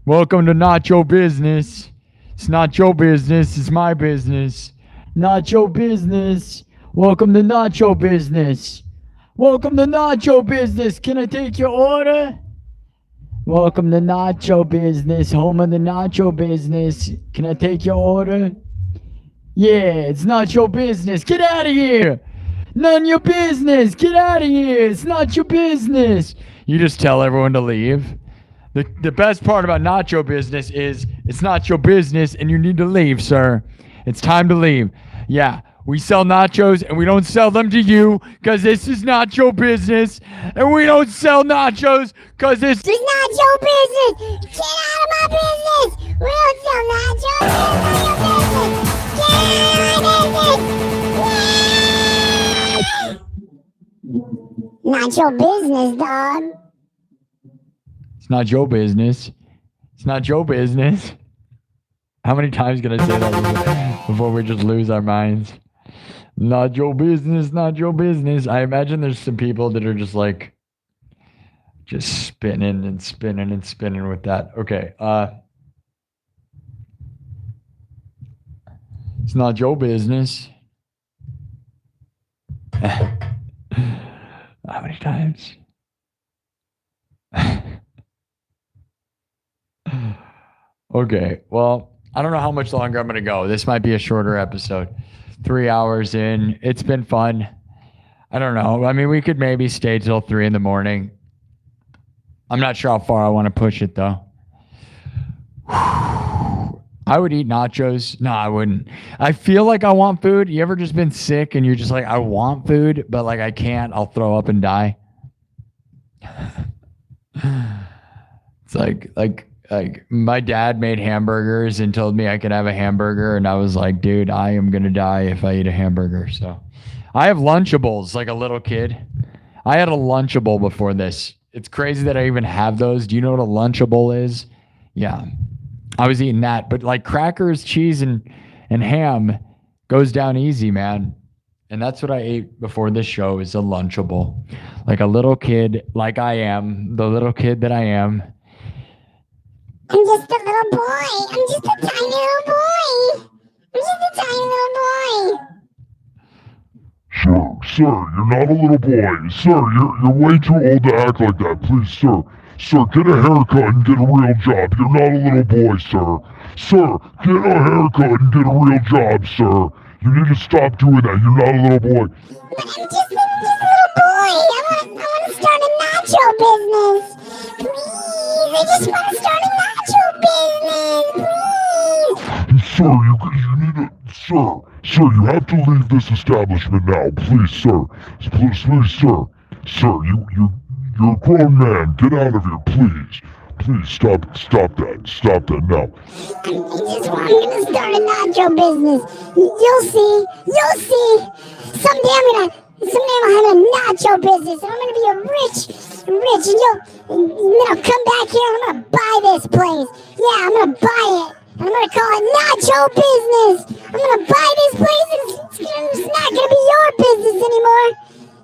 Welcome to Not Your Business. It's not your business. It's my business. Not your business. Welcome to Not Your Business. Welcome to Not Your Business. Can I take your order? Welcome to Nacho Business, home of the Nacho Business. Can I take your order? Yeah, it's not your business. Get out of here. None your business. Get out of here. It's not your business. You just tell everyone to leave. The best part about Nacho Business is it's not your business and you need to leave, sir. It's time to leave. Yeah, We sell nachos, and we don't sell them to you because this is not your business. And we don't sell nachos because this It's not your business. Get out of my business. We don't sell nachos. It's not your business. Get out of my business. Not your business, dog. It's not your business. It's not your business. How many times can I say that before we just lose our minds? Not your business, not your business. I imagine there's some people that are just like, just spinning and spinning and spinning with that. Okay. It's not your business. How many times? Okay, well, I don't know how much longer I'm going to go. This might be a shorter episode. 3 hours in. It's been fun. I don't know. I mean, we could maybe stay till 3 in the morning. I'm not sure how far I want to push it, though. I would eat nachos. No, I wouldn't. I feel like I want food. You ever just been sick and you're just like, I want food, but like I can't. I'll throw up and die. It's like my dad made hamburgers and told me I could have a hamburger, and I was like, dude, I am gonna die if I eat a hamburger. So I have Lunchables like a little kid. I had a Lunchable before this. It's crazy that I even have those. Do you know what a Lunchable is? Yeah. I was eating that, but like crackers, cheese, and ham goes down easy, man. And that's what I ate before this show is a Lunchable. Like a little kid, like I am, the little kid that I am. I'm just a little boy. I'm just a tiny little boy. I'm just a tiny little boy. Sir, you're not a little boy. Sir, you're way too old to act like that. Please, sir. Sir, get a haircut and get a real job. You're not a little boy, sir. Sir, get a haircut and get a real job, sir. You need to stop doing that. You're not a little boy. But I'm just a little boy. I want to start a nacho business. Please, I just want to start a nacho business. Please. Sir, you need to... Sir, you have to leave this establishment now. Please, sir. Please, sir. Sir, you're a grown man. Get out of here, please. Please, stop that. Stop that now. I'm gonna start a nacho business. You'll see. Someday I'll have a nacho business, and I'm gonna be rich, and then I'll come back here and I'm gonna buy this place. Yeah, I'm gonna buy it, and I'm gonna call it nacho business. I'm gonna buy this place, and it's not gonna be your business anymore.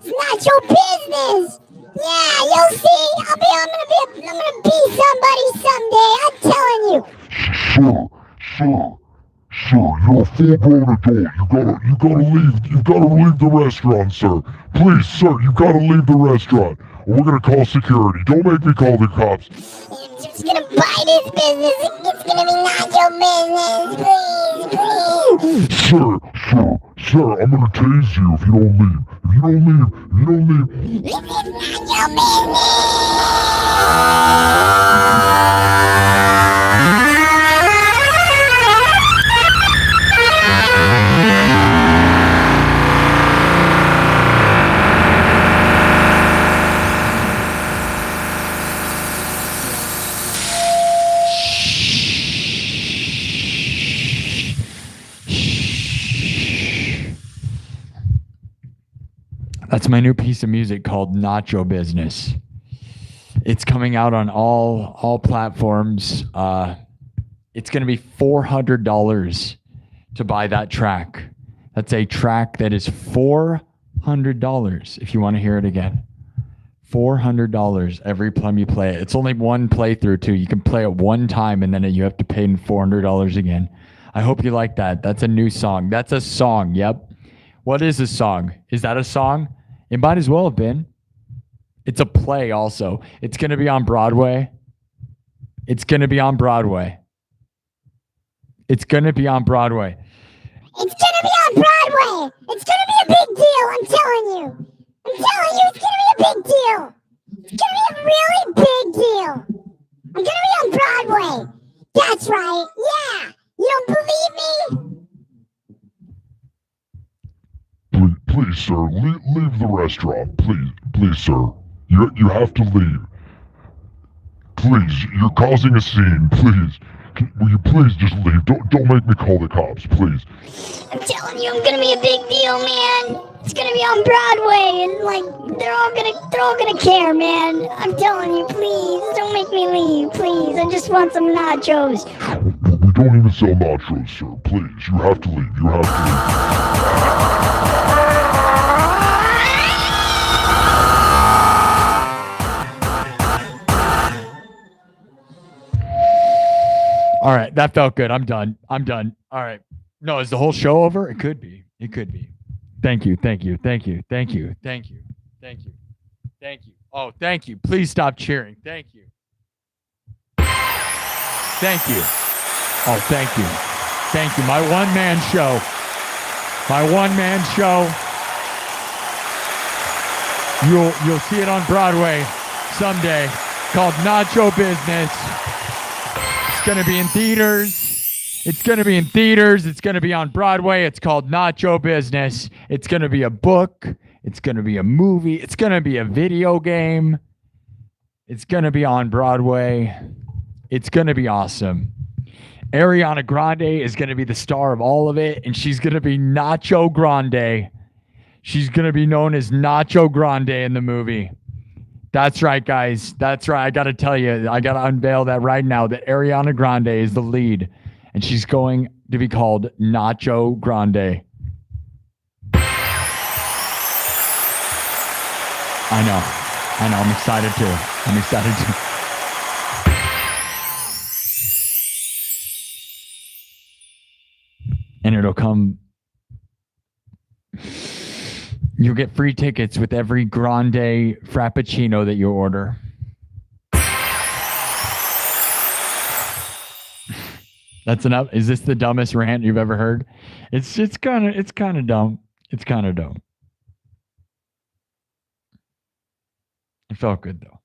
It's nacho business. Yeah, you'll see. I'm gonna be somebody someday. I'm telling you. Sir, you're a full-grown adult. You gotta leave the restaurant, sir. Please, sir, you gotta leave the restaurant. Or we're gonna call security. Don't make me call the cops. I'm just gonna buy this business. It's gonna be nacho business. Please. Sir, I'm gonna tase you if you don't leave. If you don't leave. It's nacho business. That's my new piece of music called Nacho Business. It's coming out on all platforms. It's going to be $400 to buy that track. That's a track that is $400 if you want to hear it again. $400 every time you play it. It's only one playthrough too. You can play it one time and then you have to pay $400 again. I hope you like that. That's a new song. That's a song. Yep. What is a song? Is that a song? It might as well have been. It's a play also. It's going to be on Broadway. It's going to be on Broadway. It's going to be on Broadway. It's going to be on Broadway. It's going to be a big deal. I'm telling you. It's going to be a big deal. It's going to be a really big deal. I'm going to be on Broadway. That's right. Yeah. You don't believe me? the restaurant. Please, sir. You have to leave. Please, you're causing a scene. Please. Will you please just leave? Don't make me call the cops, please. I'm telling you, I'm gonna be a big deal, man. It's gonna be on Broadway, and like they're all gonna care, man. I'm telling you, please, don't make me leave, please. I just want some nachos. We don't even sell nachos, sir. Please, you have to leave. You have to leave. All right, that felt good. I'm done. All right. No, is the whole show over? It could be. Thank you. Oh, thank you. Please stop cheering. Thank you. Oh, thank you. My one-man show. You'll see it on Broadway someday, called Nacho Business. It's going to be in theaters. It's going to be on Broadway. It's called Nacho Business. It's going to be a book. It's going to be a movie. It's going to be a video game. It's going to be on Broadway. It's going to be awesome. Ariana Grande is going to be the star of all of it, and she's going to be Nacho Grande. She's going to be known as Nacho Grande in the movie. That's right, guys. That's right. I got to tell you, I got to unveil that right now, that Ariana Grande is the lead, and she's going to be called Nacho Grande. I know. I'm excited too. And it'll come. You'll get free tickets with every grande frappuccino that you order. That's enough. Is this the dumbest rant you've ever heard? It's kind of dumb. It's kind of dumb. It felt good though.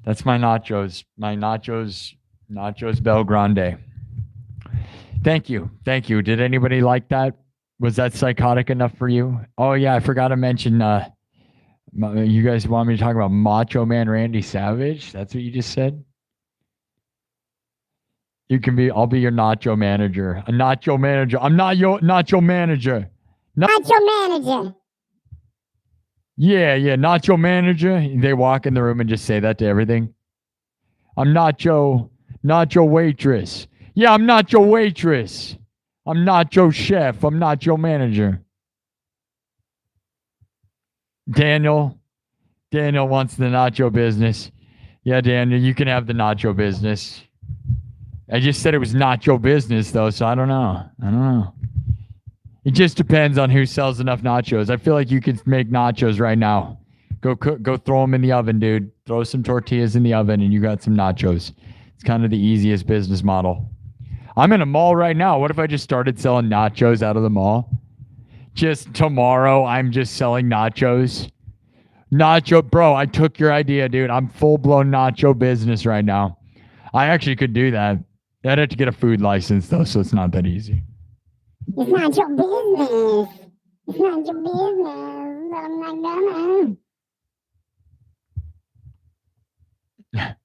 That's my nachos. Nachos Bel Grande. Thank you. Did anybody like that? Was that psychotic enough for you? Oh yeah, I forgot to mention. You guys want me to talk about Macho Man Randy Savage? That's what you just said. I'll be your nacho manager. A nacho manager. I'm not your nacho manager. Nacho manager. Yeah, nacho manager. They walk in the room and just say that to everything. I'm nacho waitress. Yeah, I'm nacho waitress. I'm nacho chef. I'm nacho manager. Daniel wants the nacho business. Yeah, Daniel, you can have the nacho business. I just said it was nacho business though, so I don't know. It just depends on who sells enough nachos. I feel like you could make nachos right now. Go throw them in the oven, dude. Throw some tortillas in the oven and you got some nachos. It's kind of the easiest business model. I'm in a mall right now. What if I just started selling nachos out of the mall? Just tomorrow, I'm just selling nachos. Bro, I took your idea, dude. I'm full-blown nacho business right now. I actually could do that. I'd have to get a food license, though, so it's not that easy. It's not your business. I'm not gonna.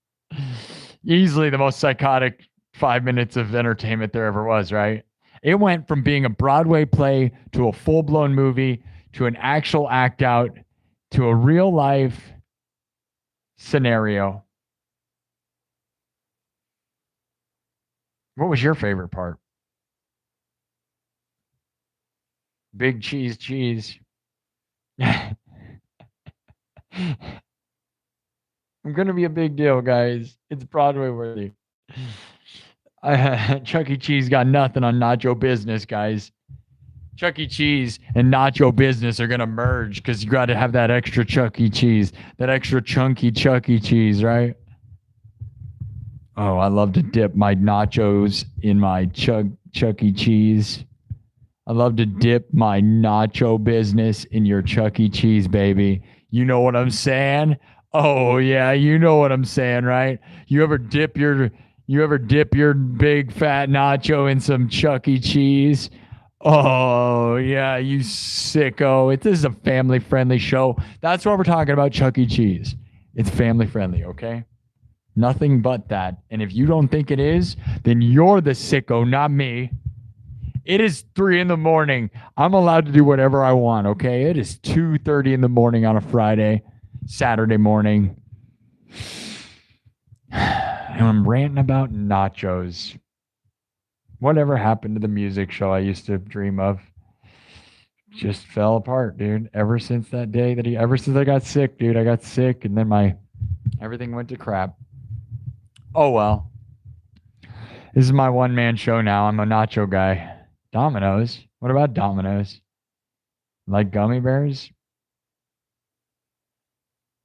Easily the most psychotic 5 minutes of entertainment there ever was, right? It went from being a Broadway play to a full-blown movie to an actual act out to a real-life scenario. What was your favorite part? Big cheese. I'm going to be a big deal, guys. It's Broadway worthy. Chuck E. Cheese got nothing on nacho business, guys. Chuck E. Cheese and nacho business are going to merge because you got to have that extra Chuck E. Cheese, that extra chunky Chuck E. Cheese, right? Oh, I love to dip my nachos in my Chuck E. Cheese. I love to dip my nacho business in your Chuck E. Cheese, baby. You know what I'm saying? Oh, yeah, you know what I'm saying, right? You ever dip your You ever dip your big fat nacho in some Chuck E. Cheese? Oh, yeah, you sicko. This is a family-friendly show. That's why we're talking about Chuck E. Cheese. It's family-friendly, okay? Nothing but that. And if you don't think it is, then you're the sicko, not me. It is 3 a.m. I'm allowed to do whatever I want, okay? It is 2:30 in the morning on a Friday, Saturday morning. And I'm ranting about nachos. Whatever happened to the music show I used to dream of? Just fell apart, dude. Ever since that day ever since I got sick, dude, I got sick and then everything went to crap. Oh well. This is my one-man show now. I'm a nacho guy. Domino's? What about Domino's? Like gummy bears?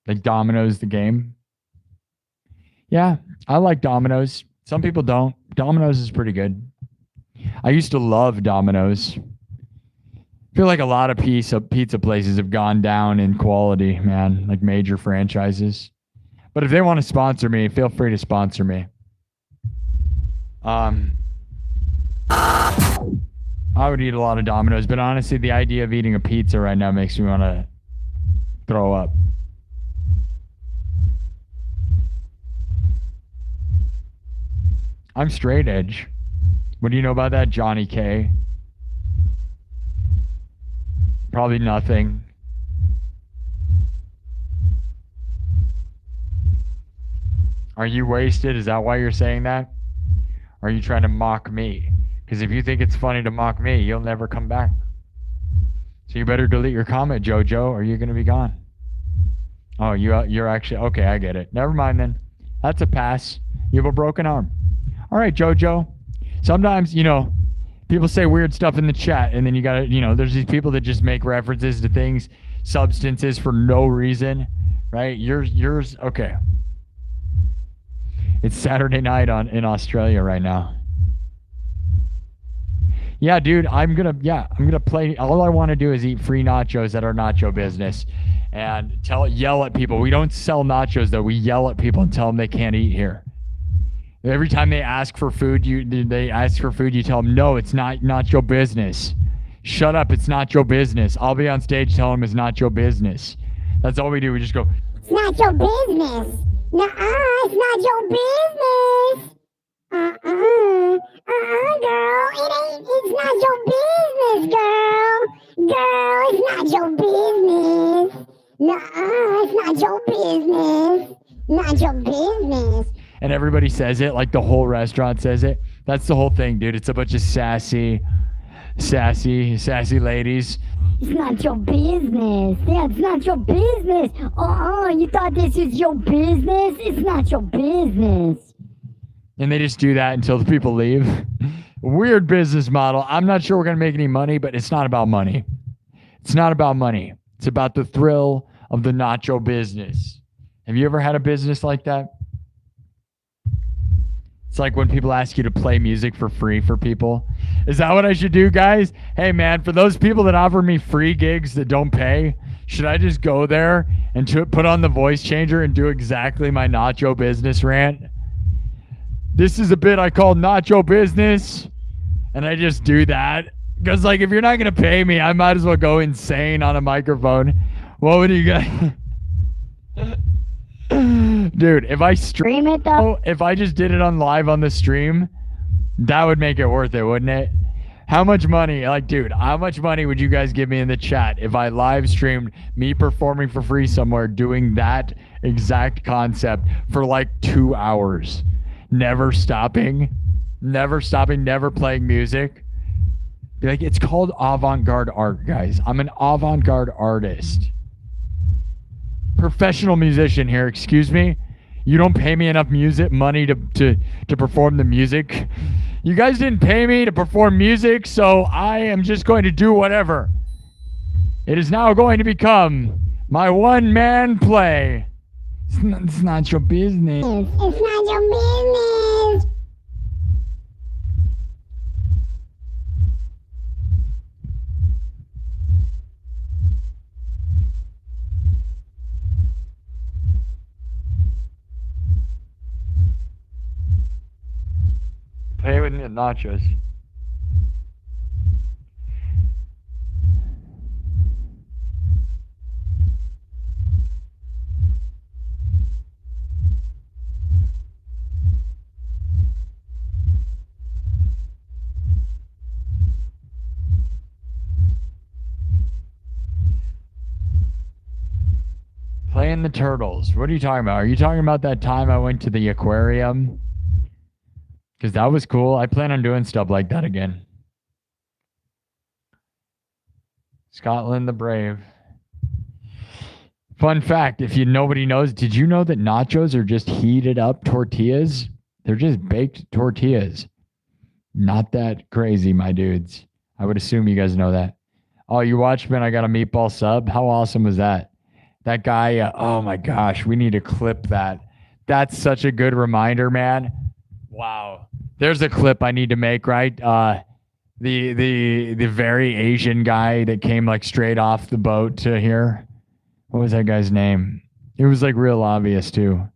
Like Domino's the game? Yeah, I like Domino's. Some people don't. Domino's is pretty good. I used to love Domino's. I feel like a lot of pizza places have gone down in quality, man, like major franchises. But if they want to sponsor me, feel free to sponsor me. I would eat a lot of Domino's, but honestly, the idea of eating a pizza right now makes me want to throw up. I'm straight edge. What do you know about that, Johnny K? Probably nothing. Are you wasted? Is that why you're saying that? Or are you trying to mock me? Because if you think it's funny to mock me, you'll never come back. So you better delete your comment, Jojo, or you're going to be gone. Oh, you're actually... Okay, I get it. Never mind then. That's a pass. You have a broken arm. All right, Jojo. Sometimes, people say weird stuff in the chat, and then you gotta, there's these people that just make references to things, substances for no reason, right? Yours, okay. It's Saturday night in Australia right now. Yeah, dude, I'm gonna play. All I want to do is eat free nachos at our nacho business, and yell at people. We don't sell nachos though. We yell at people and tell them they can't eat here. Every time they ask for food, you tell them, no, it's not your business. Shut up, it's not your business. I'll be on stage telling them it's not your business. That's all we do. We just go, It's not your business. Nuh-uh, it's not your business. Girl. It's not your business, girl. Girl, it's not your business. Nuh-uh, it's not your business. Not your business. and everybody says it, like the whole restaurant says it. That's the whole thing, dude. It's a bunch of sassy ladies. It's not your business. Yeah, it's not your business. You thought this is your business? It's not your business. And they just do that until the people leave. Weird business model. I'm not sure we're going to make any money, but it's not about money. It's not about money. It's about the thrill of the nacho business. Have you ever had a business like that? It's like when people ask you to play music for free for people. Is that what I should do, guys? Hey, man, for those people that offer me free gigs that don't pay, should I just go there and put on the voice changer and do exactly my nacho business rant? This is a bit I call nacho business, and I just do that. Because, like, if you're not going to pay me, I might as well go insane on a microphone. What would you guys... Dude, if I stream it though, if I just did it on live on the stream, that would make it worth it, wouldn't it? How much money, like, dude, how much money would you guys give me in the chat if I live streamed me performing for free somewhere doing that exact concept for like 2 hours? Never stopping, never playing music. Be like, it's called avant-garde art, guys. I'm an avant-garde artist. Professional musician here, excuse me. You don't pay me enough money to perform the music. You guys didn't pay me to perform music, so I am just going to do whatever. It is now going to become my one-man play. It's not your business. It's not your business. with nachos. Playing the turtles. What are you talking about? Are you talking about that time I went to the aquarium? Because that was cool. I plan on doing stuff like that again. Scotland the Brave. Fun fact, if nobody knows, did you know that nachos are just heated up tortillas? They're just baked tortillas. Not that crazy, my dudes. I would assume you guys know that. Oh, you watched me and I got a meatball sub? How awesome was that? That guy, oh my gosh, we need to clip that. That's such a good reminder, man. Wow. There's a clip I need to make, right? The very Asian guy that came like straight off the boat to here. What was that guy's name? It was like real obvious too.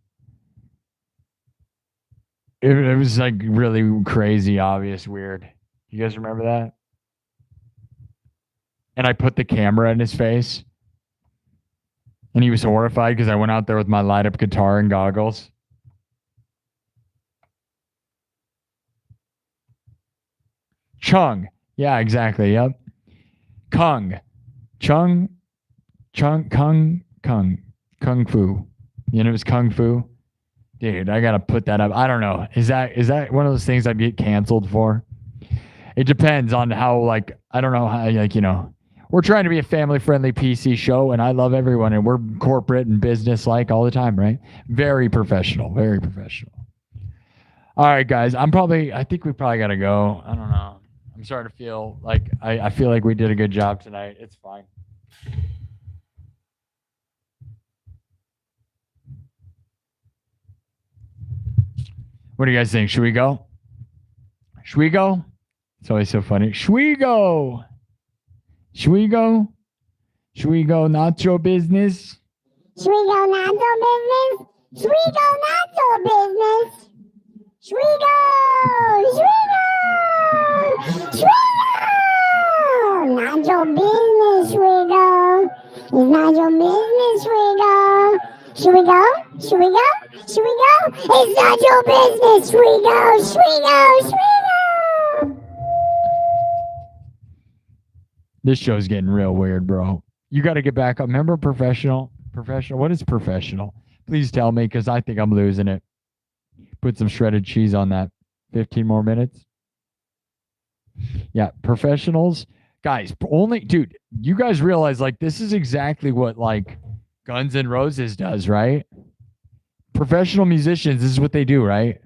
It was like really crazy, obvious, weird. You guys remember that? And I put the camera in his face. And he was horrified because I went out there with my light up guitar and goggles. Chung. Yeah, exactly. Yep. Kung. Kung Fu. You know, it was Kung Fu. Dude, I got to put that up. I don't know. Is that one of those things I'd get canceled for? It depends on how, like, I don't know how, like, you know. We're trying to be a family-friendly PC show, and I love everyone, and we're corporate and business-like all the time, right? Very professional, very professional. All right, guys, I think we probably got to go. I don't know. I'm starting to feel like, I feel like we did a good job tonight. It's fine. What do you guys think? Should we go? Should we go? It's always so funny. Should we go? Should we go? Should we go nacho business? Should we go nacho business? Should we go nacho business? Should we go? Should we go? Should we go? Nacho business, should we go? It's nacho business, should we go? Should we go? Should we go? Should we go? It's nacho business, should we go? Should we go? Should we go? This show's getting real weird, bro. You got to get back up. Remember professional? Professional? What is professional? Please tell me, because I think I'm losing it. Put some shredded cheese on that. 15 more minutes. Yeah, professionals. Guys, dude, you guys realize, like, this is exactly what, like, Guns N' Roses does, right? Professional musicians, this is what they do, right?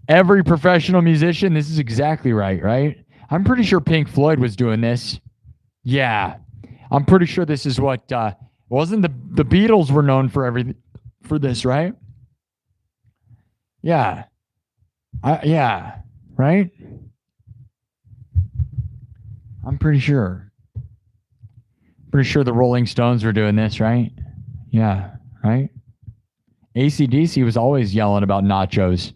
Every professional musician, this is exactly right? I'm pretty sure Pink Floyd was doing this. Yeah. I'm pretty sure this is what wasn't the Beatles were known for this, right? Yeah. Yeah, right? I'm pretty sure. Pretty sure the Rolling Stones were doing this, right? Yeah, right? AC/DC was always yelling about nachos.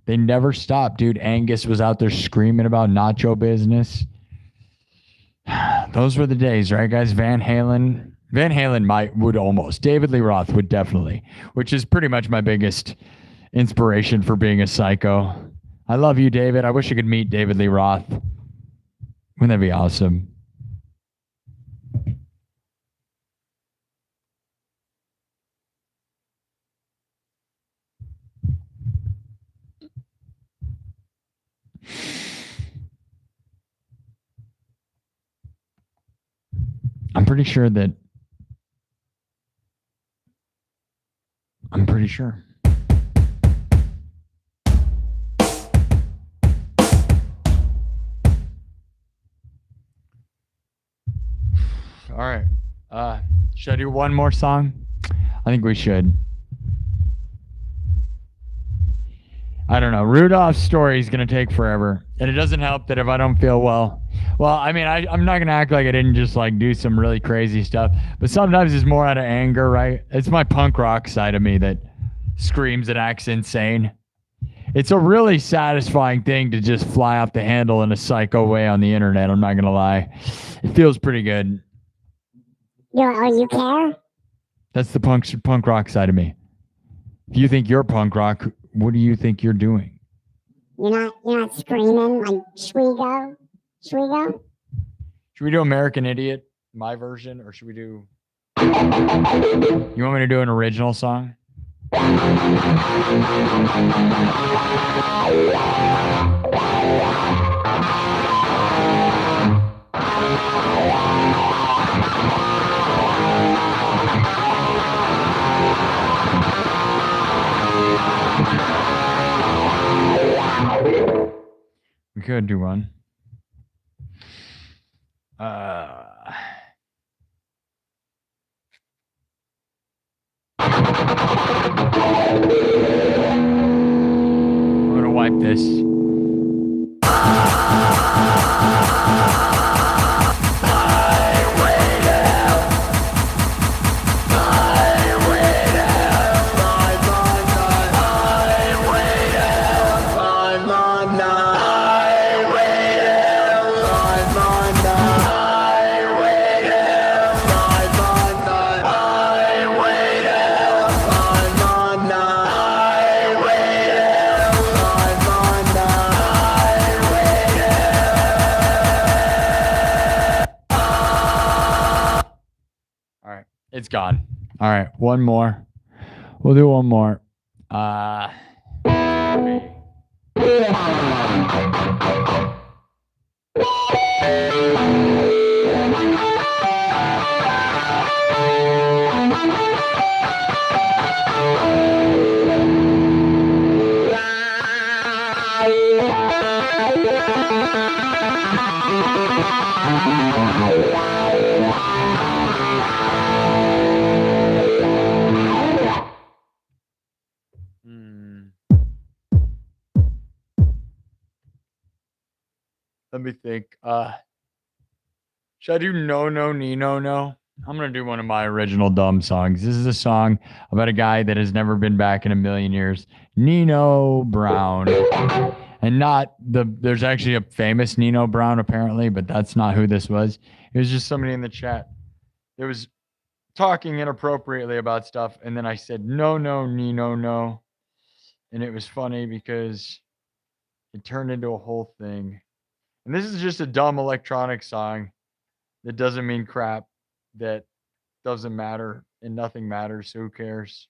They never stopped, dude. Angus was out there screaming about nacho business. Those were the days, right, guys? Van Halen would almost. David Lee Roth would definitely, which is pretty much my biggest inspiration for being a psycho. I love you, David. I wish I could meet David Lee Roth. Wouldn't that be awesome? I'm pretty sure. All right. Should I do one more song? I think we should. I don't know. Rudolph's story is going to take forever. And it doesn't help that if I don't feel well. Well, I mean, I'm not going to act like I didn't just like do some really crazy stuff. But sometimes it's more out of anger, right? It's my punk rock side of me that screams and acts insane. it's a really satisfying thing to just fly off the handle in a psycho way on the internet. I'm not going to lie. It feels pretty good. You care? That's the punk rock side of me. If you think you're punk rock, what do you think you're doing? You're not screaming like Schwiego? Schwiego? Should we do American Idiot, my version, or should we do... You want me to do an original song? We could do one. I'm gonna wipe this. It's gone. All right, one more. We'll do one more. Let me think. Should I do No No Nino No? I'm gonna do one of my original dumb songs. This is a song about a guy that has never been back in a million years. Nino Brown. And not there's actually a famous Nino Brown apparently, but that's not who this was. It was just somebody in the chat that was talking inappropriately about stuff, and then I said no no Nino no. And it was funny because it turned into a whole thing. And this is just a dumb electronic song that doesn't mean crap, that doesn't matter, and nothing matters, so who cares?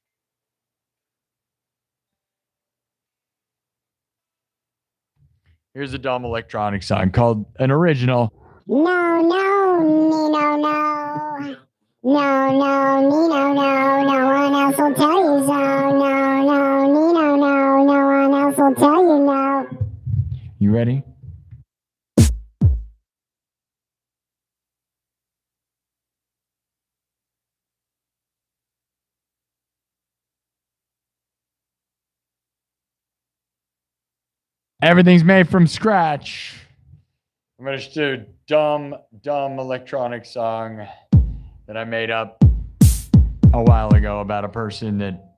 Here's a dumb electronic song called an original. No, no, Nino, no. No, no, Nino, no. No one else will tell you so. No, no, Nino, no. No one else will tell you no. You ready? Everything's made from scratch. I'm going to do a dumb electronic song that I made up a while ago about a person that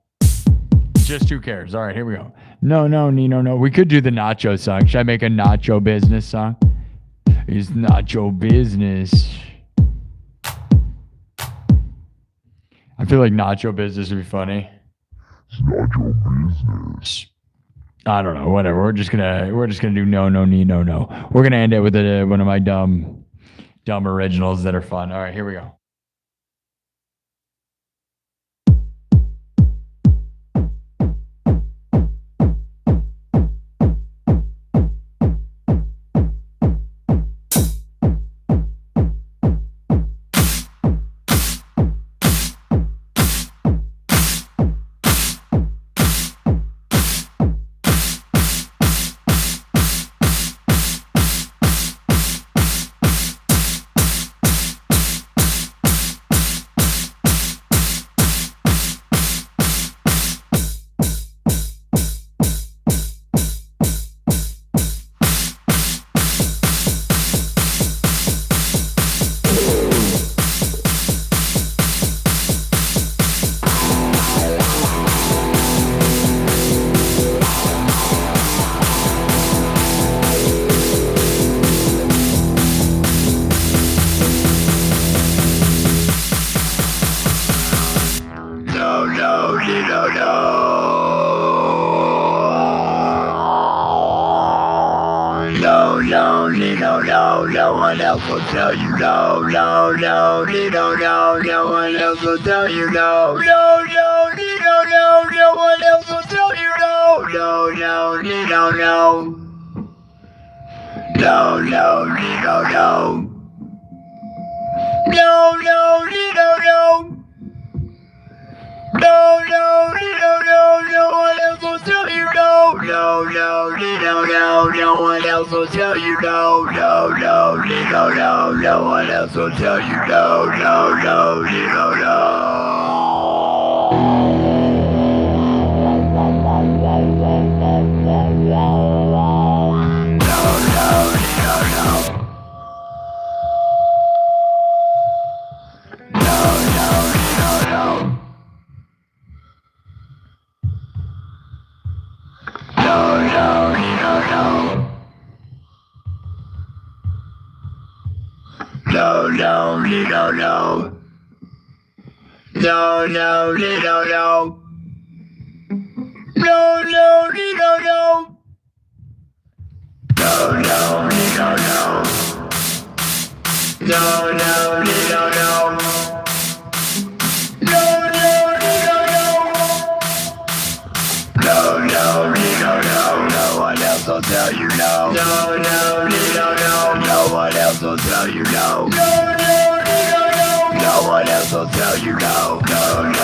just who cares. All right, here we go. No, no, Nino, no. We could do the nacho song. Should I make a nacho business song? It's nacho business. I feel like nacho business would be funny. It's nacho business. I don't know. Whatever. We're just gonna do no no Nino no. We're gonna end it with one of my dumb originals that are fun. All right, here we go. no, no one else will tell you no, no, no, no one else will tell you no, no, no one else will tell you no, no, no, no, no. No, no, no, no. No, no, no, no. No, no, no one else will tell you no. No, no one else will tell you no. No, no one else will tell you no. No, no.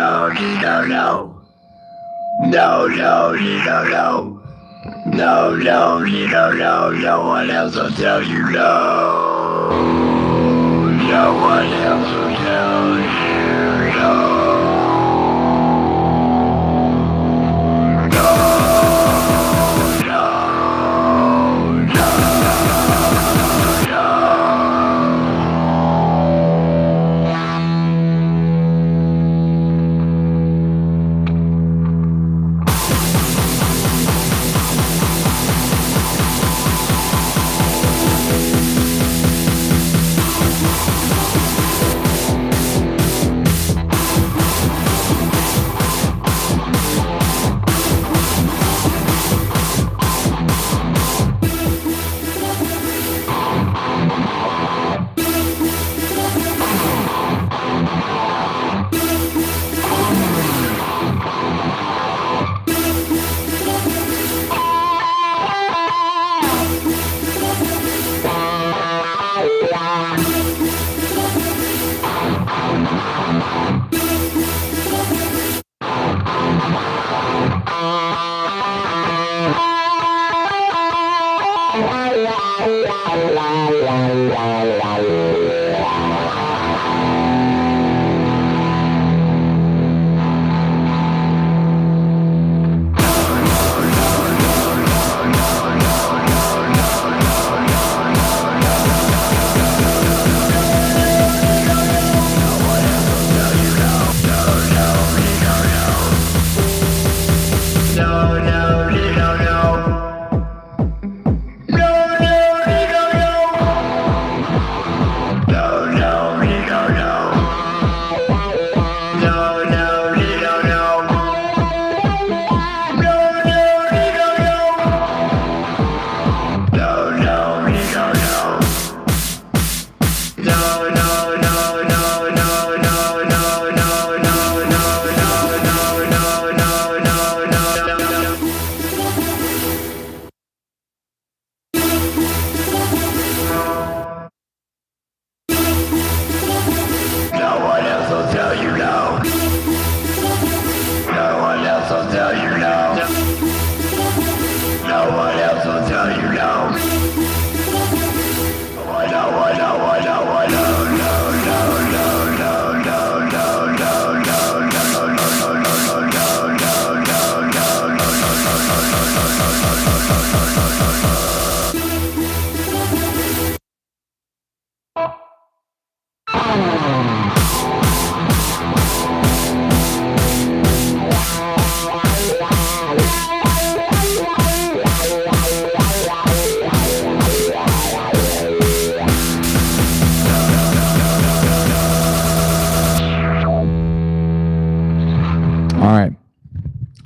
no, no, no. No, no, no, no. No, no, no, no. No one else will tell you no. No one else will tell you no.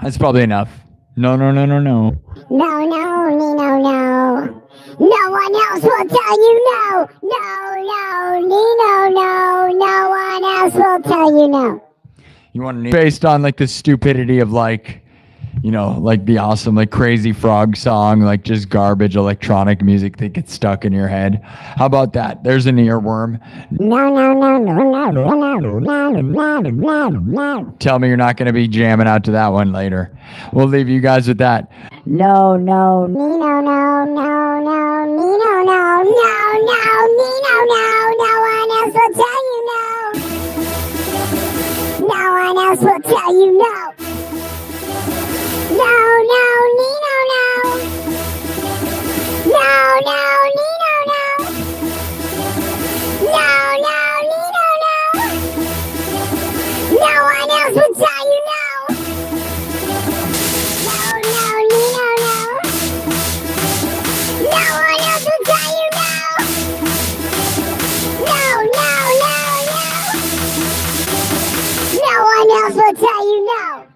That's probably enough. No. No, no, no. No one else will tell you no. No one else will tell you no. You want to based on like the stupidity of like, you know, like the awesome like Crazy Frog song, like just garbage electronic music that gets stuck in your head. How about that? There's an earworm. No. Tell me you're not going to be jamming out to that one later. We'll leave you guys with that. No. No one else will tell you no. No one else will tell you no. No. No one else will tell you no. No. No one else will tell you no. No. No one else will tell you no.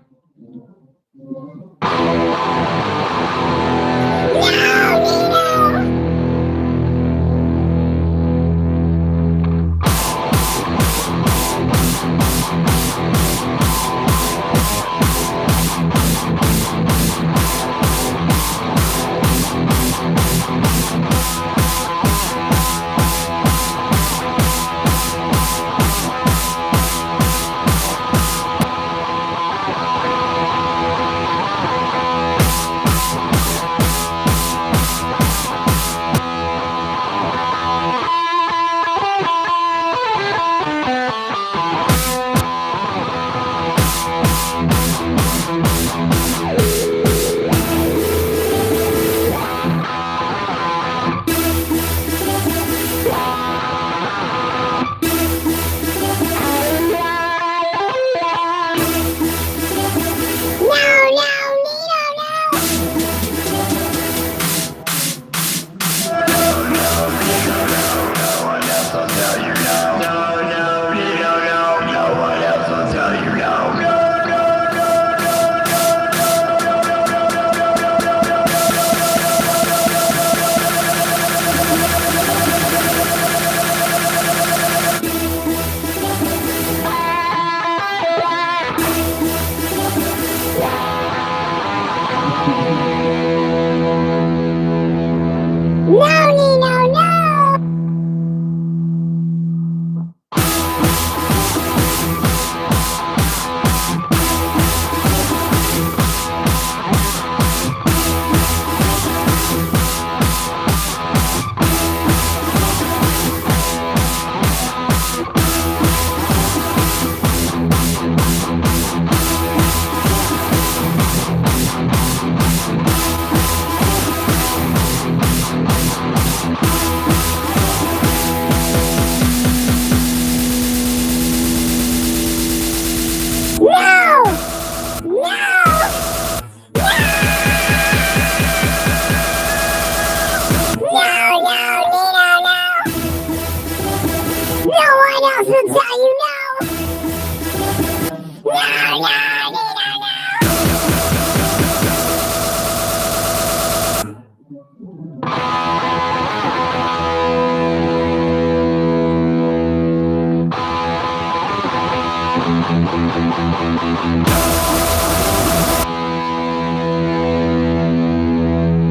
No, Nino, no! No! No!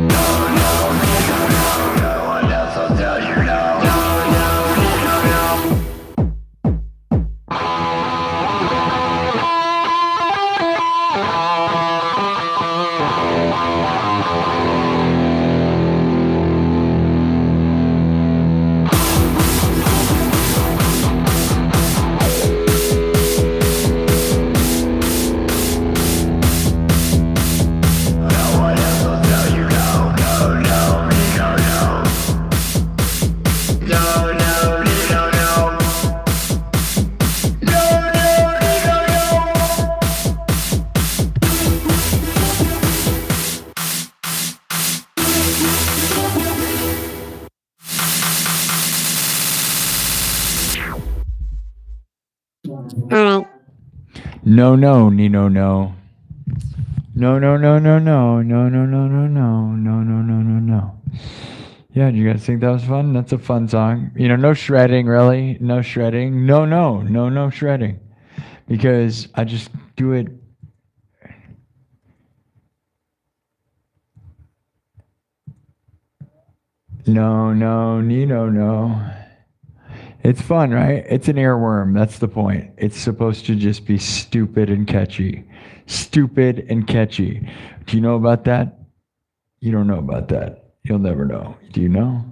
No, Nino, no! No one else will tell you no! No, Nino, no! Alright. No, no, Nino, no. No, no, no, no, no, no, no, no, no, no, no, no, no, no, no. Yeah, do you guys think that was fun? That's a fun song. You know, no shredding, really. No shredding. No, no, no, no shredding. Because I just do it. No, no, Nino, no. It's fun, right? It's an earworm. That's the point. It's supposed to just be stupid and catchy. Stupid and catchy. Do you know about that? You don't know about that. You'll never know. Do you know?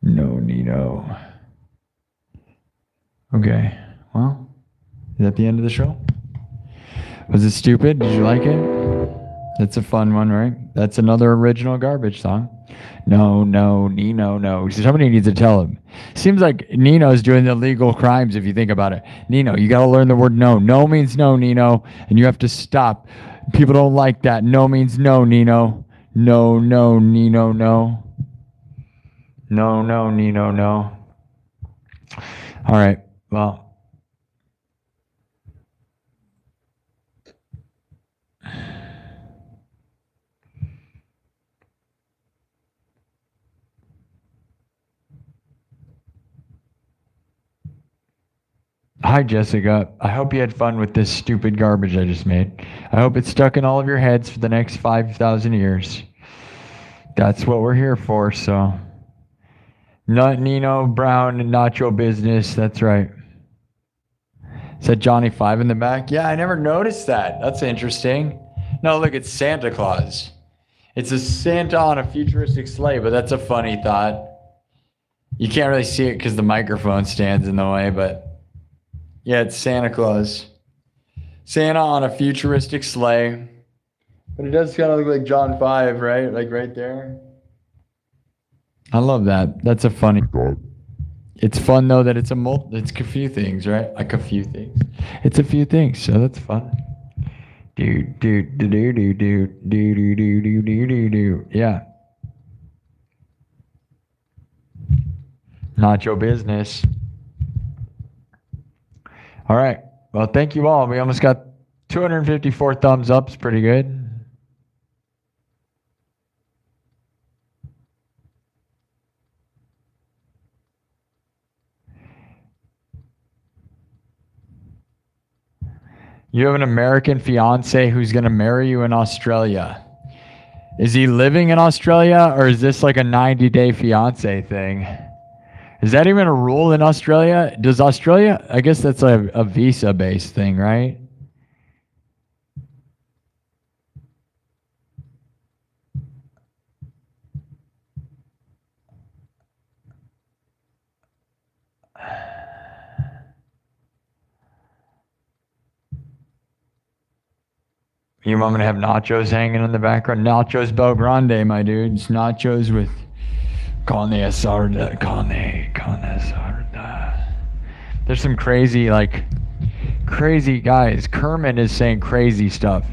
No, Nino. Okay. Well, is that the end of the show? Was it stupid? Did you like it? That's a fun one, right? That's another original garbage song. No, no, Nino, no. Somebody needs to tell him. Seems like Nino's doing the legal crimes if you think about it. Nino, you got to learn the word no. No means no, Nino, and you have to stop. People don't like that. No means no, Nino. No, no, Nino, no. No, no, Nino, no. All right. Well. Hi, Jessica. I hope you had fun with this stupid garbage I just made. I hope it's stuck in all of your heads for the next 5,000 years. That's what we're here for, so. Not Nino Brown and Nacho business. That's right. Said Johnny 5 in the back. Yeah, I never noticed that. That's interesting. No, look, it's Santa Claus. It's a Santa on a futuristic sleigh, but that's a funny thought. You can't really see it because the microphone stands in the way, but yeah, it's Santa Claus. Santa on a futuristic sleigh. But it does kind of look like John 5, right? Like right there. I love that. That's a funny thought. It's fun though that it's it's a few things, right? Like a few things. It's a few things, so that's fun. Yeah. Not your business. All right. Well, thank you all. We almost got 254 thumbs up. It's pretty good. You have an American fiance who's going to marry you in Australia. Is he living in Australia, or is this like a 90-day fiance thing? Is that even a rule in Australia? Does Australia, I guess that's a visa-based thing, right? Your mom gonna have nachos hanging in the background. Nachos Belgrande, my dudes. Nachos with carne asada. There's some crazy guys. Kermit is saying crazy stuff.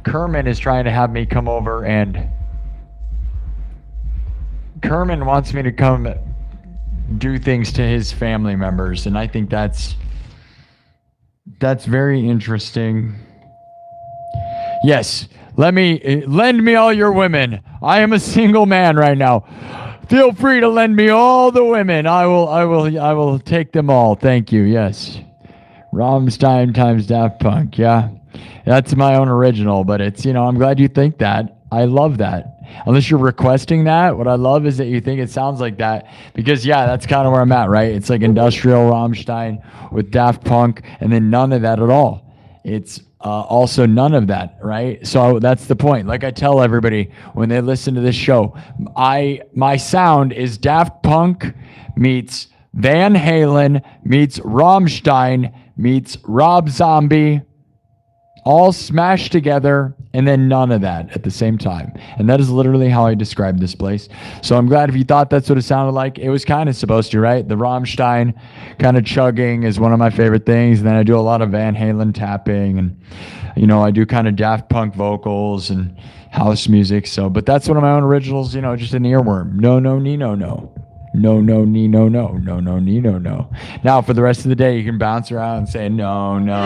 Kermit is trying to have me come over, and Kermit wants me to come do things to his family members, and I think that's very interesting. Yes, lend me all your women. I am a single man right now. Feel free to lend me all the women. I will take them all. Thank you. Yes. Rammstein times Daft Punk. Yeah. That's my own original, but it's, I'm glad you think that. I love that. Unless you're requesting that, what I love is that you think it sounds like that, because yeah, that's kind of where I'm at, right? It's like industrial Rammstein with Daft Punk, and then none of that at all. It's also none of that, right? So that's the point. Like I tell everybody when they listen to this show, my sound is Daft Punk meets Van Halen meets Rammstein meets Rob Zombie, all smashed together, and then none of that at the same time. And that is literally how I describe this place. So I'm glad if you thought that's what it sounded like. It was kind of supposed to, right? The Rammstein kind of chugging is one of my favorite things. And then I do a lot of Van Halen tapping, and, I do kind of Daft Punk vocals and house music. So, but that's one of my own originals, just an earworm. No, nee, no. No, nee, no. No, nee, no. Now for the rest of the day, you can bounce around and say, no. No,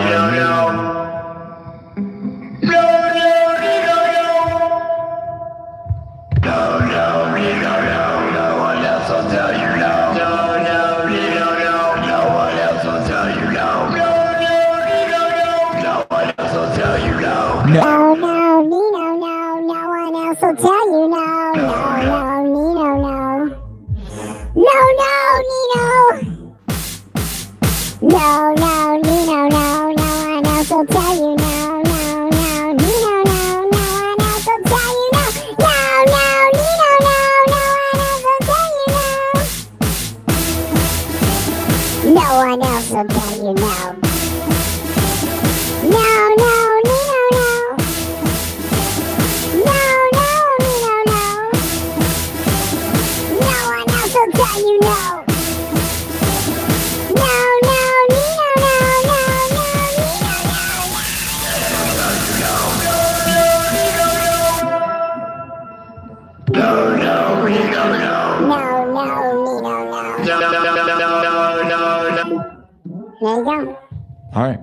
one else will tell you no. No, Nino. No, Nino. No, Nino, no. No one else will tell you no. No, Nino, no. No one else will tell you no. No, Nino, no. No one else will tell you no. No one else will tell you no. No, Nino, no. No, Nino, no. No one else will tell you no. No, Nino, There you go. All right.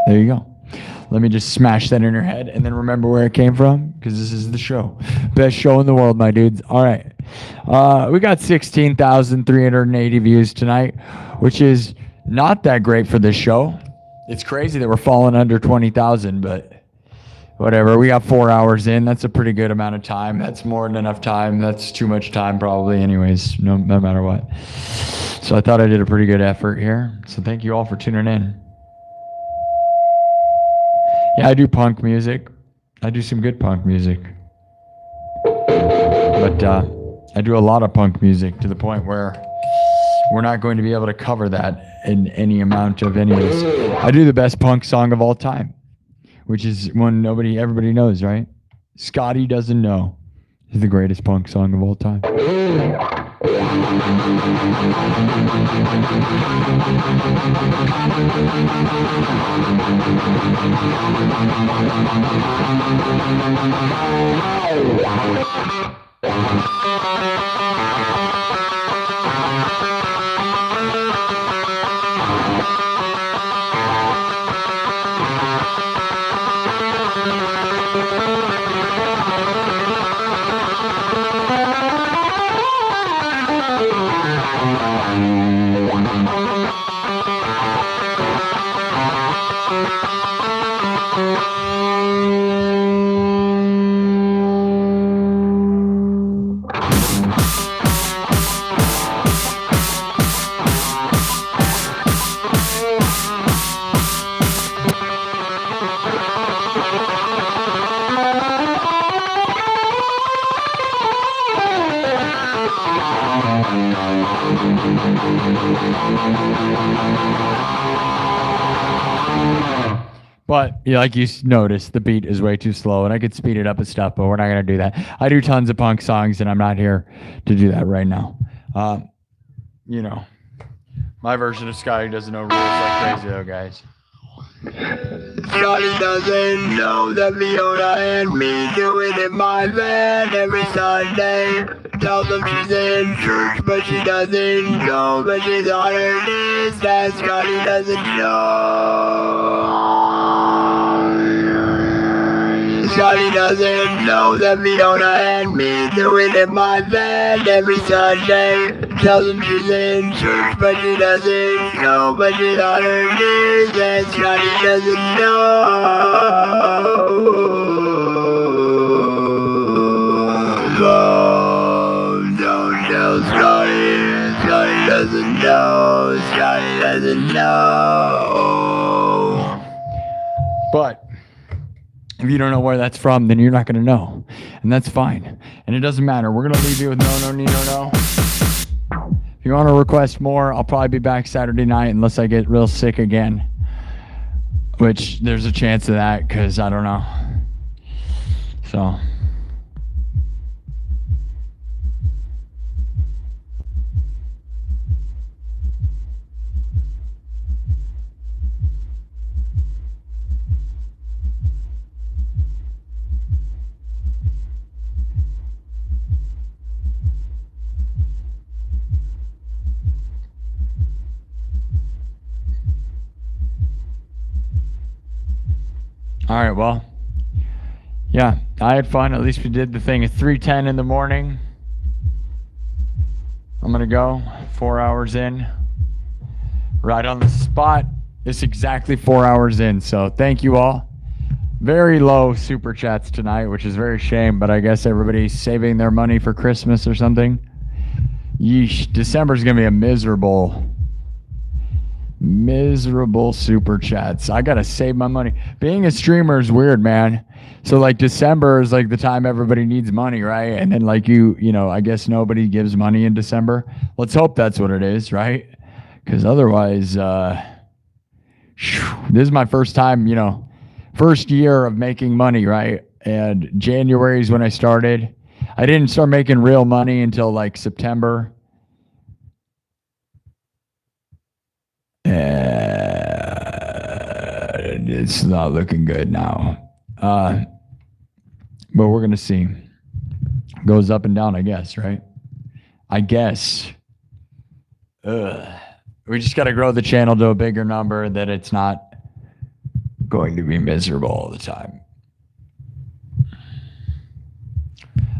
There you go. Let me just smash that in your head and then remember where it came from, because this is the show. Best show in the world, my dudes. All right. We got 16,380 views tonight, which is not that great for this show. It's crazy that we're falling under 20,000, but whatever. We got 4 hours in. That's a pretty good amount of time. That's more than enough time. That's too much time probably anyways, no matter what. So I thought I did a pretty good effort here. So thank you all for tuning in. Yeah, I do punk music. I do some good punk music. But I do a lot of punk music to the point where we're not going to be able to cover that in any amount of any of this. I do the best punk song of all time, which is one everybody knows, right? Scotty Doesn't Know is the greatest punk song of all time. But yeah, like you noticed, the beat is way too slow, and I could speed it up and stuff, but we're not gonna do that. I do tons of punk songs, and I'm not here to do that right now. You know, my version of Scotty doesn't know rules like crazy though, guys. Scotty doesn't know that Fiona and me do it in my van every Sunday. Tells them she's in church, but she doesn't go. But she's on her knees, that Scotty doesn't know. Scotty doesn't know that Fiona and me do it in my van every Sunday. Tells him she's in church, but she doesn't go. But she's on her knees, and Scotty doesn't know. Don't tell Scotty. Scotty doesn't know. Scotty doesn't know. But if you don't know where that's from, then you're not going to know. And that's fine. And it doesn't matter. We're going to leave you with no, need, or no. If you want to request more, I'll probably be back Saturday night unless I get real sick again. Which there's a chance of that because I don't know. So. All right, well, yeah, I had fun. At least we did the thing at 3:10 in the morning. I'm going to go 4 hours in, right on the spot. It's exactly 4 hours in, so thank you all. Very low super chats tonight, which is very shame, but I guess everybody's saving their money for Christmas or something. Yeesh, December's going to be a miserable super chats. I gotta save my money. Being a streamer is weird, man. So like December is like the time everybody needs money, right? And then like you know, I guess nobody gives money in December. Let's hope that's what it is, right? Because otherwise, this is my first time, you know, first year of making money, right? And January is when I started. I didn't start making real money until like September. It's not looking good now. But we're going to see. Goes up and down, I guess, right? I guess. We just got to grow the channel to a bigger number that it's not going to be miserable all the time.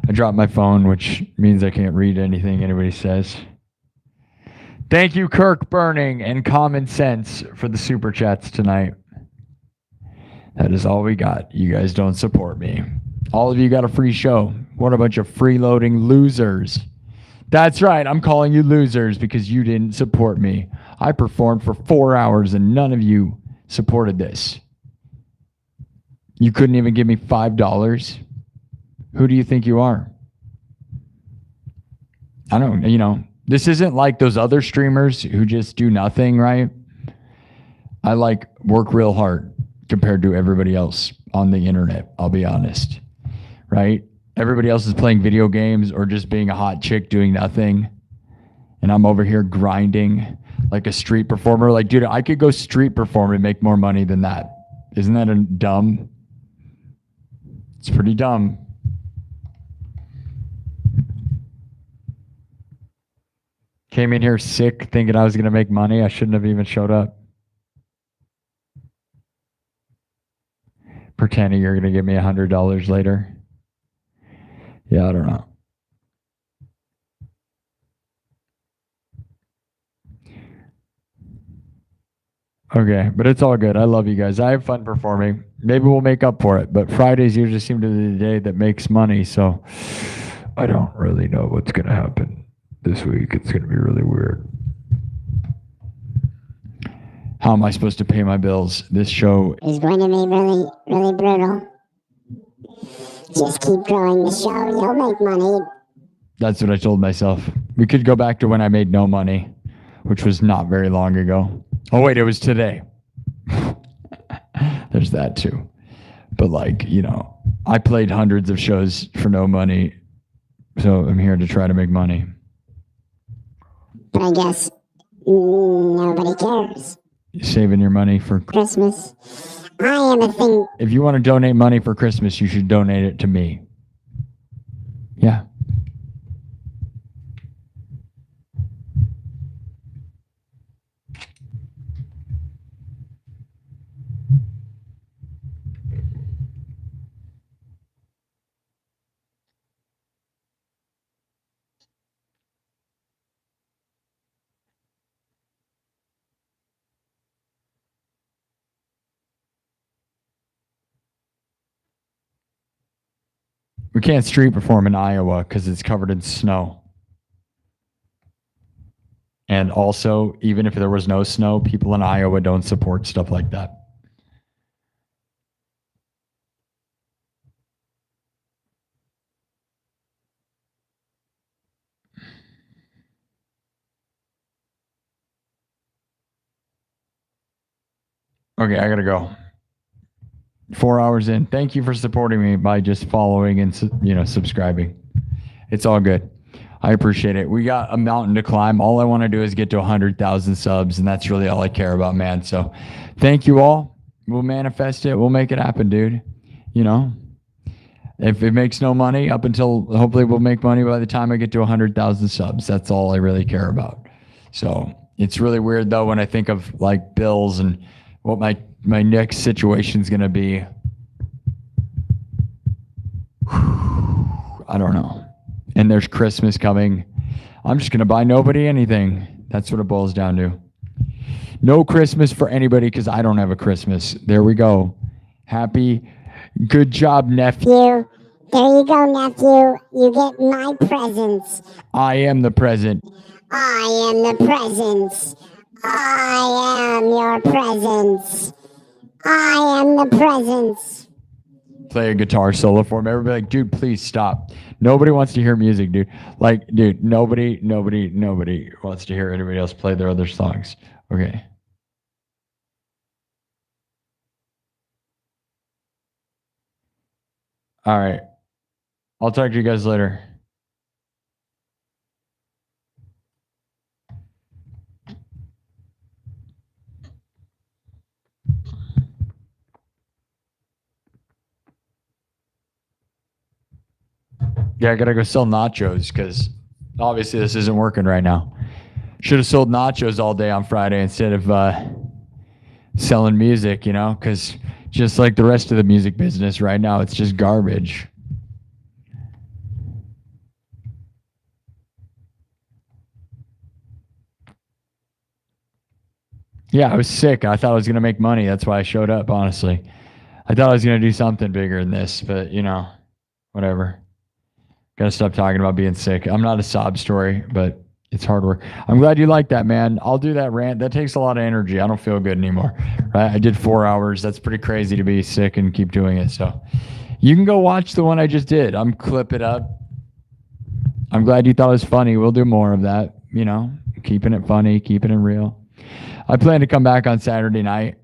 I dropped my phone, which means I can't read anything anybody says. Thank you, Kirk Burning and Common Sense, for the super chats tonight. That is all we got. You guys don't support me. All of you got a free show. What a bunch of freeloading losers. That's right. I'm calling you losers because you didn't support me. I performed for 4 hours and none of you supported this. You couldn't even give me $5. Who do you think you are? I don't, you know, this isn't like those other streamers who just do nothing, right? I like work real hard compared to everybody else on the internet, I'll be honest, right? Everybody else is playing video games or just being a hot chick doing nothing. And I'm over here grinding like a street performer. Like, dude, I could go street perform and make more money than that. Isn't that dumb? It's pretty dumb. Came in here sick thinking I was going to make money. I shouldn't have even showed up. Pretending you're going to give me $100 later. Yeah, I don't know. Okay, but it's all good. I love you guys. I have fun performing. Maybe we'll make up for it, but Fridays usually seem to be the day that makes money, so I don't really know what's going to happen this week. It's going to be really weird. How am I supposed to pay my bills? This show is going to be really, really brutal. Just keep growing the show. You'll make money. That's what I told myself. We could go back to when I made no money, which was not very long ago. Oh, wait, it was today. There's there's that too. But like, you know, I played hundreds of shows for no money, so I'm here to try to make money. But I guess nobody cares. Saving your money for Christmas. I am a thing. If you want to donate money for Christmas, you should donate it to me. Yeah. We can't street perform in Iowa because it's covered in snow. And also, even if there was no snow, people in Iowa don't support stuff like that. Okay, I gotta go. 4 hours in. Thank you for supporting me by just following and subscribing. It's all good. I appreciate it. We got a mountain to climb. All I want to do is get to 100,000 subs, and that's really all I care about, man. So thank you all. We'll manifest it. We'll make it happen, dude. You know, if it makes no money up until hopefully we'll make money by the time I get to 100,000 subs. That's all I really care about. So it's really weird though when I think of like bills and what my next situation is going to be. I don't know. And there's Christmas coming. I'm just going to buy nobody anything. That's what it boils down to. No Christmas for anybody because I don't have a Christmas. There we go. Happy. Good job, nephew. There you go, nephew. You get my presents. I am the present. I am the presents. I am your presents. I am the presents. Play a guitar solo for him. Everybody like, dude, please stop. Nobody wants to hear music, dude. Like, dude, nobody wants to hear anybody else play their other songs. Okay. All right. I'll talk to you guys later. Yeah, I gotta go sell nachos because obviously this isn't working right now. Should have sold nachos all day on Friday instead of selling music, you know, because just like the rest of the music business right now, it's just garbage. Yeah, I was sick. I thought I was going to make money. That's why I showed up, honestly. I thought I was going to do something bigger than this, but, you know, whatever. Got to stop talking about being sick. I'm not a sob story, but it's hard work. I'm glad you like that, man. I'll do that rant. That takes a lot of energy. I don't feel good anymore. Right? I did 4 hours. That's pretty crazy to be sick and keep doing it. So you can go watch the one I just did. I'm clip it up. I'm glad you thought it was funny. We'll do more of that. You know, keeping it funny, keeping it real. I plan to come back on Saturday night.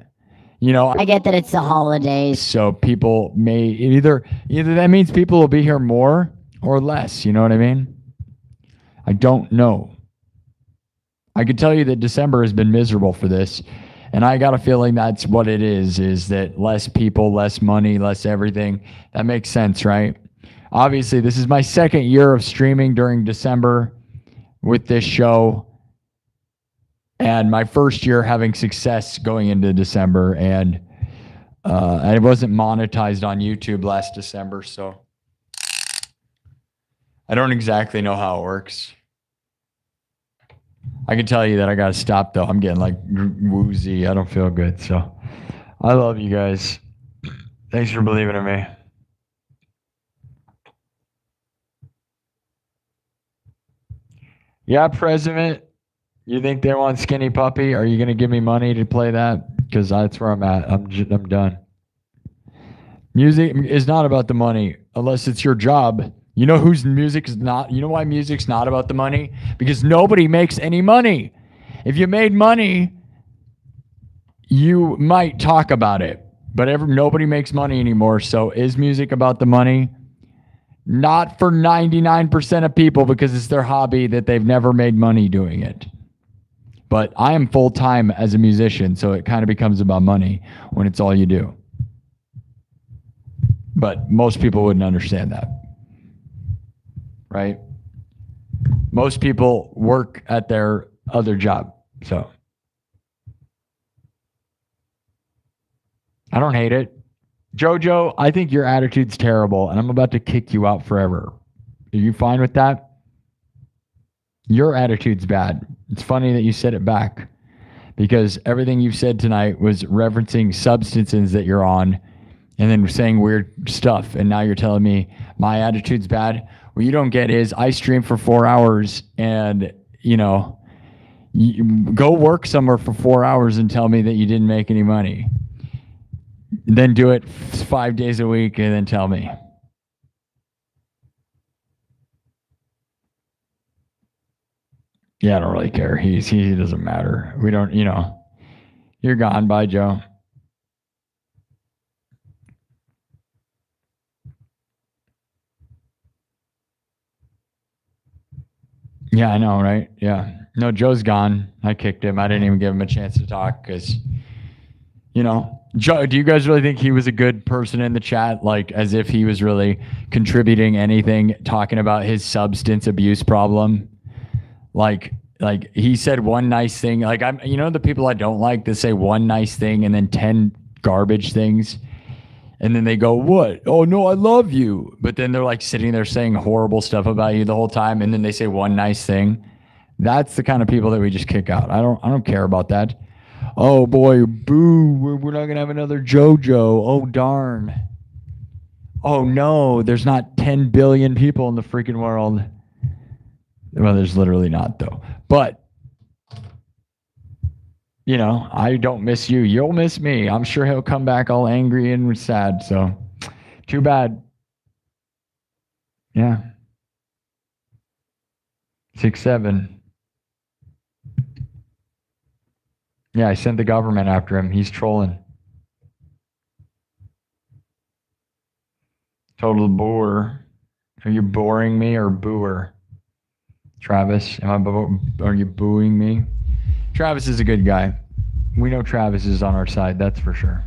You know, I get that it's the holidays. So people may either that means people will be here more or less. You know what I mean? I don't know. I can tell you that December has been miserable for this. And I got a feeling that's what it is that less people, less money, less everything. That makes sense, right? Obviously, this is my second year of streaming during December with this show. And my first year having success going into December. And I wasn't monetized on YouTube last December, so I don't exactly know how it works. I can tell you that I got to stop, though. I'm getting like woozy. I don't feel good. So I love you guys. Thanks for believing in me. Yeah, President. You think they want Skinny Puppy? Are you going to give me money to play that? Because that's where I'm at. I'm done. Music is not about the money unless it's your job. You know whose music is not? You know why music's not about the money? Because nobody makes any money. If you made money, you might talk about it. But nobody makes money anymore. So is music about the money? Not for 99% of people, because it's their hobby that they've never made money doing it. But I am full-time as a musician, so it kind of becomes about money when it's all you do. But most people wouldn't understand that, right? Most people work at their other job, so I don't hate it. Jojo, I think your attitude's terrible, and I'm about to kick you out forever. Are you fine with that? Your attitude's bad. It's funny that you said it back, because everything you've said tonight was referencing substances that you're on and then saying weird stuff. And now you're telling me my attitude's bad. What you don't get is I stream for 4 hours and, you go work somewhere for 4 hours and tell me that you didn't make any money. Then do it 5 days a week and then tell me. Yeah, I don't really care. He doesn't matter. We don't, you're gone. Bye, Joe. Yeah, I know, right? Yeah. No, Joe's gone. I kicked him. I didn't even give him a chance to talk because, Joe, do you guys really think he was a good person in the chat? Like, as if he was really contributing anything, talking about his substance abuse problem? Like he said one nice thing. Like, the people I don't like that say one nice thing and then 10 garbage things. And then they go, what? Oh, no, I love you. But then they're like sitting there saying horrible stuff about you the whole time. And then they say one nice thing. That's the kind of people that we just kick out. I don't care about that. Oh, boy, boo. We're not going to have another JoJo. Oh, darn. Oh, no, there's not 10 billion people in the freaking world. Well, there's literally not, though. But, I don't miss you. You'll miss me. I'm sure he'll come back all angry and sad. So, too bad. Yeah. 6'7". Yeah, I sent the government after him. He's trolling. Total bore. Are you boring me or booer? Travis, are you booing me? Travis is a good guy. We know Travis is on our side, that's for sure.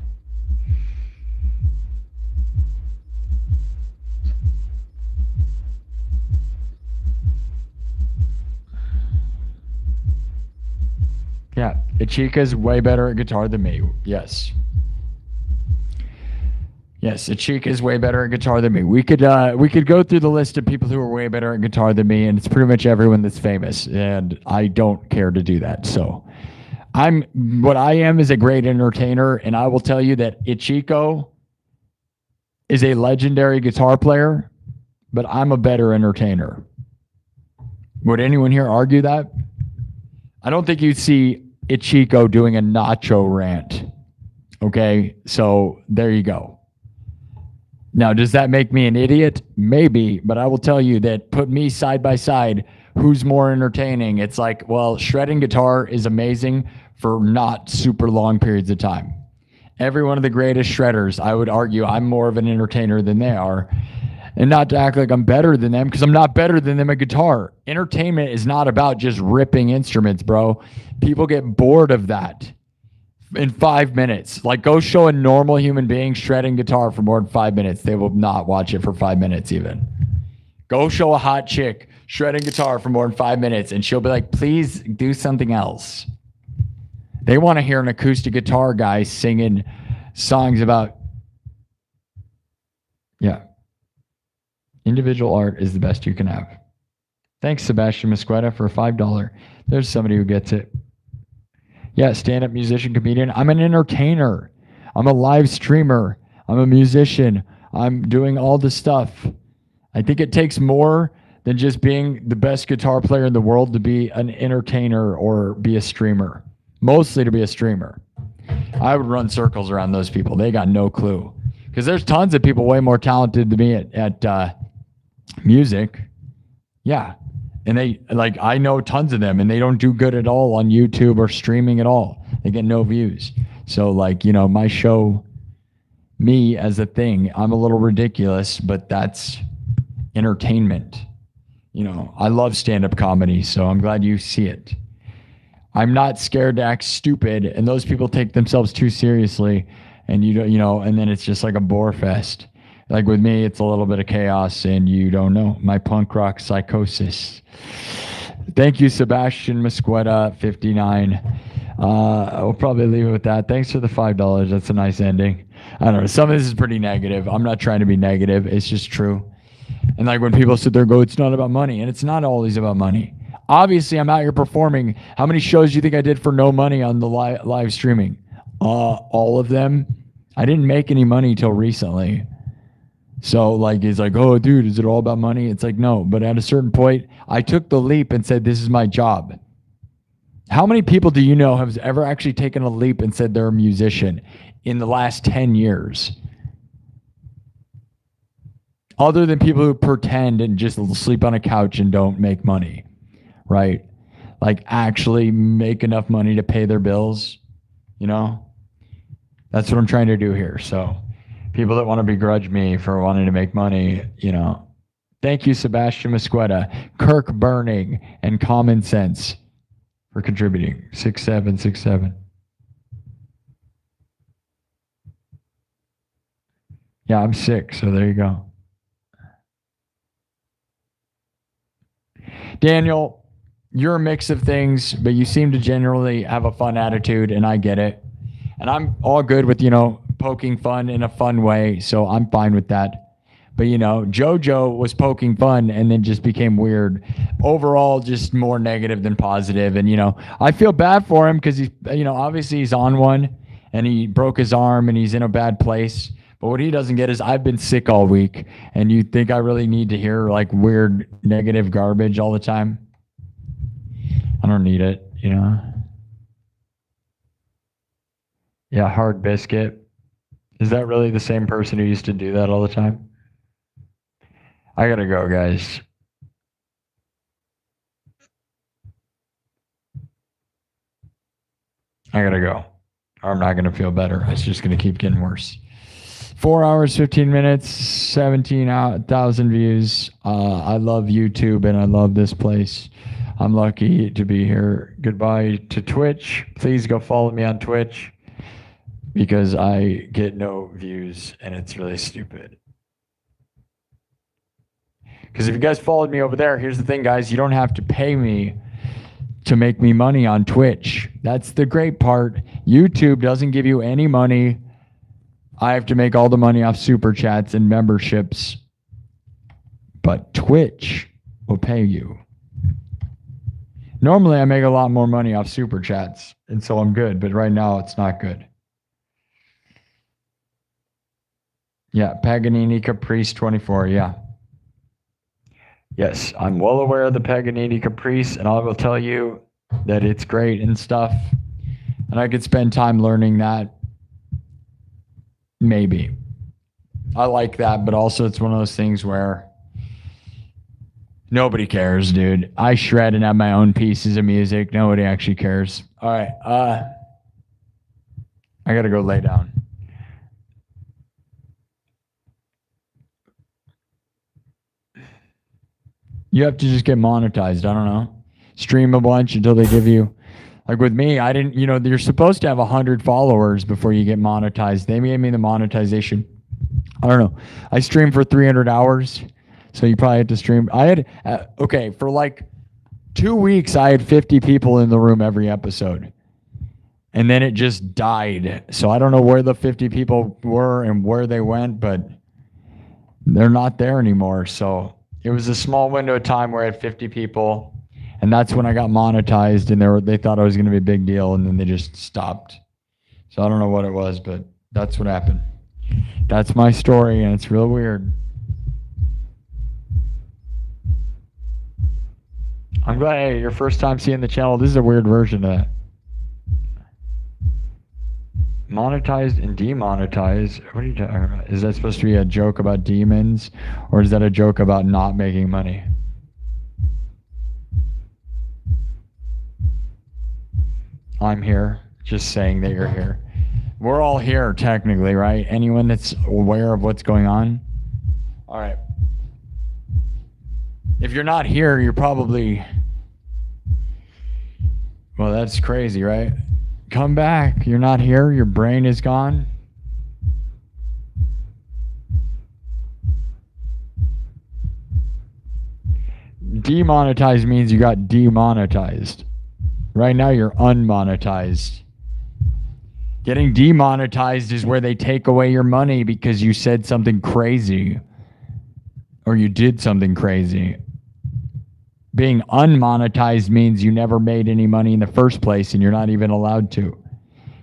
Yeah, Ichika's way better at guitar than me. Yes. Yes, Ichika is way better at guitar than me. We could go through the list of people who are way better at guitar than me, and it's pretty much everyone that's famous, and I don't care to do that. So what I am is a great entertainer, and I will tell you that Ichiko is a legendary guitar player, but I'm a better entertainer. Would anyone here argue that? I don't think you'd see Ichiko doing a nacho rant. Okay, so there you go. Now, does that make me an idiot? Maybe, but I will tell you that put me side by side, who's more entertaining? It's like, well, shredding guitar is amazing for not super long periods of time. Every one of the greatest shredders, I would argue I'm more of an entertainer than they are. And not to act like I'm better than them, because I'm not better than them at guitar. Entertainment is not about just ripping instruments, bro. People get bored of that in 5 minutes. Like, go show a normal human being shredding guitar for more than 5 minutes. They will not watch it for 5 minutes even. Go show a hot chick shredding guitar for more than 5 minutes, and she'll be like, please do something else. They want to hear an acoustic guitar guy singing songs about, yeah. Individual art is the best you can have. Thanks, Sebastian Mesquita, for a $5. There's somebody who gets it. Yeah, stand-up musician, comedian. I'm an entertainer. I'm a live streamer. I'm a musician. I'm doing all the stuff. I think it takes more than just being the best guitar player in the world to be an entertainer or be a streamer. Mostly to be a streamer. I would run circles around those people. They got no clue. Because there's tons of people way more talented than me at music. Yeah. And I know tons of them, and they don't do good at all on YouTube or streaming at all. They get no views. So my show, me as a thing. I'm a little ridiculous, but that's entertainment. You know, I love stand-up comedy, so I'm glad you see it. I'm not scared to act stupid, and those people take themselves too seriously, and you don't, you know, and then it's just like a bore fest. Like with me, it's a little bit of chaos, and you don't know my punk rock psychosis. Thank you, Sebastian Mesqueta, 59. I'll probably leave it with that. Thanks for the $5. That's a nice ending. I don't know. Some of this is pretty negative. I'm not trying to be negative. It's just true. And like when people sit there and go, it's not about money, and it's not always about money. Obviously, I'm out here performing. How many shows do you think I did for no money on the live streaming? All of them. I didn't make any money till recently. So like, it's like, oh, dude, is it all about money? It's like, no. But at a certain point, I took the leap and said, this is my job. How many people do you know have ever actually taken a leap and said they're a musician in the last 10 years? Other than people who pretend and just sleep on a couch and don't make money, right? Like actually make enough money to pay their bills, you know? That's what I'm trying to do here. So people that want to begrudge me for wanting to make money, you know. Thank you, Sebastian Mesqueta, Kirk Burning, and Common Sense for contributing. 6767. Yeah, I'm sick, so there you go. Daniel, you're a mix of things, but you seem to generally have a fun attitude, and I get it. And I'm all good with, you know, poking fun in a fun way, so I'm fine with that. But, you know, JoJo was poking fun and then just became weird. Overall, just more negative than positive. And, you know, I feel bad for him because he's, you know, obviously he's on one and he broke his arm and he's in a bad place. But what he doesn't get is I've been sick all week, and you think I really need to hear like weird negative garbage all the time? I don't need it, you know? Yeah, Hard Biscuit. Is that really the same person who used to do that all the time? I gotta go, guys. I gotta go. Or I'm not gonna feel better. It's just gonna keep getting worse. 4 hours, 15 minutes, 17,000 views. I love YouTube and I love this place. I'm lucky to be here. Goodbye to Twitch. Please go follow me on Twitch because I get no views and it's really stupid. Because if you guys followed me over there, here's the thing, guys. You don't have to pay me to make me money on Twitch. That's the great part. YouTube doesn't give you any money. I have to make all the money off super chats and memberships. But Twitch will pay you. Normally, I make a lot more money off super chats, and so I'm good. But right now, it's not good. Yeah, Paganini Caprice 24, yeah. Yes, I'm well aware of the Paganini Caprice, and I will tell you that it's great and stuff. And I could spend time learning that. Maybe. I like that, but also it's one of those things where nobody cares, dude. I shred and have my own pieces of music. Nobody actually cares. All right. I got to go lay down. You have to just get monetized. I don't know. Stream a bunch until they give you. Like with me, I didn't, you know, you're supposed to have 100 followers before you get monetized. They gave me the monetization. I don't know. I streamed for 300 hours. So you probably had to stream. I had, okay, for like 2 weeks, I had 50 people in the room every episode. And then it just died. So I don't know where the 50 people were and where they went, but they're not there anymore. So it was a small window of time where I had 50 people. And that's when I got monetized, and they thought it was going to be a big deal, and then they just stopped. So I don't know what it was, but that's what happened. That's my story, and it's real weird. I'm glad, hey, your first time seeing the channel. This is a weird version of that. Monetized and demonetized. What are you talking about? Is that supposed to be a joke about demons, or is that a joke about not making money? I'm here, just saying that you're here. We're all here technically, right? Anyone that's aware of what's going on? All right. If you're not here, you're probably... Well, that's crazy, right? Come back. You're not here. Your brain is gone. Demonetized means you got demonetized. Right now, you're unmonetized. Getting demonetized is where they take away your money because you said something crazy or you did something crazy. Being unmonetized means you never made any money in the first place and you're not even allowed to.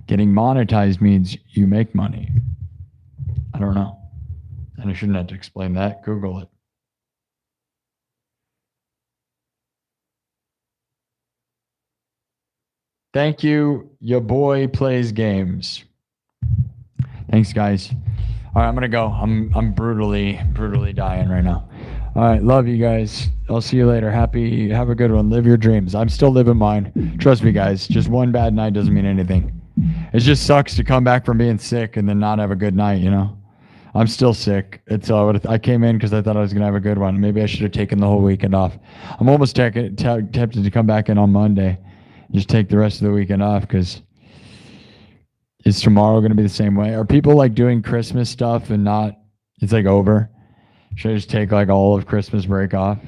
Getting monetized means you make money. I don't know. And I shouldn't have to explain that. Google it. Thank you. Your boy plays games. Thanks, guys. All right, I'm gonna go. I'm brutally dying right now. All right, love you guys. I'll see you later. Have a good one. Live your dreams. I'm still living mine. Trust me, guys. Just one bad night doesn't mean anything. It just sucks to come back from being sick and then not have a good night, you know? I'm still sick. I came in because I thought I was gonna have a good one. Maybe I should have taken the whole weekend off. I'm almost tempted to come back in on Monday. Just take the rest of the weekend off because is tomorrow going to be the same way? Are people like doing Christmas stuff and not, it's like over? Should I just take like all of Christmas break off?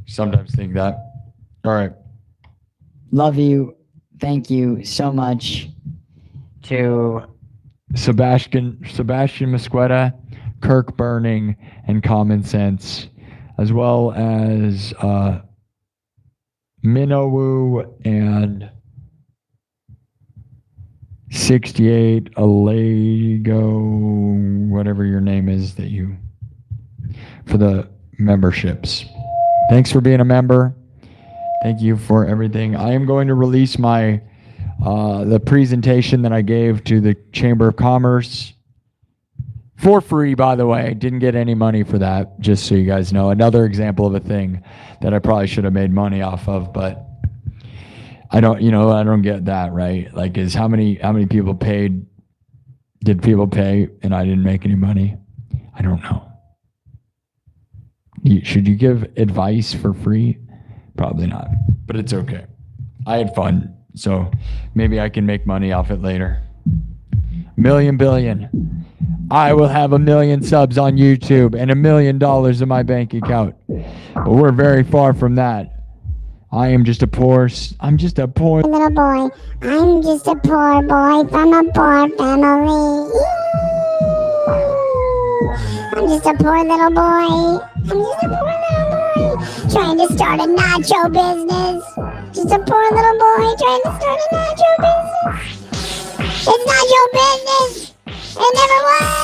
Sometimes think that. All right. Love you. Thank you so much to Sebastian Mosqueda, Kirk Burning, and Common Sense, as well as Minowu and 68 Alego, whatever your name is that you, for the memberships. Thanks for being a member. Thank you for everything. I am going to release my the presentation that I gave to the Chamber of Commerce for free, by the way. Didn't get any money for that, just so you guys know. Another example of a thing that I probably should have made money off of, but I don't get that, right? Like, is how many people paid? Did people pay and I didn't make any money? I don't know. Should you give advice for free? Probably not, but it's okay. I had fun, so maybe I can make money off it later. Billion. I will have 1 million subs on YouTube and $1 million in my bank account. But we're very far from that. I'm just a poor little boy. I'm just a poor boy from a poor family. I'm just a poor little boy. Trying to start a nacho business. Just a poor little boy trying to start a nacho business. It's not your business. It never was.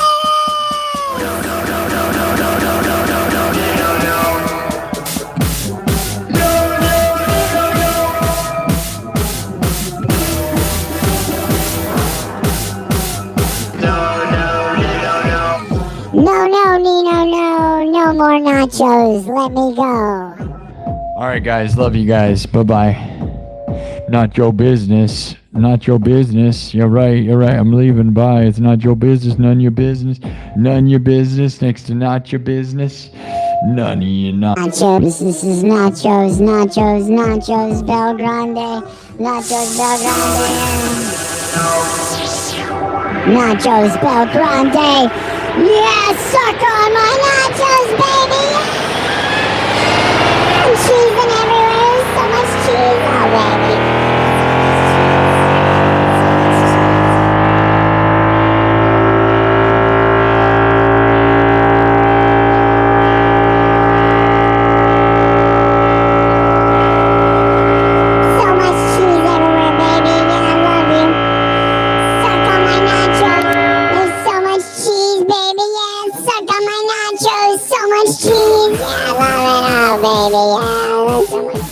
No more nachos. Let me go. All right, guys. Love you guys. Bye-bye. Not your business. Not your business. You're right. I'm leaving. Bye. It's not your business. None your business. None your business. Next to not your business. None of you not. Nachos. This is nachos. Bel Grande. Nachos Bel Grande. Nachos Bel Grande. Yeah, suck on my nachos, baby! And cheese and everywhere, so much cheese, oh baby. So much cheese everywhere, baby, yeah, I love you. Suck on my nachos, there's so much cheese, baby, yeah, suck on my nachos, so much cheese, yeah, I love it all, baby, yeah, I love so much